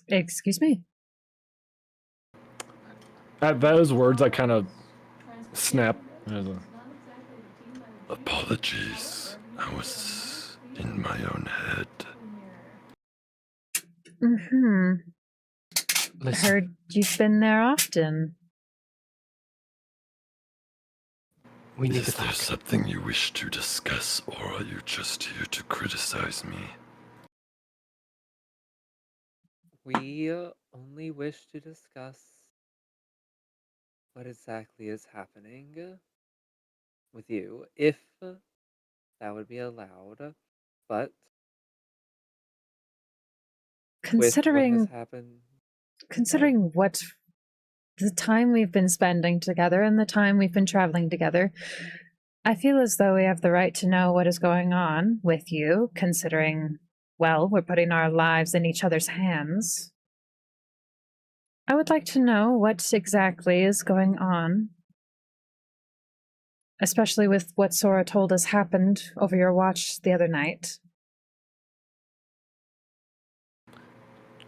Excuse me? At those words, I kind of snap. Apologies. I was in my own head. Mm-hmm. Listen, Heard you've been there often. we need Is to there talk. something you wish to discuss, or are you just here to criticize me? We only wish to discuss what exactly is happening with you, if that would be allowed. But with what has Considering happened, considering what the time we've been spending together and the time we've been traveling together, I feel as though we have the right to know what is going on with you, considering, well, we're putting our lives in each other's hands. I would like to know what exactly is going on, especially with what Sora told us happened over your watch the other night.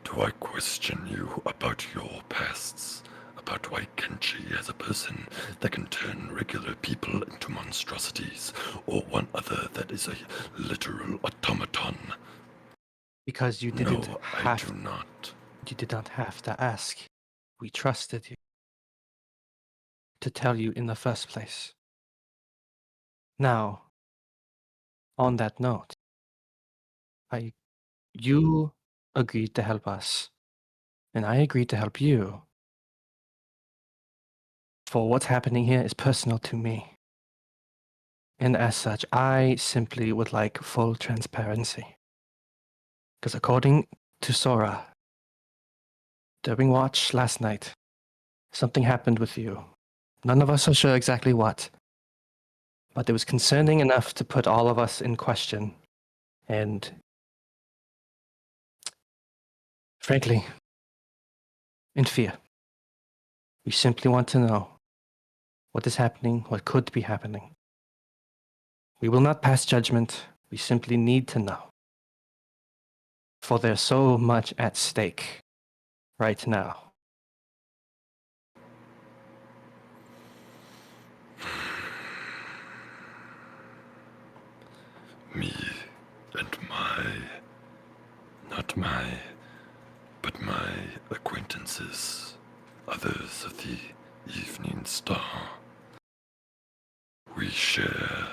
Do I question you about your pasts? About why Kenshi as a person that can turn regular people into monstrosities, or one other that is a literal automaton? Because you didn't No, I have do not. you did not have to ask. We trusted you to tell you in the first place. Now, on that note, you agreed to help us, and I agreed to help you. For what's happening here is personal to me. And as such, I simply would like full transparency. Because according to Sora, during watch last night, something happened with you. None of us are sure exactly what. But it was concerning enough to put all of us in question. And frankly, in fear. We simply want to know what is happening, what could be happening. We will not pass judgment. We simply need to know. For there's so much at stake right now. Me and not but my acquaintances, others of the Evening Star. We share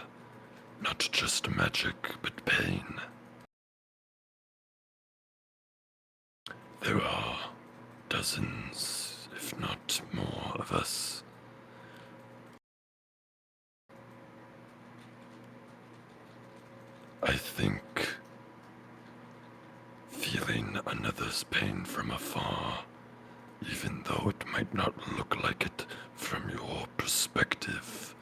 not just magic, but pain. There are dozens, if not more, of us. I think feeling another's pain from afar, even though it might not look like it from your perspective,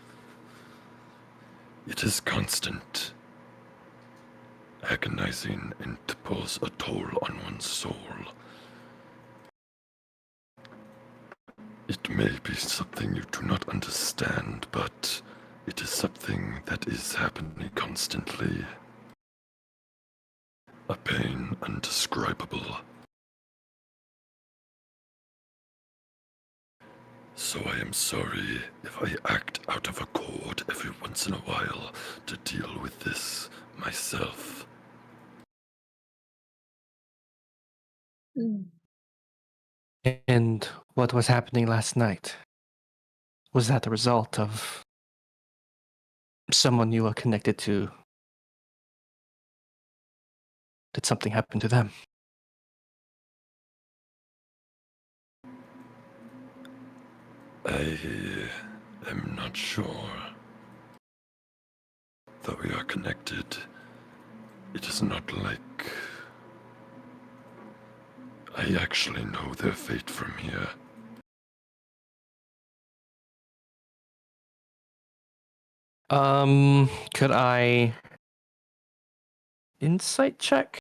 it is constant, agonizing, and pulls a toll on one's soul. It may be something you do not understand, but it is something that is happening constantly. A pain undescribable. So I am sorry if I act out of accord every once in a while to deal with this myself. And what was happening last night? Was that the result of someone you were connected to? Did something happen to them? I am not sure. Though we are connected, it is not like I actually know their fate from here. Could I insight check?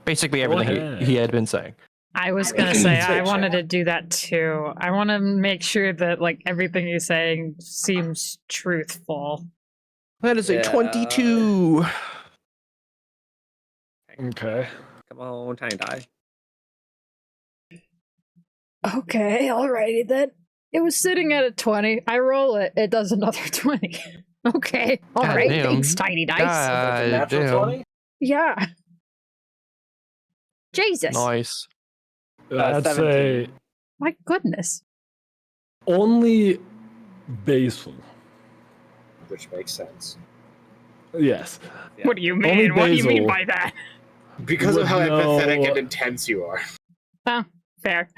Basically everything he had been saying. I was gonna say I wanted to do that too. I want to make sure that like everything he's saying seems truthful. That is a 22. Okay. Come on, tiny die. Okay, alrighty then. It was sitting at a 20. I roll it. It does another 20. Okay. Alright, damn. thanks, Tiny Dice. God Natural damn. 20? Yeah. Jesus. Nice. I'd 17. say My goodness. only Basil. Which makes sense. Yes. Yeah. What do you Only mean? What do you mean Basil. by that? Because of Would how empathetic know- and intense you are. Oh, fair.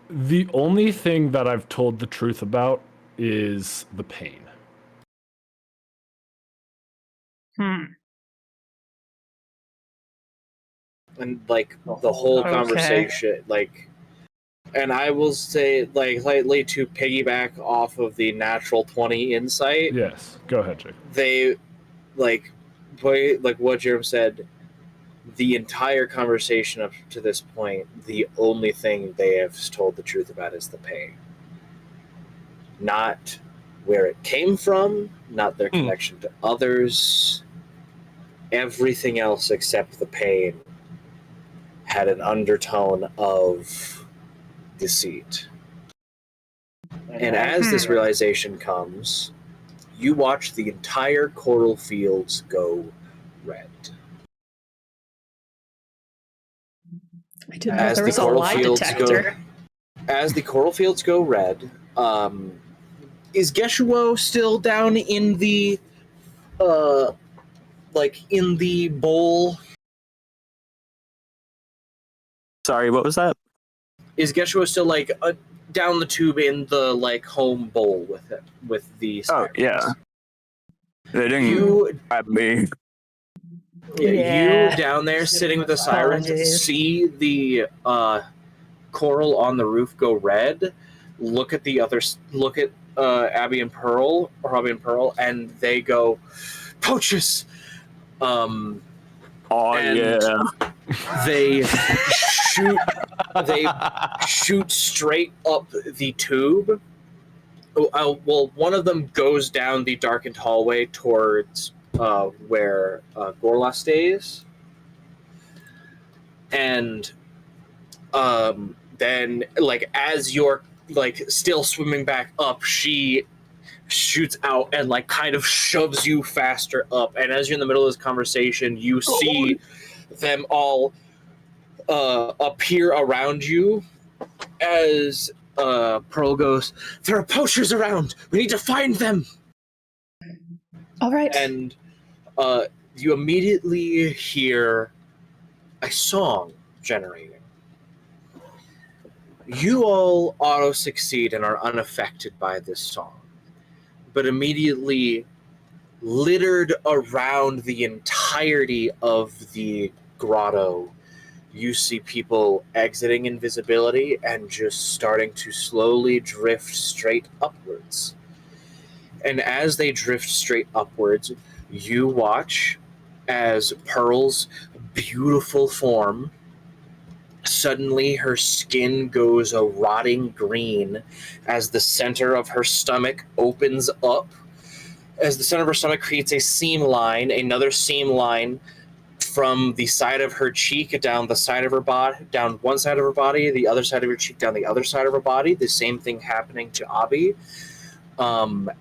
The only thing that I've told the truth about is the pain. And like the whole conversation, like, and I will say, like, slightly to piggyback off of the natural 20 insight, Yes. Go ahead, Jake. they, like what Jerem said, the entire conversation up to this point, the only thing they have told the truth about is the pain. Not where it came from, not their connection to others. Everything else except the pain had an undertone of deceit. And as this realization comes, you watch the entire coral fields go red. I didn't know there was a lie detector. As the coral fields go red, is Geshuo still down in the in the bowl? Sorry, what was that? Is Geshuo still down the tube in the like home bowl with it, with the Oh, sirens. yeah. They didn't You grab me. you down there sitting with the sirens Apologies. see the coral on the roof go red. Look at Abby and Pearl, and they go, poaches. Oh, And yeah. they shoot straight up the tube. Well, one of them goes down the darkened hallway towards where Gorla stays, and then like as you're like still swimming back up, she shoots out and like kind of shoves you faster up. And as you're in the middle of this conversation, you see them all appear around you as Pearl goes, there are poachers around, we need to find them. All right. And you immediately hear a song generating. You all auto succeed and are unaffected by this song, but immediately littered around the entirety of the grotto, you see people exiting invisibility and just starting to slowly drift straight upwards. And as they drift straight upwards, you watch as Pearl's beautiful form, suddenly her skin goes a rotting green as the center of her stomach opens up. As the center of her stomach creates a seam line, another seam line from the side of her cheek down the side of her body, down one side of her body, the other side of her cheek down the other side of her body. The same thing happening to Abby.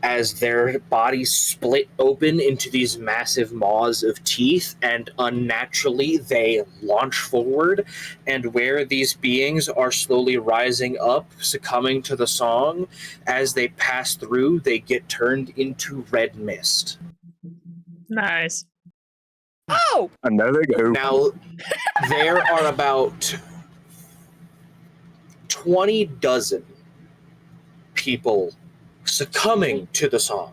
As their bodies split open into these massive maws of teeth, and unnaturally they launch forward, and where these beings are slowly rising up, succumbing to the song, as they pass through, they get turned into red mist. Nice. Oh! And there they go. Now, there are about 20 dozen people succumbing to the song.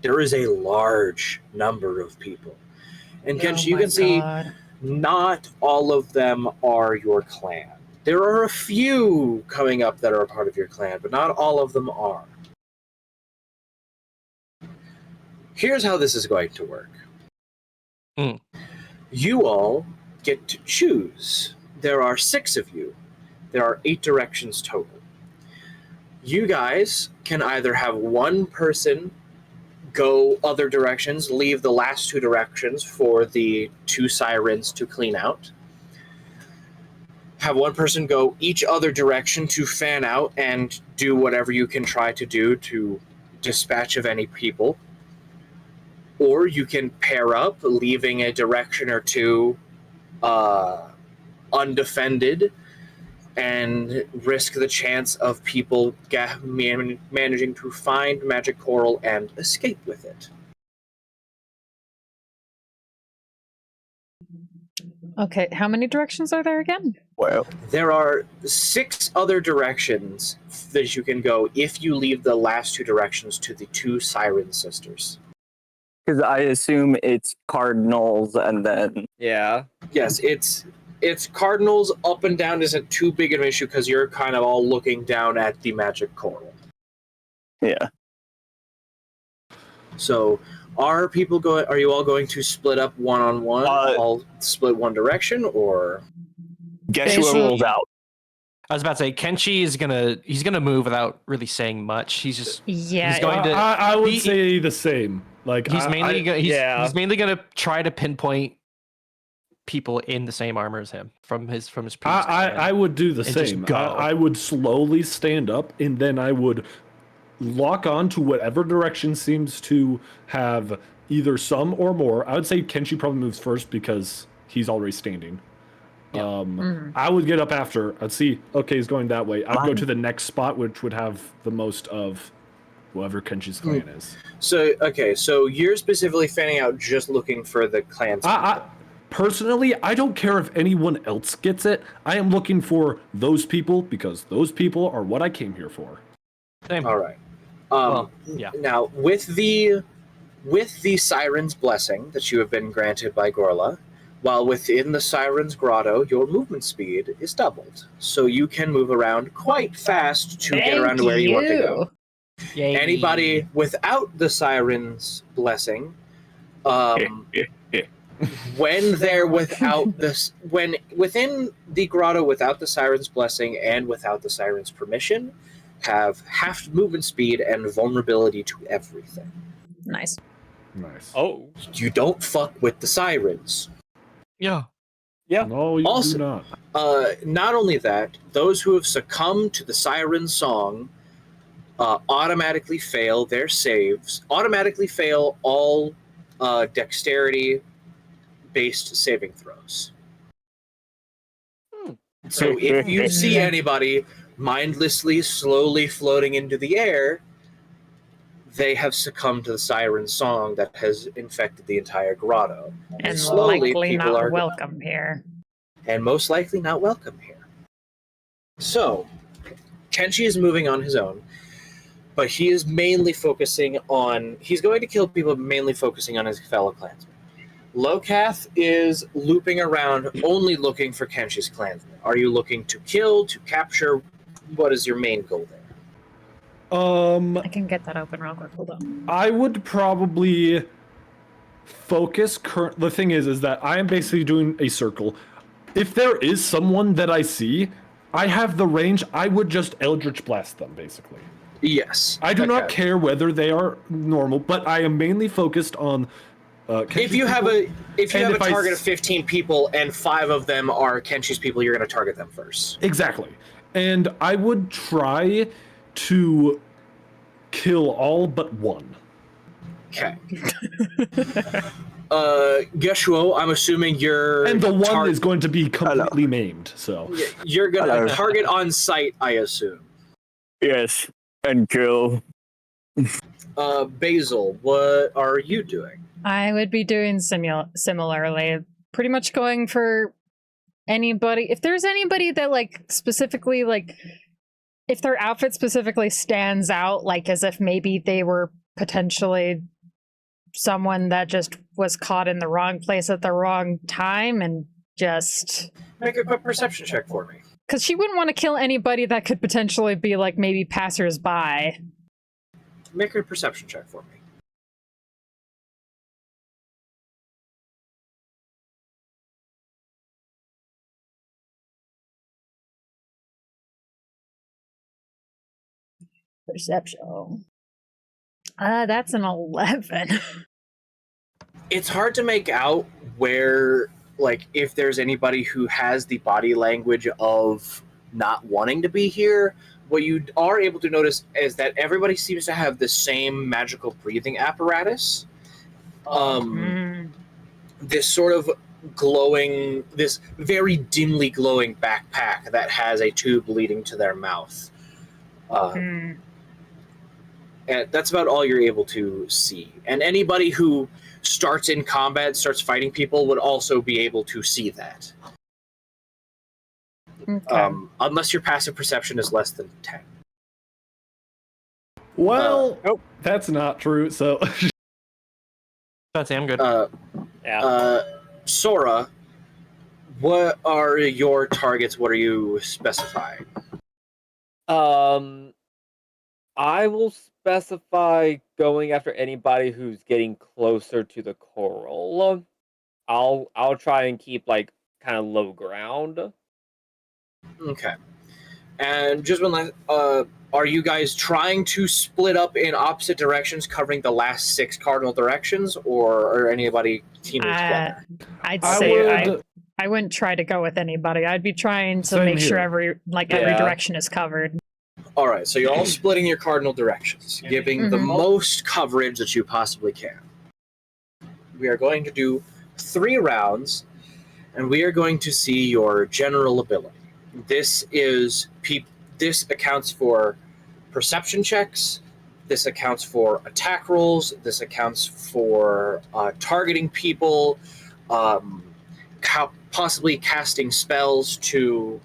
There is a large number of people. And Kenshi, you can see not all of them are your clan. There are a few coming up that are a part of your clan, but not all of them are. Here's how this is going to work. You all get to choose. There are 6 of you. There are 8 directions total. You guys can either have one person go other directions, leave the last 2 directions for the 2 sirens to clean out. Have one person go each other direction to fan out and do whatever you can try to do to dispatch of any people. Or you can pair up, leaving a direction or 2 undefended, and risk the chance of people managing to find magic coral and escape with it. Okay, how many directions are there again? Well, There are 6 other directions that you can go if you leave the last 2 directions to the 2 siren sisters. because I assume it's cardinals and then... Yeah. Yes, it's cardinals. Up and down isn't too big of an issue because you're kind of all looking down at the magic coral. Yeah. So, are you all going to split up one-on-one? All split one direction, or Guess who rolls out? I was about to say Kenshi is he's gonna move without really saying much. He's going to. I would say the same. Like he's mainly gonna try to pinpoint people in the same armor as him from his previous. I would do the same. I would slowly stand up, and then I would lock on to whatever direction seems to have either some or more. I would say Kenshi probably moves first because he's already standing. Yeah. I would get up after. I'd see, okay, he's going that way. I'd go to the next spot, which would have the most of whoever Kenshi's clan is. So, okay, so you're specifically fanning out just looking for the clans. personally, I don't care if anyone else gets it. I am looking for those people because those people are what I came here for. Same. All right. Well, yeah. Now, with the Siren's blessing that you have been granted by Gorla, while within the Siren's grotto, your movement speed is doubled, so you can move around quite fast to get around to where you want to go. Yay. Anybody without the Siren's blessing, when they're without this, when within the grotto without the Siren's blessing and without the Siren's permission, have half movement speed and vulnerability to everything. Nice. Nice. Oh. You don't fuck with the Sirens. Yeah. Yeah. No, you Also- do not. Not only that, those who have succumbed to the Siren song automatically fail their saves, automatically fail all dexterity-based saving throws. So if you see anybody mindlessly, slowly floating into the air, they have succumbed to the Siren song that has infected the entire grotto. And slowly likely people not are welcome here. and most likely not welcome here. So, Kenshi is moving on his own, but he is mainly focusing on... He's going to kill people, mainly focusing on his fellow clansmen. Lokath is looping around, only looking for Kenshi's clansmen. Are you looking to kill, to capture? What is your main goal there? I can get that open real quick. Hold on. I would probably focus... The thing is that I am basically doing a circle. If there is someone that I see, I have the range, I would just Eldritch Blast them, basically. Yes. I do not care whether they are normal, but I am mainly focused on... If you have a target I of 15 people and 5 of them are Kenshi's people, you're going to target them first. Exactly. And I would try to kill all but one. Okay. Geshuo, I'm assuming you're... And the one is going to be completely maimed, so... You're going to target on sight, I assume. Yes, and kill. Basil, what are you doing? I would be doing similarly. Pretty much going for anybody. If there's anybody that, like, specifically, like, if their outfit specifically stands out, like, as if maybe they were potentially someone that just was caught in the wrong place at the wrong time and just... Make a quick perception check for me. Because she wouldn't want to kill anybody that could potentially be, like, maybe passers-by. Make a perception check for me. Perception. That's an 11. It's hard to make out where, like, if there's anybody who has the body language of not wanting to be here. What you are able to notice is that everybody seems to have the same magical breathing apparatus. This sort of glowing, this very dimly glowing backpack that has a tube leading to their mouth. And that's about all you're able to see. And anybody who starts in combat, starts fighting people, would also be able to see that. Okay. Unless your passive perception is less than 10. Well, that's not true, so... That's I'm good. Sora, what are your targets? What are you specifying? I will specify going after anybody who's getting closer to the coral. I'll try and keep, like, kind of low ground. Okay. And just one last, are you guys trying to split up in opposite directions, covering the last 6 cardinal directions, or are anybody teaming together? I'd say I wouldn't try to go with anybody. I'd be trying to make sure every direction is covered. All right, so you're all splitting your cardinal directions, giving the most coverage that you possibly can. We are going to do 3 rounds, and we are going to see your general ability. This accounts for perception checks. This accounts for attack rolls. This accounts for targeting people. possibly casting spells to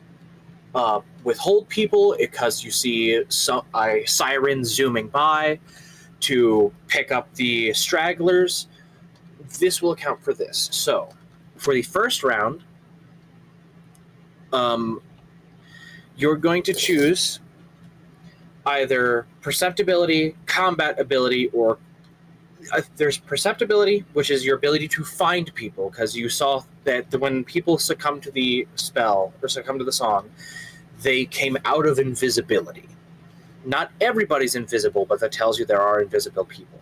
withhold people because you see a siren zooming by to pick up the stragglers. This will account for this. So, for the first round, you're going to choose either perceptibility, combat ability, or there's perceptibility, which is your ability to find people, because you saw that when people succumb to the spell or succumb to the song, they came out of invisibility. Not everybody's invisible, but that tells you there are invisible people.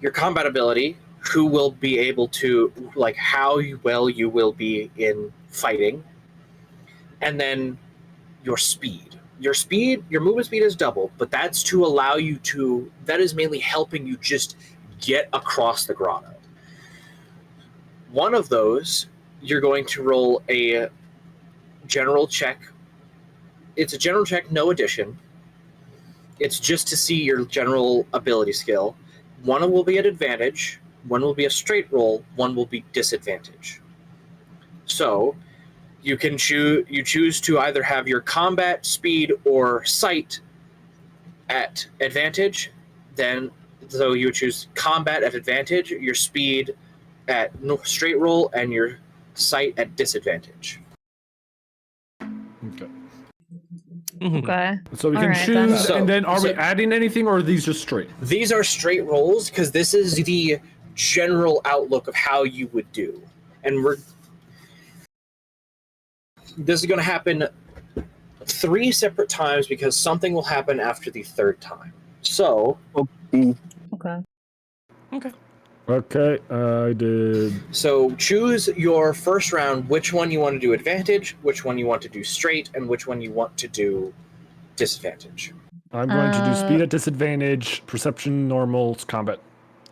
Your combat ability, who will be able to, like, how well you will be in fighting, and then your speed. Your movement speed is doubled, but that's to allow you to, that is mainly helping you just get across the grotto. One of those, you're going to roll a general check. It's a general check, no addition. It's just to see your general ability skill. One will be at advantage, one will be a straight roll, one will be disadvantage. So, you choose to either have your combat, speed, or sight at advantage. So you choose combat at advantage, your speed at straight roll, and your sight at disadvantage. Okay. Okay. So we All can right, choose, then. and then are we So- adding anything, or are these just straight? These are straight rolls because this is the general outlook of how you would do. And this is going to happen 3 separate times because something will happen after the 3rd time. So, Okay. Okay, I did. so choose your first round, which one you want to do advantage, which one you want to do straight, and which one you want to do disadvantage. I'm going to do speed at disadvantage, perception normal, combat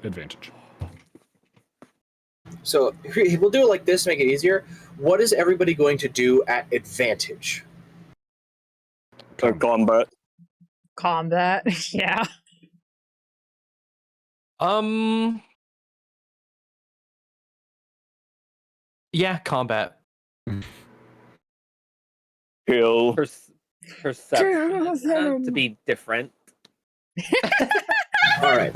advantage. So we'll do it like this to make it easier. What is everybody going to do at advantage? Combat. Combat. Yeah. Yeah, combat. Kill. Perception to be different. All right.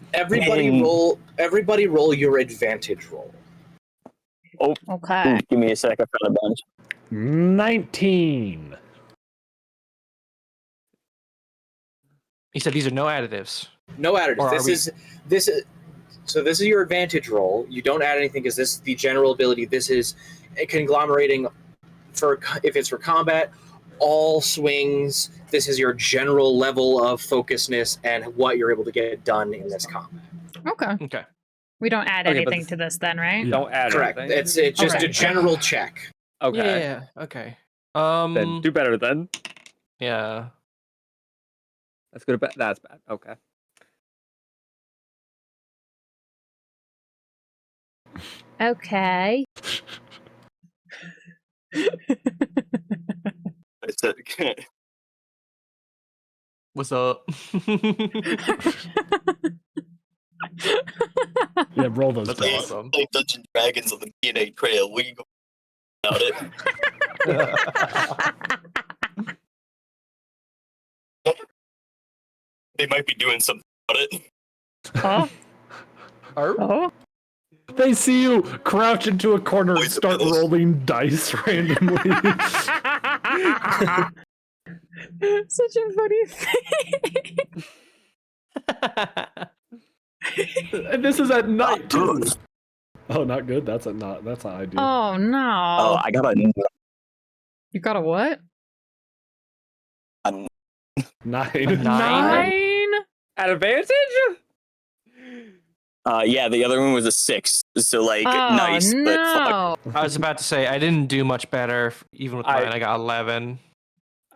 Everybody roll your advantage roll. Okay. Give me a sec. I found a bunch. 19. He said these are no additives. No Or additives. are This is your advantage roll. You don't add anything because this is the general ability. This is conglomerating if it's for combat, all swings. This is your general level of focusness and what you're able to get done in this combat. Okay. Okay. We don't add Okay, but anything to this then, right? Yeah. Don't add Correct. anything. It's just Okay. a general check. Okay. Yeah. Okay. Then do better then. Yeah. That's good. That's bad. Okay. Okay. What's up? Yeah, roll those That's dice. awesome. Play Dungeons and Dragons on the DNA trail. We can go about it. They might be doing something about it. Oh. Oh. They see you crouch into a corner and Wait, start this- rolling dice randomly. Such a funny thing. And this is at night too. Oh, not good. That's not ideal. Oh no. Oh, I got a You got a what? 9. 9? At advantage? yeah, the other one was a 6. So like Oh nice, but fuck. no. I was about to say I didn't do much better even with mine. I got 11.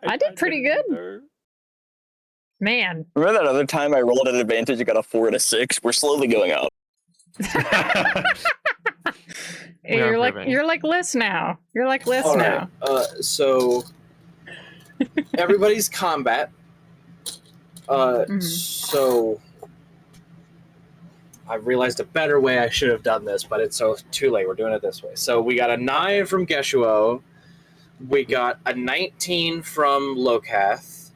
I did pretty good. either. Man. Remember that other time I rolled at advantage? I got a 4 and a 6. We're slowly going up. We are You're improving. like Liz now. You're like Liz All now. right. So everybody's combat. Mhm. So I realized a better way I should have done this, but it's too late. We're doing it this way. So we got a 9 from Geshuo. We got a 19 from Lokath.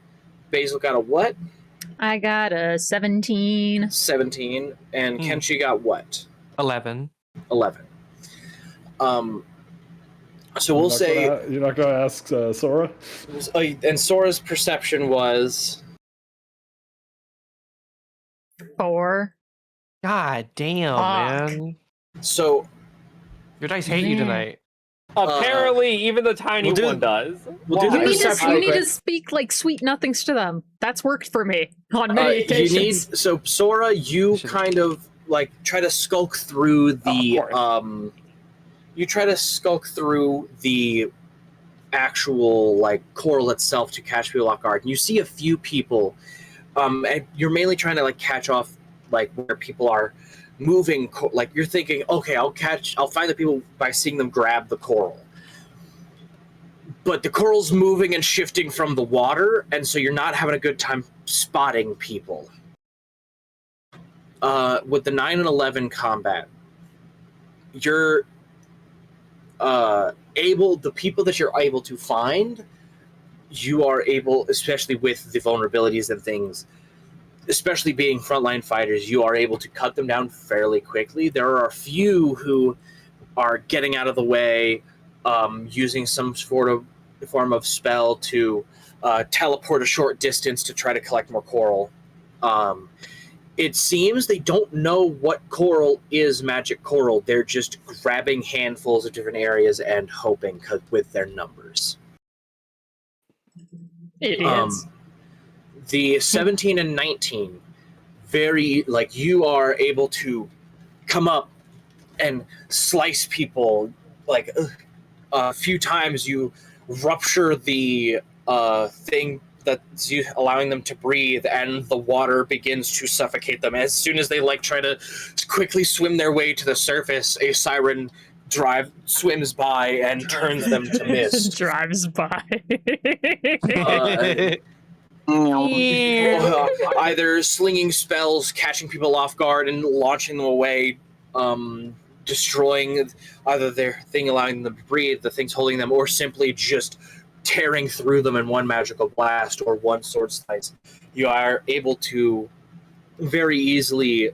Basil got a what? I got a 17. 17. And Kenshi got what? 11. 11. So we'll say... You're not going to ask Sora? And Sora's perception was... 4. God damn, man. So... Your dice hate you tonight. Apparently, even the tiny one does. We'll do the perception. You need to speak like sweet nothings to them. That's worked for me on many occasions. So Sora, you kind of like try to skulk through the actual like coral itself to catch people off guard. And you see a few people, and you're mainly trying to like catch off like where people are moving. Like you're thinking, okay, I'll find the people by seeing them grab the coral. But the coral's moving and shifting from the water, and so you're not having a good time spotting people. With the 9 and 11 combat, you're the people that you're able to find, you are able, especially with the vulnerabilities and things, especially being frontline fighters, you are able to cut them down fairly quickly. There are a few who are getting out of the way, using some sort of form of spell to teleport a short distance to try to collect more coral. It seems they don't know what coral is magic coral. They're just grabbing handfuls of different areas and hoping with their numbers. Idiots. The 17 and 19, very, like, you are able to come up and slice people. Like, a few times you rupture the thing that's allowing them to breathe, and the water begins to suffocate them. As soon as they like try to quickly swim their way to the surface, a siren swims by and turns them to mist. Drives by. Either slinging spells, catching people off guard, and launching them away, destroying either their thing allowing them to breathe, the things holding them, or simply just tearing through them in one magical blast or one sword slice. You are able to very easily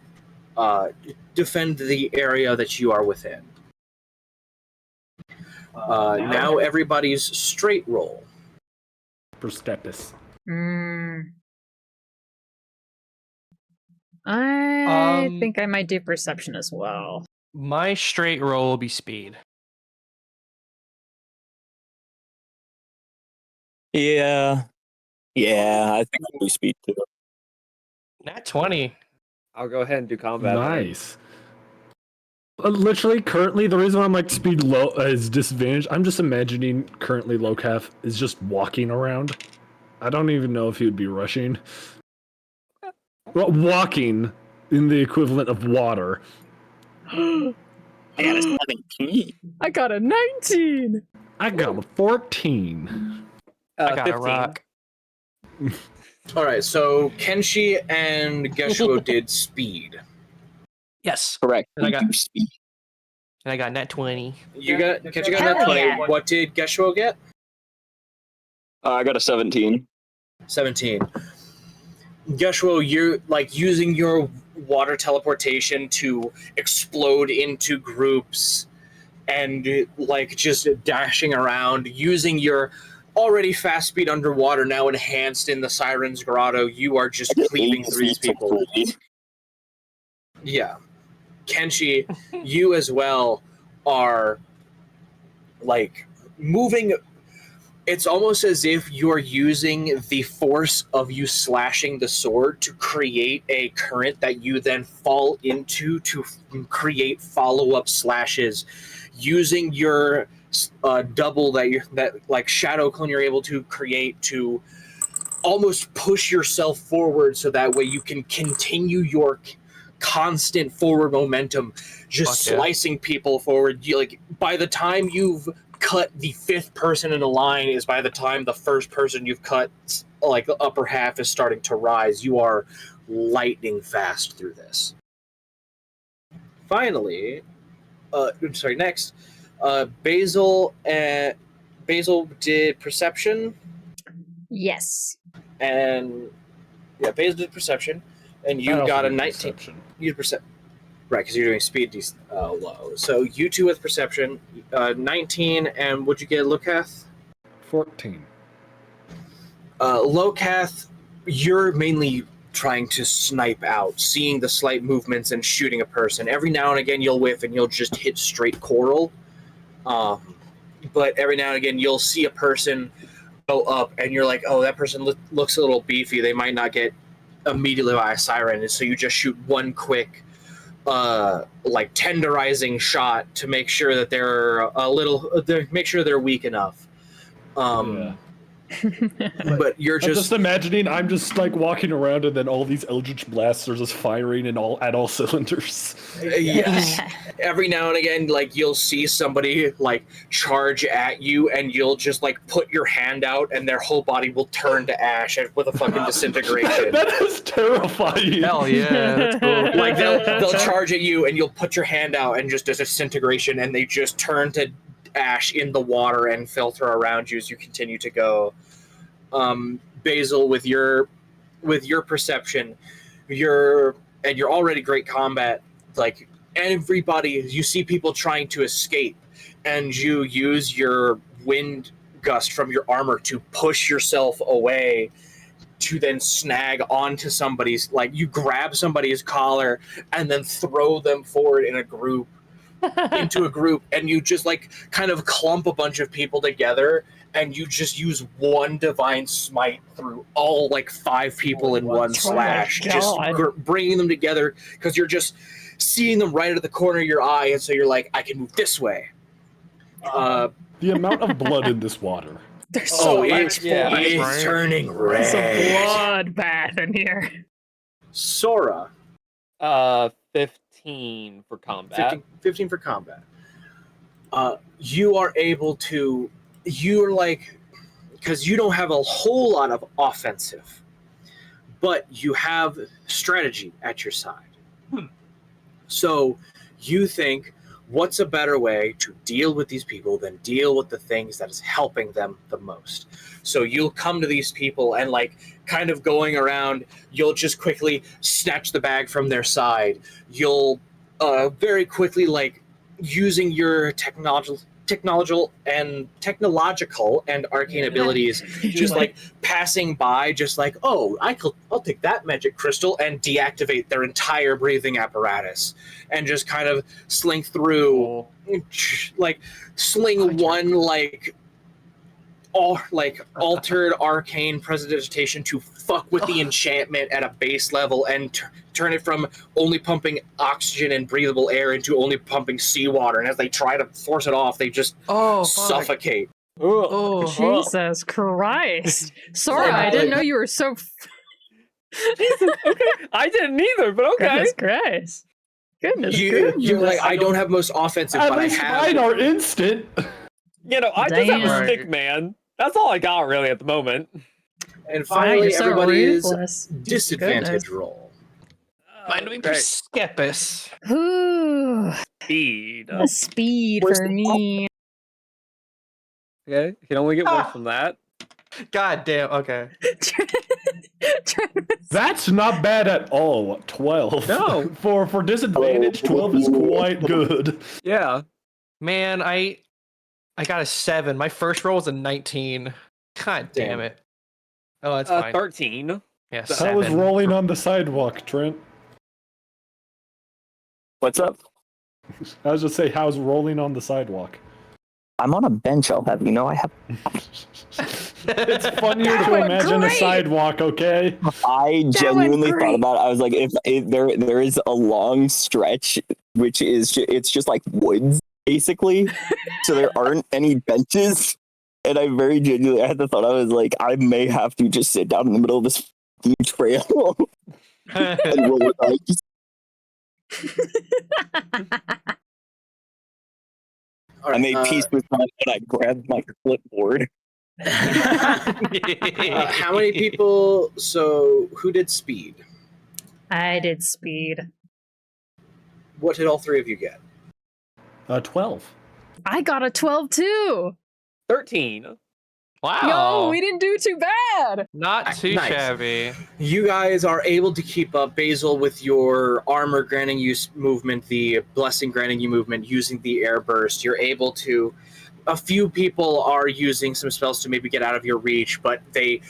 defend the area that you are within. Now everybody's straight roll. Perstepis. I think I might do perception as well. My straight roll will be speed. Yeah, I think I'll do speed too. Nat 20. I'll go ahead and do combat. Nice. Literally, currently, the reason why I'm like speed low is disadvantage. I'm just imagining currently Lokath is just walking around. I don't even know if he would be rushing. Well, walking in the equivalent of water. I got a 17. I got a 19. I got a 14. I got 15. a rock. All right, so Kenshi and Geshuo did speed. Yes. Correct. And I got do speed. And I got net 20. Kenshi got Hell that 20. yeah. What did Geshuo get? I got a 17. 17. Geshuo, you're like using your water teleportation to explode into groups and like just dashing around, using your already fast speed underwater, now enhanced in the Siren's Grotto. You are just cleaving through these people. Yeah. Kenshi, you as well are like moving. It's almost as if you're using the force of you slashing the sword to create a current that you then fall into to create follow-up slashes, using your double that like shadow clone you're able to create to almost push yourself forward, so that way you can continue your constant forward momentum, just slicing people forward. You, like, by the time you've cut the fifth person in a line is by the time the first person you've cut, like the upper half is starting to rise. You are lightning fast through this. finally, next, Basil did perception, Yes. and Basil did perception, and I you also got a did 19. perception. You did perception. Right, because you're doing speed low. So you two with perception, 19, and what'd you get, Lokath? 14. Lokath, you're mainly trying to snipe out, seeing the slight movements and shooting a person. Every now and again you'll whiff and you'll just hit straight coral. But every now and again you'll see a person go up and you're like, oh, that person looks a little beefy. They might not get immediately by a siren. And so you just shoot one quick tenderizing shot to make sure that make sure they're weak enough. But you're I'm just imagining I'm just like walking around and then all these eldritch blasts are just firing at all cylinders. Yes. Every now and again, like you'll see somebody like charge at you, and you'll just like put your hand out, and their whole body will turn to ash with a fucking disintegration. That is terrifying. Hell yeah, that's cool. Like they'll charge at you, and you'll put your hand out, and just does disintegration, and they just turn to ash in the water and filter around you as you continue to go. Basil, with your perception, you're already great combat. Like everybody, you see people trying to escape, and you use your wind gust from your armor to push yourself away, to then snag onto somebody's, like you grab somebody's collar and then throw them forward in a group. Into a group, and you just like kind of clump a bunch of people together, and you just use one divine smite through all like 5 people in one slash, just bringing them together, because you're just seeing them right at the corner of your eye, and so you're like, I can move this way. The amount of blood in this water. There's so much blood. It's turning red. It's a bloodbath in here. Sora. 15 for combat. 15 for combat. You are able to, you're like, because you don't have a whole lot of offensive, but you have strategy at your side. So you think, what's a better way to deal with these people than deal with the things that is helping them the most? So you'll come to these people and like kind of going around, you'll just quickly snatch the bag from their side. You'll very quickly, like using your technological and arcane abilities, just like passing by, just like, oh, I'll take that magic crystal and deactivate their entire breathing apparatus, and just kind of slink through, like sling one altered arcane prestidigitation to fuck with the enchantment at a base level and turn it from only pumping oxygen and breathable air into only pumping seawater. And as they try to force it off, they just suffocate. Jesus Christ. Sora, I didn't know you were so... Jesus, okay. I didn't either, but okay. Goodness Christ. You're like, I don't have most offensive, but I have... Mine are instant. You know, I just have a stick, man. That's all I got really at the moment. And finally, everybody's Goodness. disadvantage roll. Mine would be Skepis. Speed. A speed for me. Okay, you can only get worse from that. God damn, okay. That's not bad at all. 12. No. For disadvantage, 12 is quite good. Yeah. Man, I got a 7. My first roll was a 19. God damn it. Oh, that's fine. 13. Yeah, I was 7. rolling on the sidewalk, Trent. What's up? I was just saying, how's rolling on the sidewalk? I'm on a bench, I'll have you know. I have. It's funnier to imagine a sidewalk, okay? I genuinely thought about it. I was like, if there is a long stretch, which is it's just like woods, basically. So there aren't any benches. And I very genuinely had the thought, I was like, I may have to just sit down in the middle of this trail and roll the dice. I made peace with that, and I grabbed my clipboard. How many people? So, who did speed? I did speed. What did all three of you get? 12. I got a 12 too. 13. Wow. Yo, we didn't do too bad. Not too Nice. shabby. You guys are able to keep up, Basil, with your armor granting you movement, the blessing granting you movement, using the air burst. You're able to. A few people are using some spells to maybe get out of your reach, but they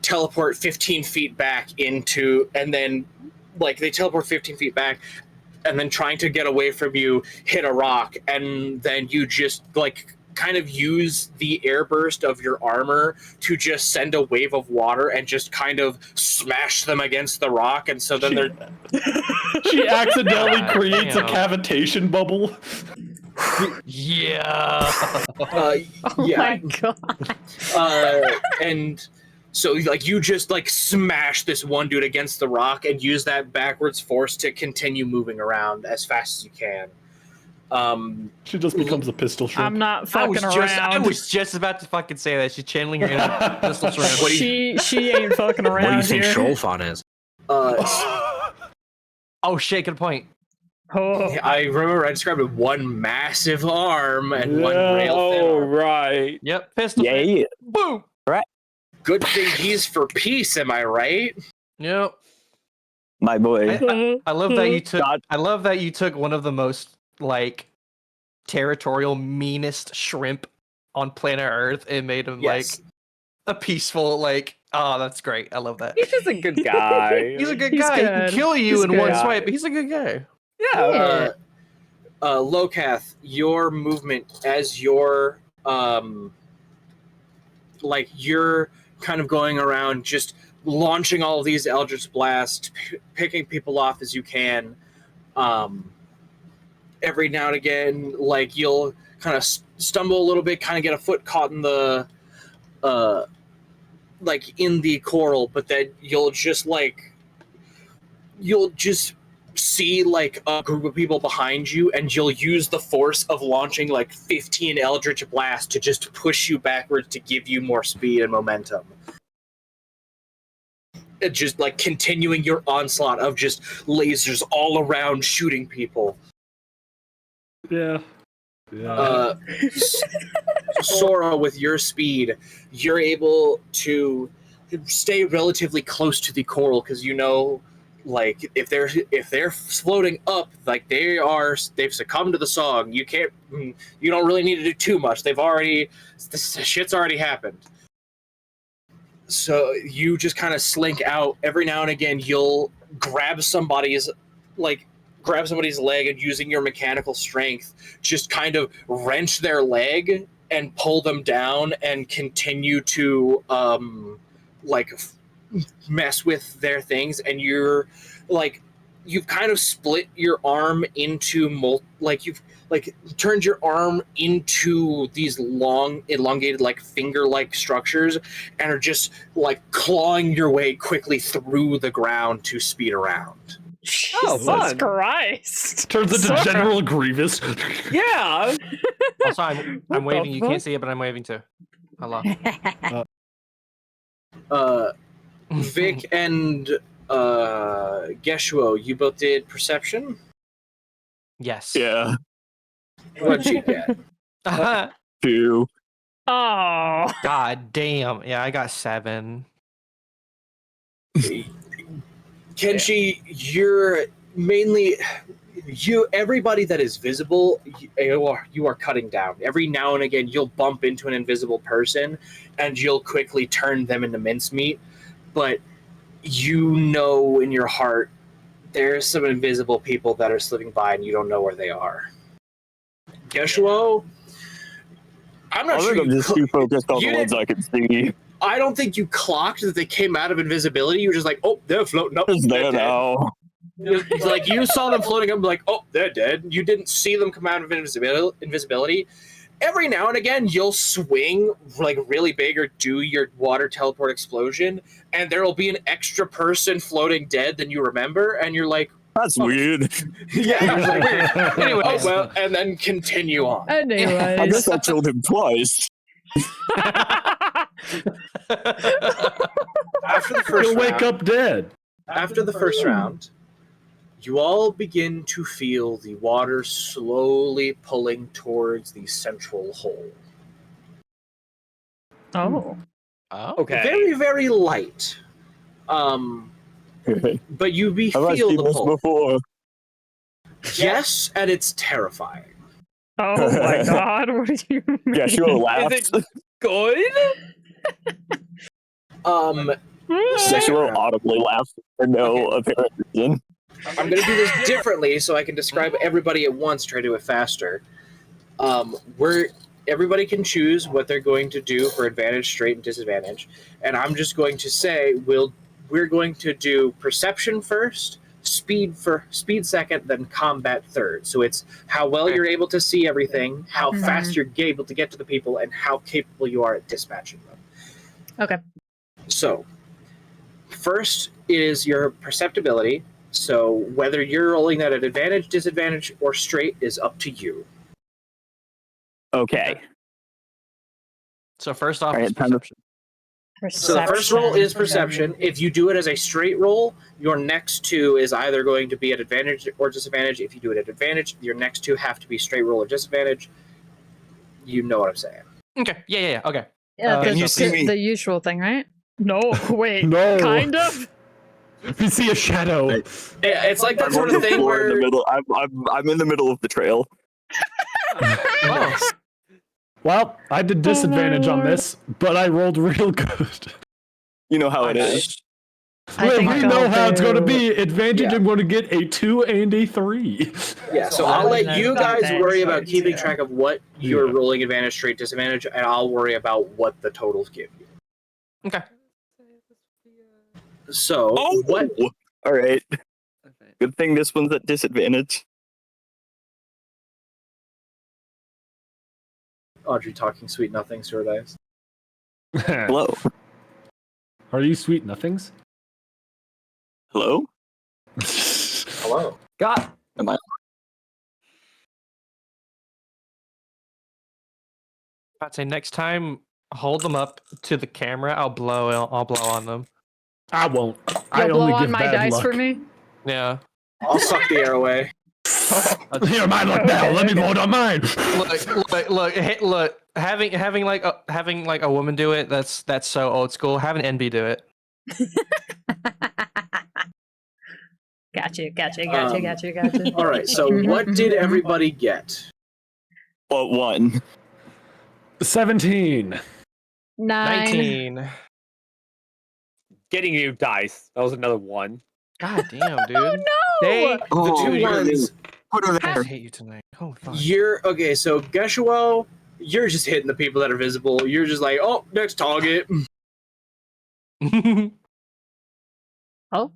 teleport 15 feet back into, and then, like, they teleport 15 feet back, and then trying to get away from you, hit a rock, and then you just, like, kind of use the air burst of your armor to just send a wave of water and just kind of smash them against the rock, and so then She accidentally God creates a damn. cavitation bubble. Yeah. Oh yeah. my god. And so, like, you just, like, smash this one dude against the rock and use that backwards force to continue moving around as fast as you can. She just becomes a pistol shrimp. I'm not I fucking I around. was just about to fucking say that. She's channeling her inner pistol shrimp. She ain't fucking around What do you think here. Sholfon is? Oh shit, good point. Oh. I remember I described it one massive arm and one rail thin Oh, arm. right. Yep, pistol shrimp. Yeah. Boom. Good thing he's for peace, am I right? Yep. My boy. I love that you took. God. I love that you took one of the most like territorial, meanest shrimp on planet Earth and made him Yes. like a peaceful. Like, oh, that's great. I love that. He's just a good guy. He's a good He's guy. He good. can kill you He's in one good. swipe, but he's a good guy. Yeah. Lokath, your movement as your like, you're kind of going around just launching all of these Eldritch Blasts, picking people off as you can. Every now and again, like, you'll kind of stumble a little bit, kind of get a foot caught in the like, in the coral, but then you'll just see, like, a group of people behind you, and you'll use the force of launching, like, 15 Eldritch Blasts to just push you backwards to give you more speed and momentum. It just, like, continuing your onslaught of just lasers all around shooting people. Yeah. Yeah. Sora, with your speed, you're able to stay relatively close to the coral, because you know, like, if they're floating up, like, they've succumbed to the song. You don't really need to do too much. This shit's already happened. So you just kind of slink out. Every now and again, you'll grab somebody's leg, and using your mechanical strength, just kind of wrench their leg and pull them down and continue to mess with their things. And you're like, you've kind of split your arm into you've turned your arm into these long, elongated, like, finger-like structures, and are just, like, clawing your way quickly through the ground to speed around. Oh, Jesus fun. Christ. Turns into Sora. General Grievous. Yeah. Also, I'm What waving. the You fuck? can't see it, but I'm waving too. Hello. Vic and Geshuo, you both did perception? Yes. Yeah. What'd you get? 2. Oh. God damn. Yeah, I got 7. Kenshi, you're mainly everybody that is visible, you are cutting down. Every now and again, you'll bump into an invisible person, and you'll quickly turn them into mincemeat. But you know in your heart, there's some invisible people that are slipping by, and you don't know where they are. Geshuo, I'm not I sure think I'm you just too focused on you the ones I can see. I don't think you clocked that they came out of invisibility. You were just like, oh, they're floating up. Just They're there dead. now. It's like, you saw them floating up, like, oh, they're dead. You didn't see them come out of invisibility. Every now and again, you'll swing, like, really big, or do your water teleport explosion, and there will be an extra person floating dead than you remember, and you're like, That's weird. yeah, it's like, weird. Anyways. Oh, well, and then continue on. I Anyways. guess I killed him twice. After the first You'll wake round, up dead. after the first round, you all begin to feel the water slowly pulling towards the central hole. Oh. Okay. Very, very light. But you Have I feel seen the this pull. before? Yes, and it's terrifying. Oh my god, what do you mean? Yeshua laughs. Is it good? Yeshua audibly laughs for no apparent reason. I'm going to do this differently so I can describe everybody at once, try to do it faster. Everybody can choose what they're going to do for advantage, straight, and disadvantage. And I'm just going to say we're going to do perception first, speed second, then combat third. So it's how well you're able to see everything, how fast you're able to get to the people, and how capable you are at dispatching them. Okay. So first is your perceptibility. So whether you're rolling that at advantage, disadvantage, or straight is up to you. Okay. So first off, All right, is perception. So the first roll is perception. If you do it as a straight roll, your next two is either going to be at advantage or disadvantage. If you do it at advantage, your next two have to be straight roll or disadvantage. You know what I'm saying. Okay. Yeah. Okay. Yeah, Can you see me? the usual thing, right? No, wait. No. Kind of? We see a shadow. Yeah, it's like that I'm sort on of the thing floor in the where middle. I'm in the middle of the trail. Oh. Well, I did disadvantage on Lord. this, but I rolled real good. You know how it Okay. is. I Wait, think we I'll know how it's going to do- be. Advantage, Yeah. I'm going to get a 2 and a 3. yeah. So I'll I'll let let you them guys advantage worry about first, keeping yeah. track of what you're Yeah. rolling advantage, straight, disadvantage, and I'll worry about what the totals give you. Okay. So what? All right. Good thing this one's at disadvantage. Audrey talking sweet nothings to her dice. Hello. Are you sweet nothings? Hello. Hello. God. Am I? I'd say next time, hold them up to the camera. I'll blow on them. I won't. I You'll blow only on give my bad dice luck. for me? Yeah. I'll suck the air away. Here, my luck now. Let me blow it on mine. Look. Having like a woman do it. That's so old school. Have an NB do it. Gotcha. All right. So what did everybody get? What one? 17. 9. 19. Getting you dice. That was another one. God damn, dude. Oh no! The two ones. Put her I there. hate you tonight. Oh fuck. You're okay. So Geshuo, you're just hitting the people that are visible. You're just like, oh, next target. Oh.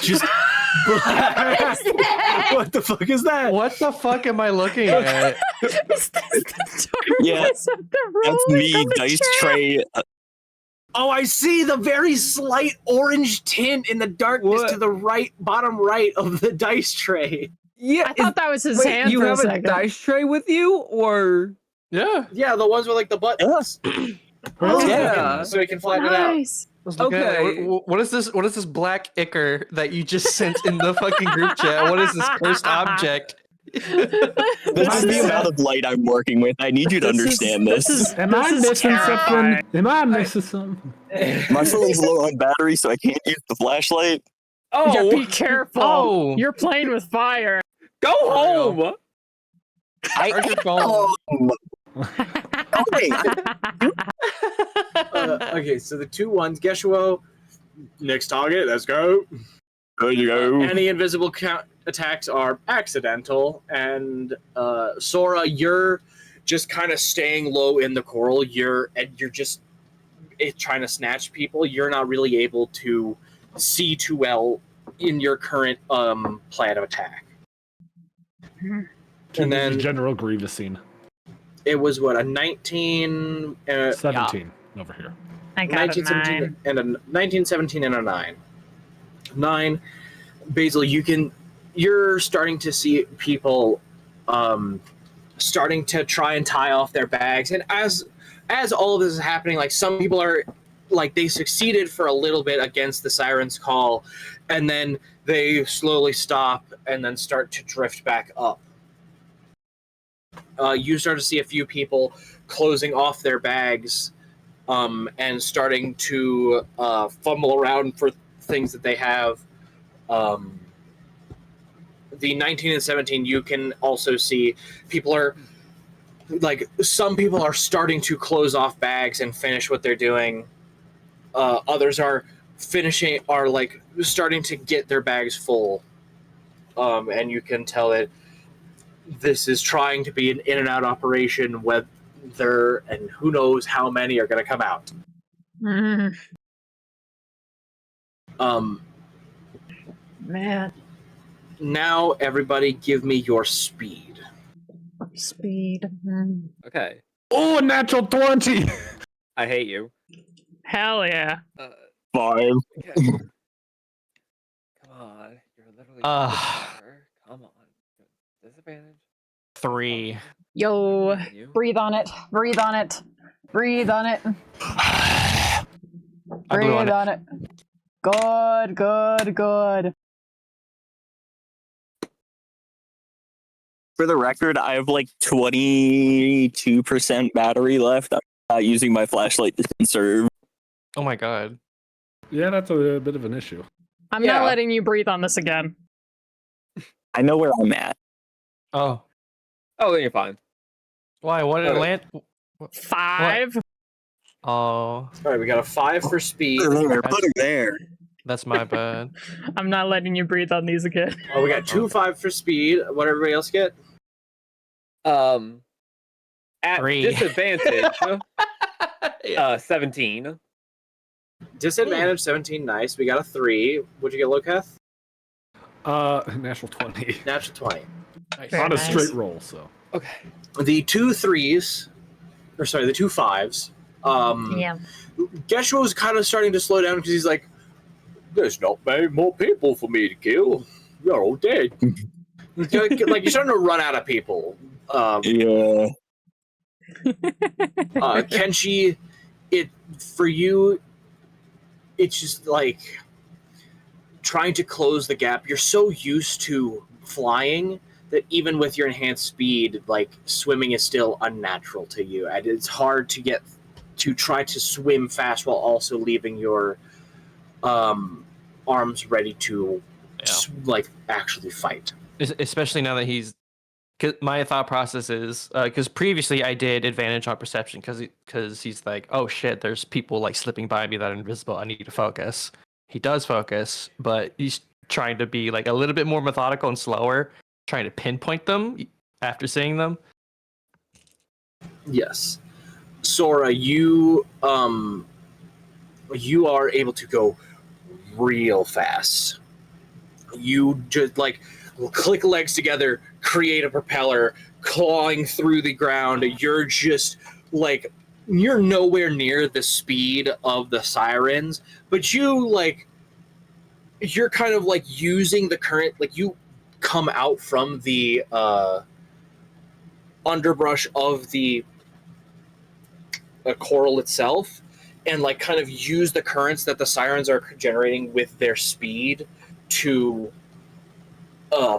Just. What the fuck is that? What the fuck am I looking at? Is this the Yeah, darkness of the room That's me, on the dice trail? tray. Oh, I see the very slight orange tint in the darkness What? to the right, bottom right of the dice tray. Yeah. I thought that was his wait, hand you for have a a second. dice tray with you, or Yeah. Yeah, the ones with like the buttons. Really? Yeah. So you can flatten it out. Nice. Let's look at it. Okay. What is this? What is this black ichor that you just sent in the fucking group chat? What is this cursed object? This is the amount of light I'm working with. I need you to understand this. Am I missing something? Am I missing something? My phone's low on battery, so I can't use the flashlight. oh, Yeah, be careful. Oh. You're playing with fire. go home. Charge your phone. Okay. Okay, so the two ones, Geshuo, next target, let's go. There you go. Any invisible attacks are accidental, and Sora, you're just kind of staying low in the coral. You're just trying to snatch people. You're not really able to see too well in your current plan of attack. And then General Grievous scene. it was what, a 19, 17 over here. I got a 1917 9. and a 1917 and a 9. 9. Basil, you're starting to see people starting to try and tie off their bags, and as all of this is happening, like some people are like they succeeded for a little bit against the siren's call, and then they slowly stop and then start to drift back up. You start to see a few people closing off their bags and starting to fumble around for things that they have. The 19 and 17, you can also see people are like, some people are starting to close off bags and finish what they're doing. Others are like starting to get their bags full. And you can tell that this is trying to be an in and out operation, whether and who knows how many are going to come out. Man. Now, everybody, give me your speed. Speed. Okay. Oh, natural 20! I hate you. Hell yeah. 5. Okay. Come on. You're literally Come on. Disadvantage. 3. Yo, breathe on it. Breathe on it. Breathe on it. Breathe on it. Good, good, good. For the record, I have like 22% battery left. I'm not using my flashlight to conserve. Oh my god. Yeah, that's a bit of an issue. I'm not letting you breathe on this again. I know where I'm at. Oh. Oh, then you're fine. Why? What did it land? 5. What? Oh. All right, we got a 5 for speed. Put her there. That's my bad. I'm not letting you breathe on these again. Oh, we got 2 5 for speed. What everybody else get? At 3. disadvantage, 17. Disadvantage 17, nice. We got a 3. What'd you get, Loketh? Natural 20. Natural 20. Nice. On a straight roll, so. Okay. The 2 3s, or sorry, the 2 5s. Yeah. Geshua's kind of starting to slow down because he's like, there's not many more people for me to kill. You're all dead. Like, you're starting to run out of people. Yeah. Kenshi, for you, it's just like trying to close the gap. You're so used to flying that even with your enhanced speed, like swimming is still unnatural to you, and it's hard to try to swim fast while also leaving your arms ready to like actually fight. Especially now that cause my thought process is because previously I did advantage on perception because he's like, oh shit, there's people like slipping by me that are invisible. I need to focus. He does focus, but he's trying to be like a little bit more methodical and slower, trying to pinpoint them after seeing them. Yes, Sora, you are able to go real fast. You just like click legs together, create a propeller, clawing through the ground. You're just like, you're nowhere near the speed of the sirens, but you're kind of like using the current, like you come out from the underbrush of the coral itself and like kind of use the currents that the sirens are generating with their speed to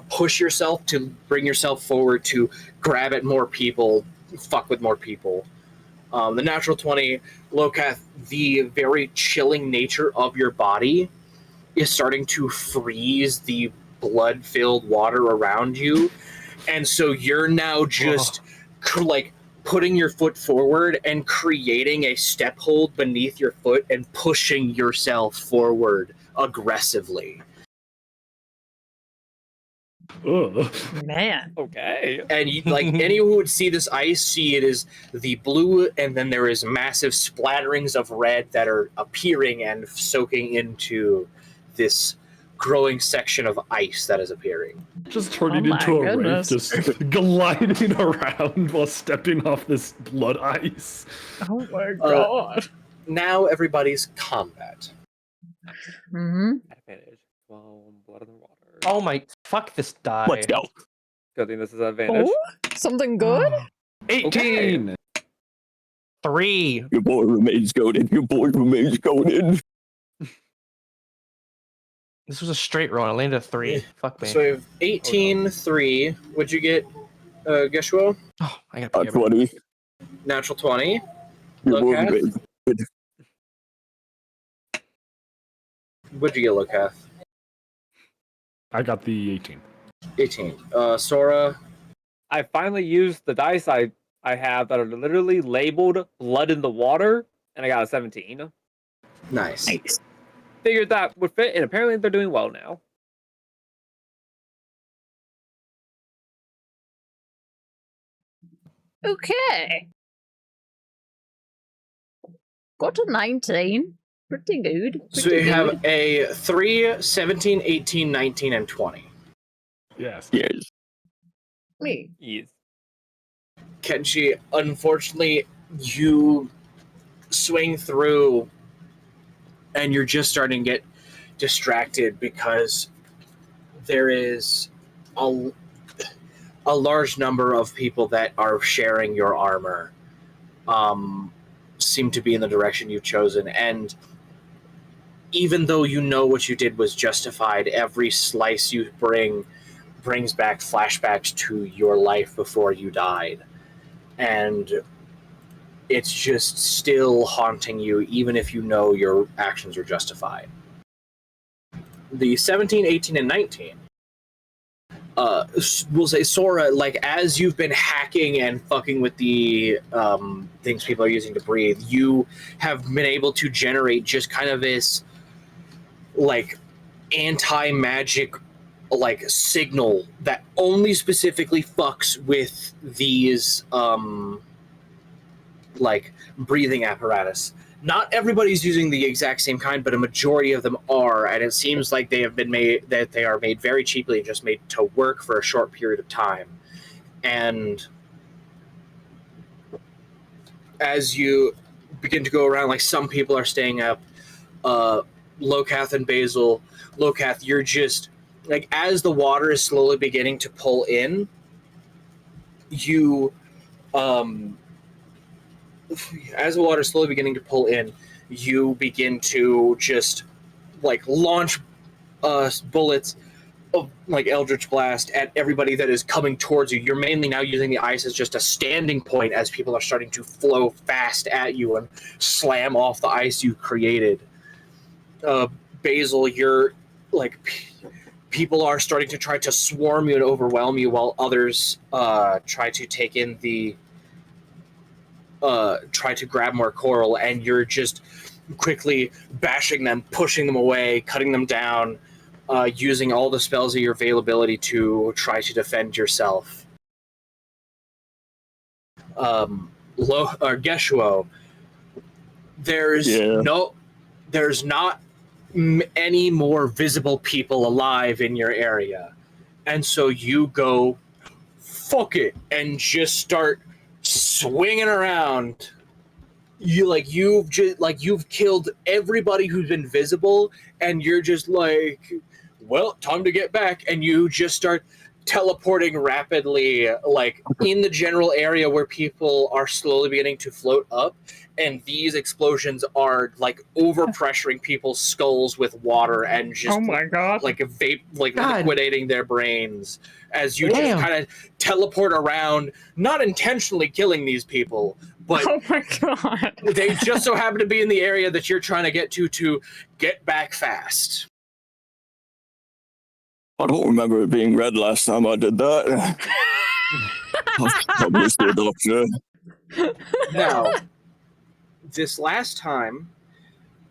push yourself, to bring yourself forward, to grab at more people, fuck with more people. The natural 20, Lokath, the very chilling nature of your body is starting to freeze the blood-filled water around you. And so you're now just like putting your foot forward and creating a step hold beneath your foot and pushing yourself forward aggressively. Ugh. Man. Okay. And like anyone who would see this ice, see it as the blue, and then there is massive splatterings of red that are appearing and soaking into this growing section of ice that is appearing. Just turning into a wraith, just gliding around while stepping off this blood ice. Oh my god. Now everybody's combat. Mm-hmm. Advantage. Well, blood in the water. Oh my, fuck this die. Let's go. Good thing this is an advantage. Oh, something good? 18! 3. Your boy remains goaded. Your boy remains goaded. This was a straight roll. I landed a 3. Fuck me. So we have 18, 3. What'd you get, Geshuo? Oh, I got 20. Natural 20. Your boy Lokath? remains goaded. What'd you get, Lokath? I got the 18. 18. Sora? I finally used the dice I have that are literally labeled blood in the water, and I got a 17. Nice. Figured that would fit, and apparently they're doing well now. Okay. Got a 19. Pretty good. So you have a 3, 17, 18, 19, and 20. Yes. Yes. Me. Yes. Kenshi, unfortunately, you swing through and you're just starting to get distracted because there is a large number of people that are sharing your armor, seem to be in the direction you've chosen. And even though you know what you did was justified, every slice you brings back flashbacks to your life before you died. And it's just still haunting you, even if you know your actions are justified. The 17, 18, and 19, we'll say, Sora, like, as you've been hacking and fucking with the things people are using to breathe, you have been able to generate just kind of this, like, anti-magic, like, signal that only specifically fucks with these, like, breathing apparatus. Not everybody's using the exact same kind, but a majority of them are, and it seems like they have been made, that they are made very cheaply and just made to work for a short period of time. And as you begin to go around, like, some people are staying up, Lokath and Basil. Lokath, you're just, like, as the water is slowly beginning to pull in, you, as the water is slowly beginning to pull in, you begin to just, like, launch bullets of, like, Eldritch Blast at everybody that is coming towards you. You're mainly now using the ice as just a standing point as people are starting to flow fast at you and slam off the ice you created. Basil, you're, like, people are starting to try to swarm you and overwhelm you while others try to take in the try to grab more coral, and you're just quickly bashing them, pushing them away, cutting them down, using all the spells of your availability to try to defend yourself. Geshuo, there's not any more visible people alive in your area, and so you go, fuck it, and just start swinging around. You've killed everybody who's been visible, and you're just like, well, time to get back, and you just start teleporting rapidly, like, in the general area where people are slowly beginning to float up, and these explosions are, like, overpressuring people's skulls with water and just, oh my god, like, liquidating their brains as you just kind of teleport around, not intentionally killing these people, but oh my god, they just so happen to be in the area that you're trying to get back fast. I don't remember it being red last time I did that. I missed the doctor. Now, this last time,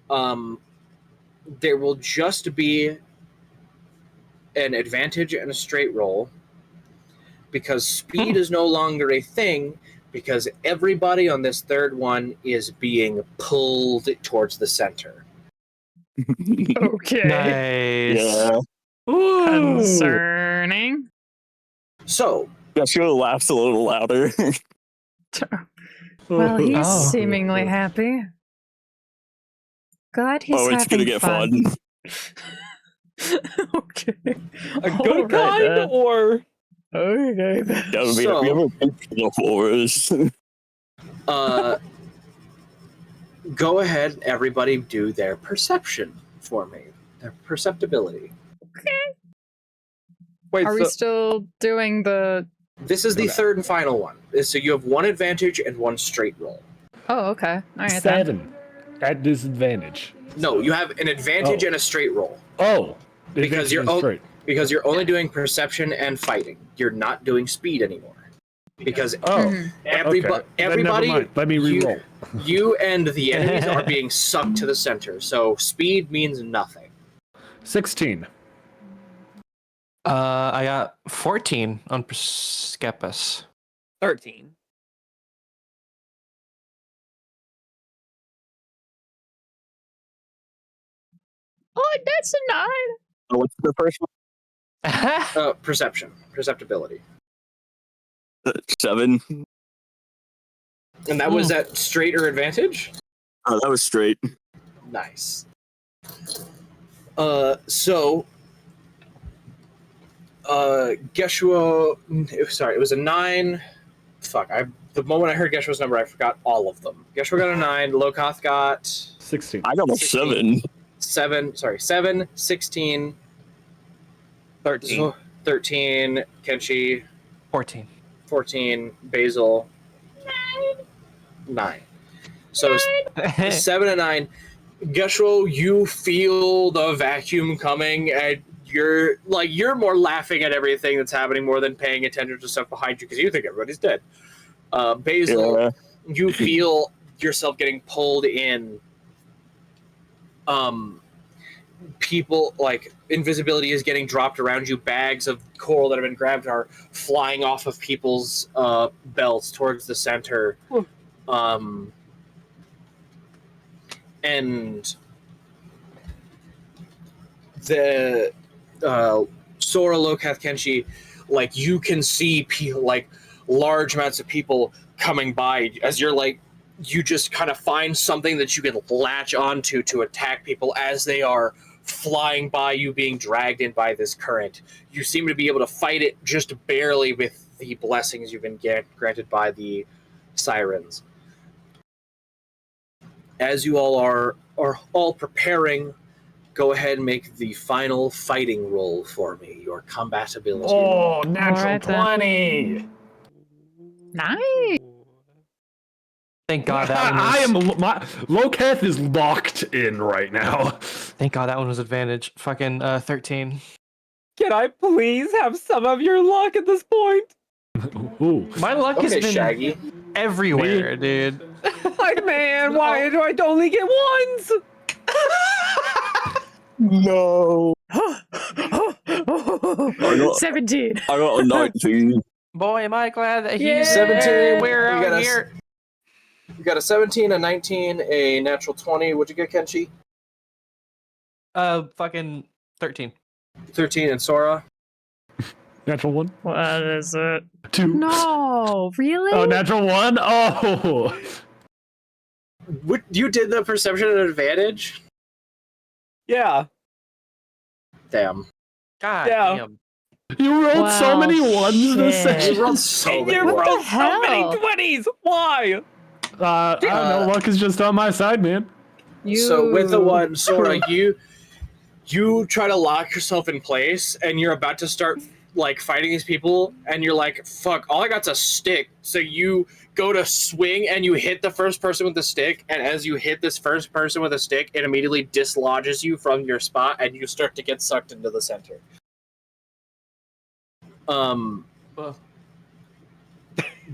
there will just be an advantage and a straight roll, because speed is no longer a thing, because everybody on this third one is being pulled towards the center. okay, Nice. Yeah. concerning. So, Joshua laughs a little louder. Well, he's Oh. seemingly happy. Glad he's it's gonna having get fun. Okay, A good kind, or okay then. Have you ever been to the forest? go ahead, everybody, do their perception for me. Their perceptibility. Wait, Are we still doing the... This is the third and final one. So you have one advantage and one straight roll. Oh, okay. All right, 7 at disadvantage. No, you have an advantage and a straight roll. Oh, because you're only doing perception and fighting. You're not doing speed anymore. Because everybody, let me re-roll. You and the enemies are being sucked to the center. So speed means nothing. 16. I got 14 on Skepus. 13. Oh, that's a 9. What's the first one? Perception. Perceptibility. 7. And that was at straight or advantage? Oh, that was straight. Nice. So Geshua, sorry, it was a 9. Fuck, the moment I heard Geshua's number, I forgot all of them. Geshua got a 9, Lokoth got 16. I got a 7. 7, 16, 13. 13, Kenshi, 14, Basil, 9. So 7 and 9. Geshua, you feel the vacuum coming, and you're more laughing at everything that's happening more than paying attention to stuff behind you because you think everybody's dead. Basil, you feel yourself getting pulled in. People, like, invisibility is getting dropped around you. Bags of coral that have been grabbed are flying off of people's belts towards the center. And the Sora, Lokath, Kenshi, like, you can see large amounts of people coming by as you're like, you just kind of find something that you can latch onto to attack people as they are flying by you, being dragged in by this current. You seem to be able to fight it just barely with the blessings you've been granted by the sirens. As you all are all preparing, go ahead and make the final fighting roll for me, your combat ability. Oh, natural 20! Nice! Thank God that one was... Lokath is locked in right now. Thank God that one was advantage. Fucking 13. Can I please have some of your luck at this point? Ooh. My luck has been Shaggy. everywhere, dude. Like, man, why do I only get ones? No. 17. I got a 19. Boy, am I glad that he's 17. We're out here. You got a 17, a 19, a natural 20. What'd you get, Kenshi? Fucking 13. 13, and Sora? Natural 1? What is it? 2. No, really? Oh, natural 1? Oh! You did the perception at advantage? Yeah. Damn. God damn. You rolled so many ones this session. You rolled so many You ones. rolled so many 20s! Why? I don't know, luck is just on my side, man. So with the one, Sora, you try to lock yourself in place, and you're about to start like fighting these people, and you're like, fuck, all I got's a stick. So you go to swing, and you hit the first person with the stick, and as you hit this first person with a stick, it immediately dislodges you from your spot, and you start to get sucked into the center.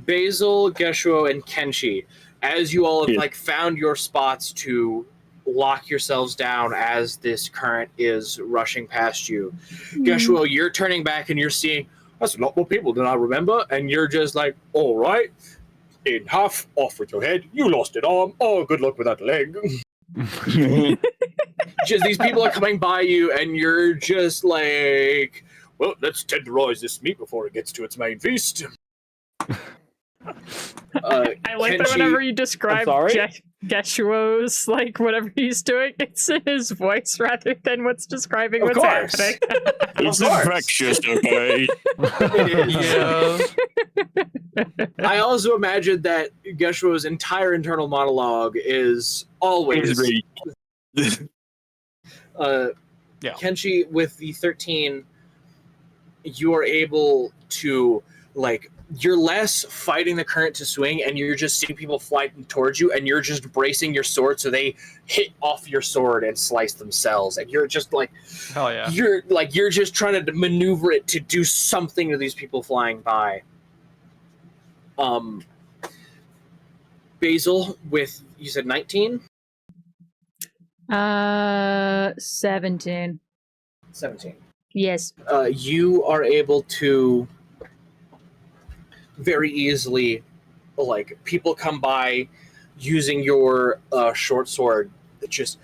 Basil, Geshuo, and Kenshi, as you all have found your spots to lock yourselves down as this current is rushing past you. Geshuo, you're turning back and you're seeing, that's a lot more people than I remember, and you're just like, all right, in half, off with your head, you lost an arm, oh, good luck with that leg. Just these people are coming by you, and you're just like, well, let's tenderize this meat before it gets to its main feast. I like that whenever you describe Geshuo's, like, whatever he's doing, it's his voice rather than what's describing what's happening. It's infectious, okay? I also imagine that Geshua's entire internal monologue is always Kenshi, with the 13, you are able to, like, you're less fighting the current to swing, and you're just seeing people fly towards you, and you're just bracing your sword so they hit off your sword and slice themselves, and you're just like, hell yeah, you're just trying to maneuver it to do something to these people flying by. Basil, with, you said 19? 17. 17. Yes. You are able to very easily, like, people come by using your short sword, just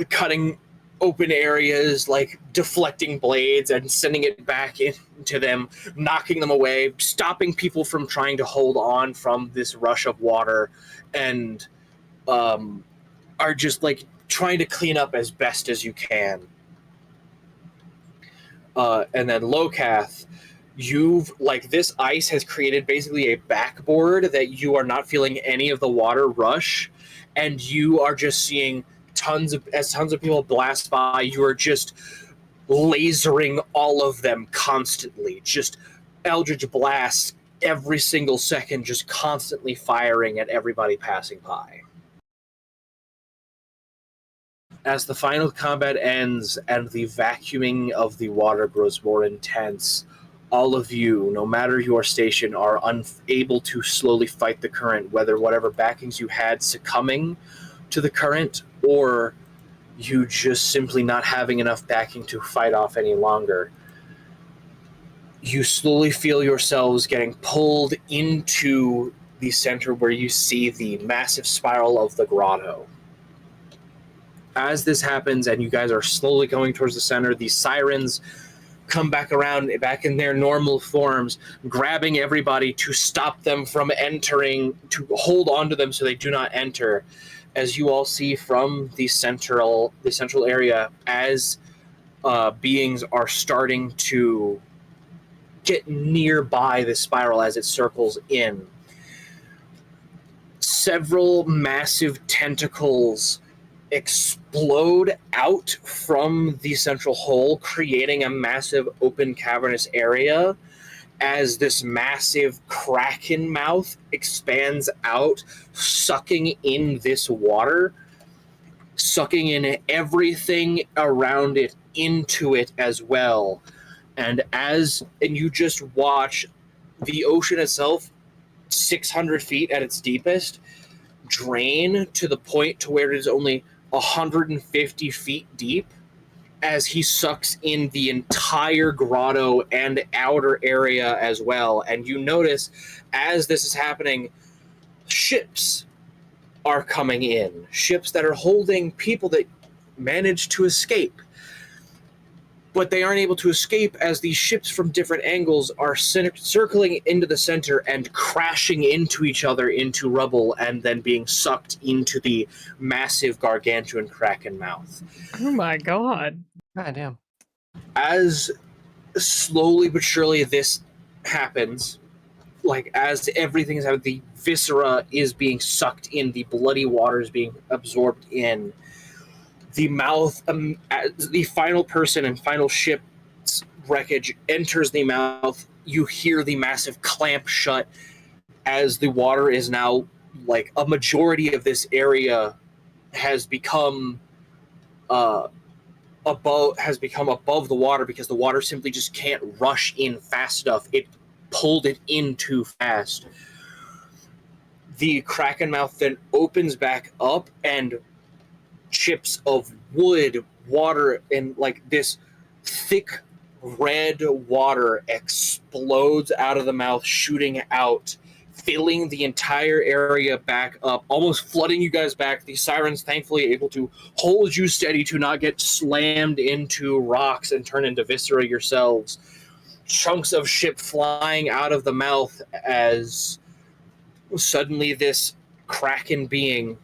cutting open areas, like deflecting blades and sending it back into them, knocking them away, stopping people from trying to hold on from this rush of water, and are just like trying to clean up as best as you can. And then Locath, you've, like, this ice has created basically a backboard that you are not feeling any of the water rush, and you are just seeing tons of people blast by. You are just lasering all of them constantly, just eldritch blasts every single second, just constantly firing at everybody passing by. As the final combat ends and the vacuuming of the water grows more intense, all of you, no matter your station, are unable to slowly fight the current, whether whatever backings you had succumbing to the current, or you just simply not having enough backing to fight off any longer. You slowly feel yourselves getting pulled into the center where you see the massive spiral of the grotto. As this happens and you guys are slowly going towards the center, the sirens come back around, back in their normal forms, grabbing everybody to stop them from entering, to hold on to them so they do not enter. As you all see from the central area, as beings are starting to get nearby the spiral as it circles in, several massive tentacles explode out from the central hole, creating a massive open cavernous area as this massive kraken mouth expands out, sucking in this water, sucking in everything around it into it as well. And you just watch the ocean itself, 600 feet at its deepest, drain to the point to where it is only 150 feet deep, as he sucks in the entire grotto and outer area as well. And you notice, as this is happening, ships are coming in. Ships that are holding people that manage to escape. But they aren't able to escape as these ships from different angles are circling into the center and crashing into each other into rubble, and then being sucked into the massive gargantuan kraken mouth. Oh my god. God damn. As slowly but surely this happens, like, as everything is happening, the viscera is being sucked in, the bloody water is being absorbed in, the mouth, the final person and final ship's wreckage enters the mouth. You hear the massive clamp shut as the water is now, like, a majority of this area has become above the water, because the water simply just can't rush in fast enough. It pulled it in too fast. The kraken mouth then opens back up, and chips of wood, water, and, like, this thick red water explodes out of the mouth, shooting out, filling the entire area back up, almost flooding you guys back. The sirens thankfully able to hold you steady to not get slammed into rocks and turn into viscera yourselves. Chunks of ship flying out of the mouth as suddenly this kraken being,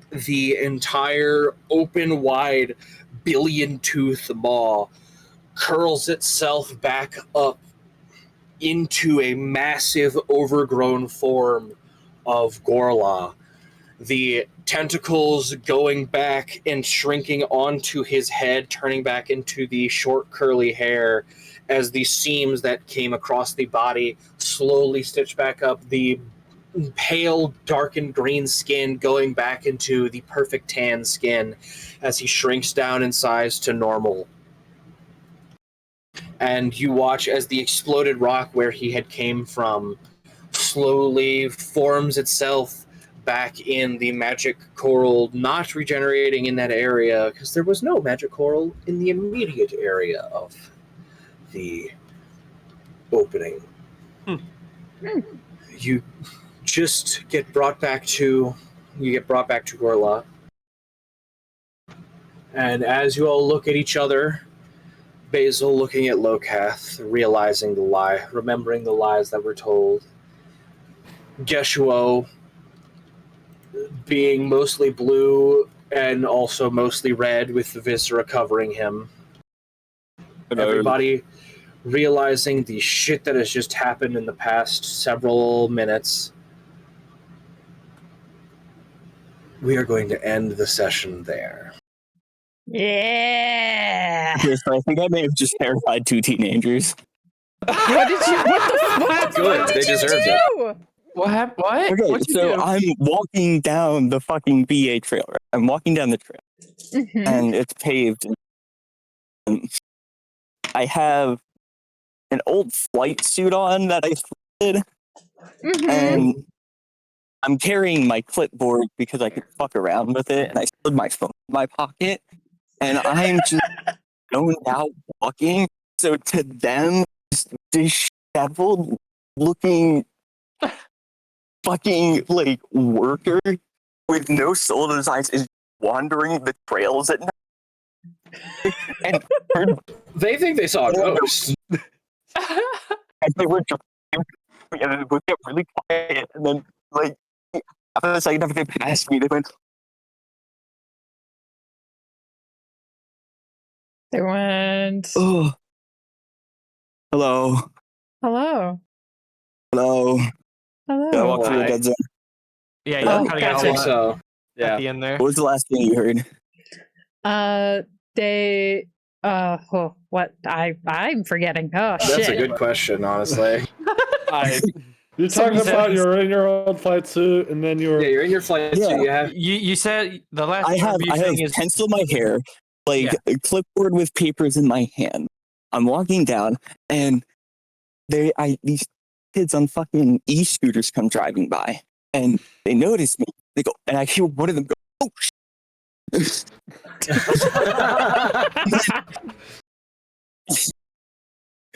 the entire open wide billion tooth maw, curls itself back up into a massive overgrown form of Gorla, the tentacles going back and shrinking onto his head, turning back into the short curly hair as the seams that came across the body slowly stitch back up, the pale darkened green skin going back into the perfect tan skin as he shrinks down in size to normal. And you watch as the exploded rock where he had came from slowly forms itself back in the magic coral, not regenerating in that area because there was no magic coral in the immediate area of the opening. You just get brought back to Gorla. And as you all look at each other, Basil looking at Lokath, realizing the lie, remembering the lies that were told. Geshuo being mostly blue and also mostly red with the viscera covering him. Everybody realizing the shit that has just happened in the past several minutes. We are going to end the session there. Yeah. Okay, so I think I may have just terrified 2 teenagers. What the Good, they deserved it. What happened? What? Okay, What'd you so do? I'm walking down the fucking BA trail. Right? I'm walking down the trail, and it's paved. And I have an old flight suit on that I did, and I'm carrying my clipboard because I could fuck around with it, and I slid my phone in my pocket, and I'm just zoned out walking. So to them, disheveled looking fucking like worker with no soul in his eyes is wandering the trails at night. And they think they saw a ghost. And they were just, and it would get really quiet, and then like after the second after they passed me, they went. They went. Oh. Hello. Hello. Hello. Hello. Did I walk through the dead zone? Yeah, you Oh, kind of gotcha. got I think so. at the end there. What was the last thing you heard? They. What? I'm forgetting. Oh That's shit. a good question, honestly. You're talking about you're in your old flight suit, and then Yeah, you're in your flight suit. You have. You said the last. I have is pencil in my hair, like a clipboard with papers in my hand. I'm walking down, and these kids on fucking e-scooters come driving by, and they notice me. They go, and I hear one of them go, "Oh shit."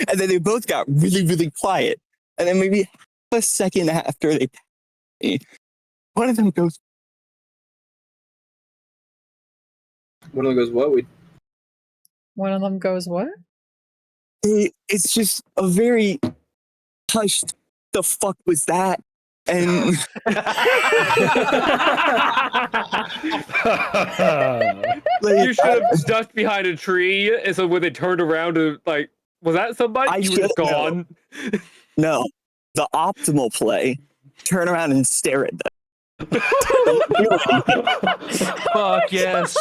And then they both got really, really quiet. And then maybe half a second after they passed me, one of them goes, One of them goes, what? One of them goes, what? It's just a very hushed, the fuck was that? And you should have ducked behind a tree, and so when they turned around to like, was that somebody? You would have gone. No, the optimal play: turn around and stare at them. Fuck yes,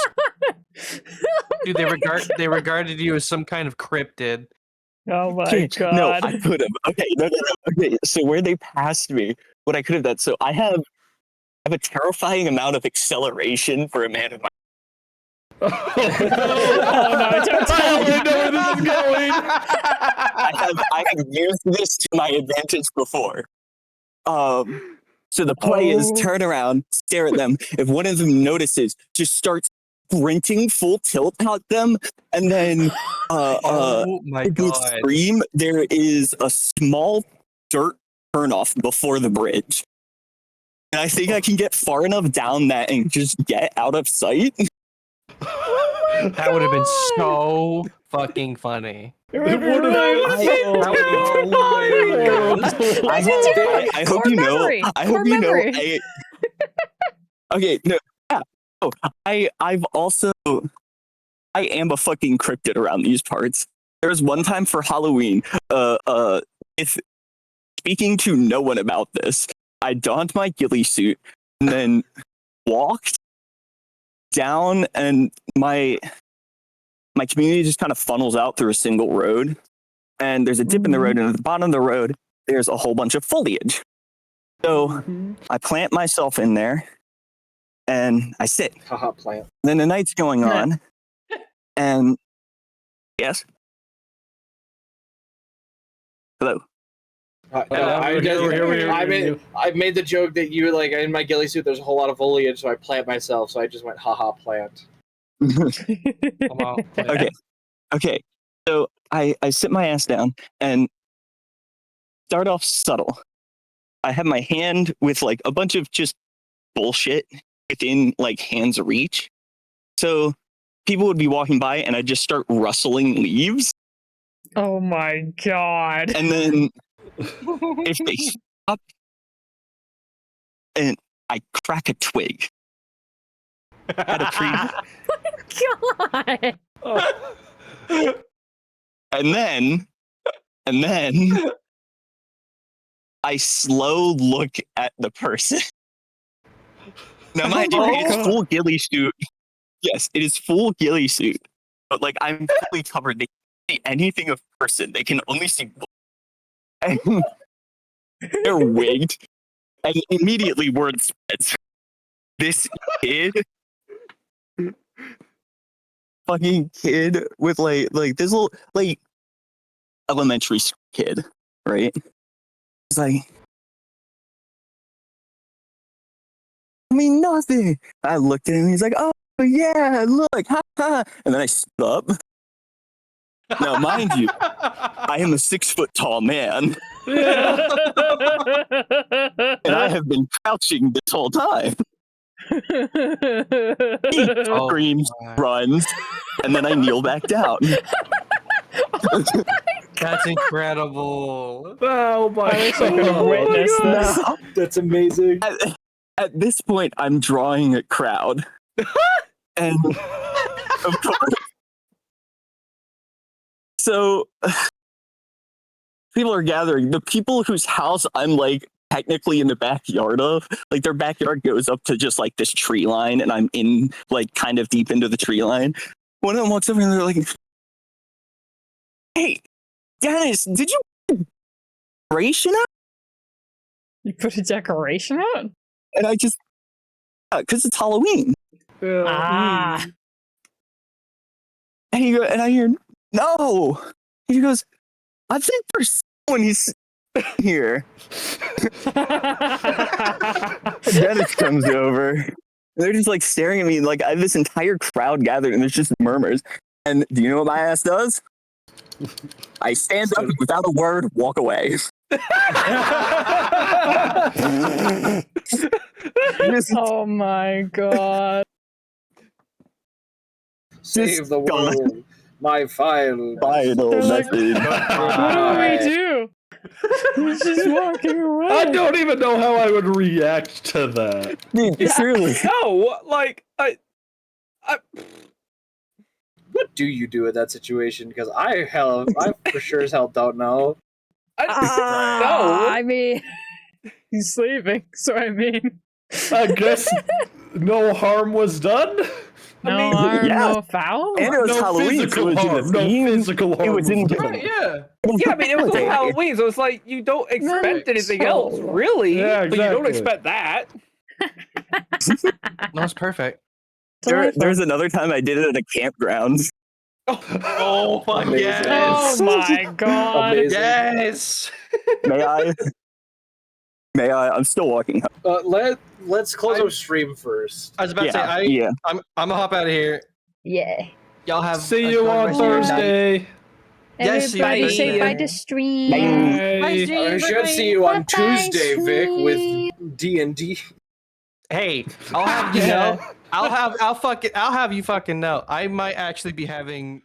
dude. They regarded you as some kind of cryptid. Oh my god. No, I could have. Okay, no. Okay, so where they passed me, what I could have done. So I have a terrifying amount of acceleration for a man of my. Oh no! Don't tell me. I know where this is going. I have used this to my advantage before. So the play is turn around, stare at them. If one of them notices, just start sprinting full tilt at them, and then oh my god! Scream. There is a small dirt turnoff before the bridge, and I think I can get far enough down that and just get out of sight. That would have been so fucking funny. I hope you know. I hope you know. Okay, no. Yeah. Oh, I've also. I am a fucking cryptid around these parts. There was one time for Halloween. If speaking to no one about this, I donned my ghillie suit and then walked down, and my community just kind of funnels out through a single road, and there's a dip in the road, and at the bottom of the road there's a whole bunch of foliage. So I plant myself in there and I sit. Haha, plant. Then the night's going on, and yes. Hello. I made the joke that you like in my ghillie suit. There's a whole lot of foliage, so I plant myself. So I just went, haha, plant. Come on, plant. Okay. So I sit my ass down and start off subtle. I have my hand with like a bunch of just bullshit within like hand's reach. So people would be walking by, and I just start rustling leaves. Oh my god. And then if they stop, and I crack a twig at a tree. God. And then I slow look at the person. Now, mind you, it's full ghillie suit. Yes, it is full ghillie suit. But like I'm fully covered. They can't see anything of person. They can only see. They're wigged, and immediately word spreads. This fucking kid with like this little like elementary school kid, right? It's like, I mean nothing. I looked at him. He's like, oh yeah, look, ha ha. And then I stood up. Now, mind you, I am a 6 foot tall man. And I have been crouching this whole time. He screams, runs, and then I kneel back down. That's incredible. Oh my I wish I could have witnessed this. That's amazing. At this point, I'm drawing a crowd. And of course, so people are gathering. The people whose house I'm like technically in the backyard of, like their backyard goes up to just like this tree line, and I'm in like kind of deep into the tree line. One of them walks over and they're like, "Hey, Dennis, did you put a decoration out?" You put a decoration out? And I just, because it's Halloween. Ah. And I hear, no. He goes, I think there's someone he's here. Dennis comes over. And they're just like staring at me. Like I have this entire crowd gathered, and there's just murmurs. And do you know what my ass does? I stand up and without a word, walk away. Oh my god. Save the world. My final message. What do we do? He's just walking away. I don't even know how I would react to that. Dude, seriously. No, like I. What do you do in that situation? Because I for sure as hell don't know. No. I mean, he's sleeping, so I mean. I guess no harm was done. No harm, no foul. And it was No Halloween, physical so harm. No physical harm. It was in Right, yeah. Yeah, I mean, it was on Halloween, so it's like you don't expect anything else, really. Yeah, But you don't exactly. expect that. That was perfect. There's another time I did it at a campground. Oh my Amazing. yes. Oh my god. Amazing. Yes. May I? I'm still walking. Let's close our stream first. I was about to say, I'm gonna hop out of here. Yeah. Y'all have See a you good on rest of your night. Thursday. Yes, Everybody bye. say bye to stream. Bye. I should see you on Bye-bye, Tuesday, Vic, with stream. D&D. Hey, I'll have you know. I'll have you fucking know. I might actually be having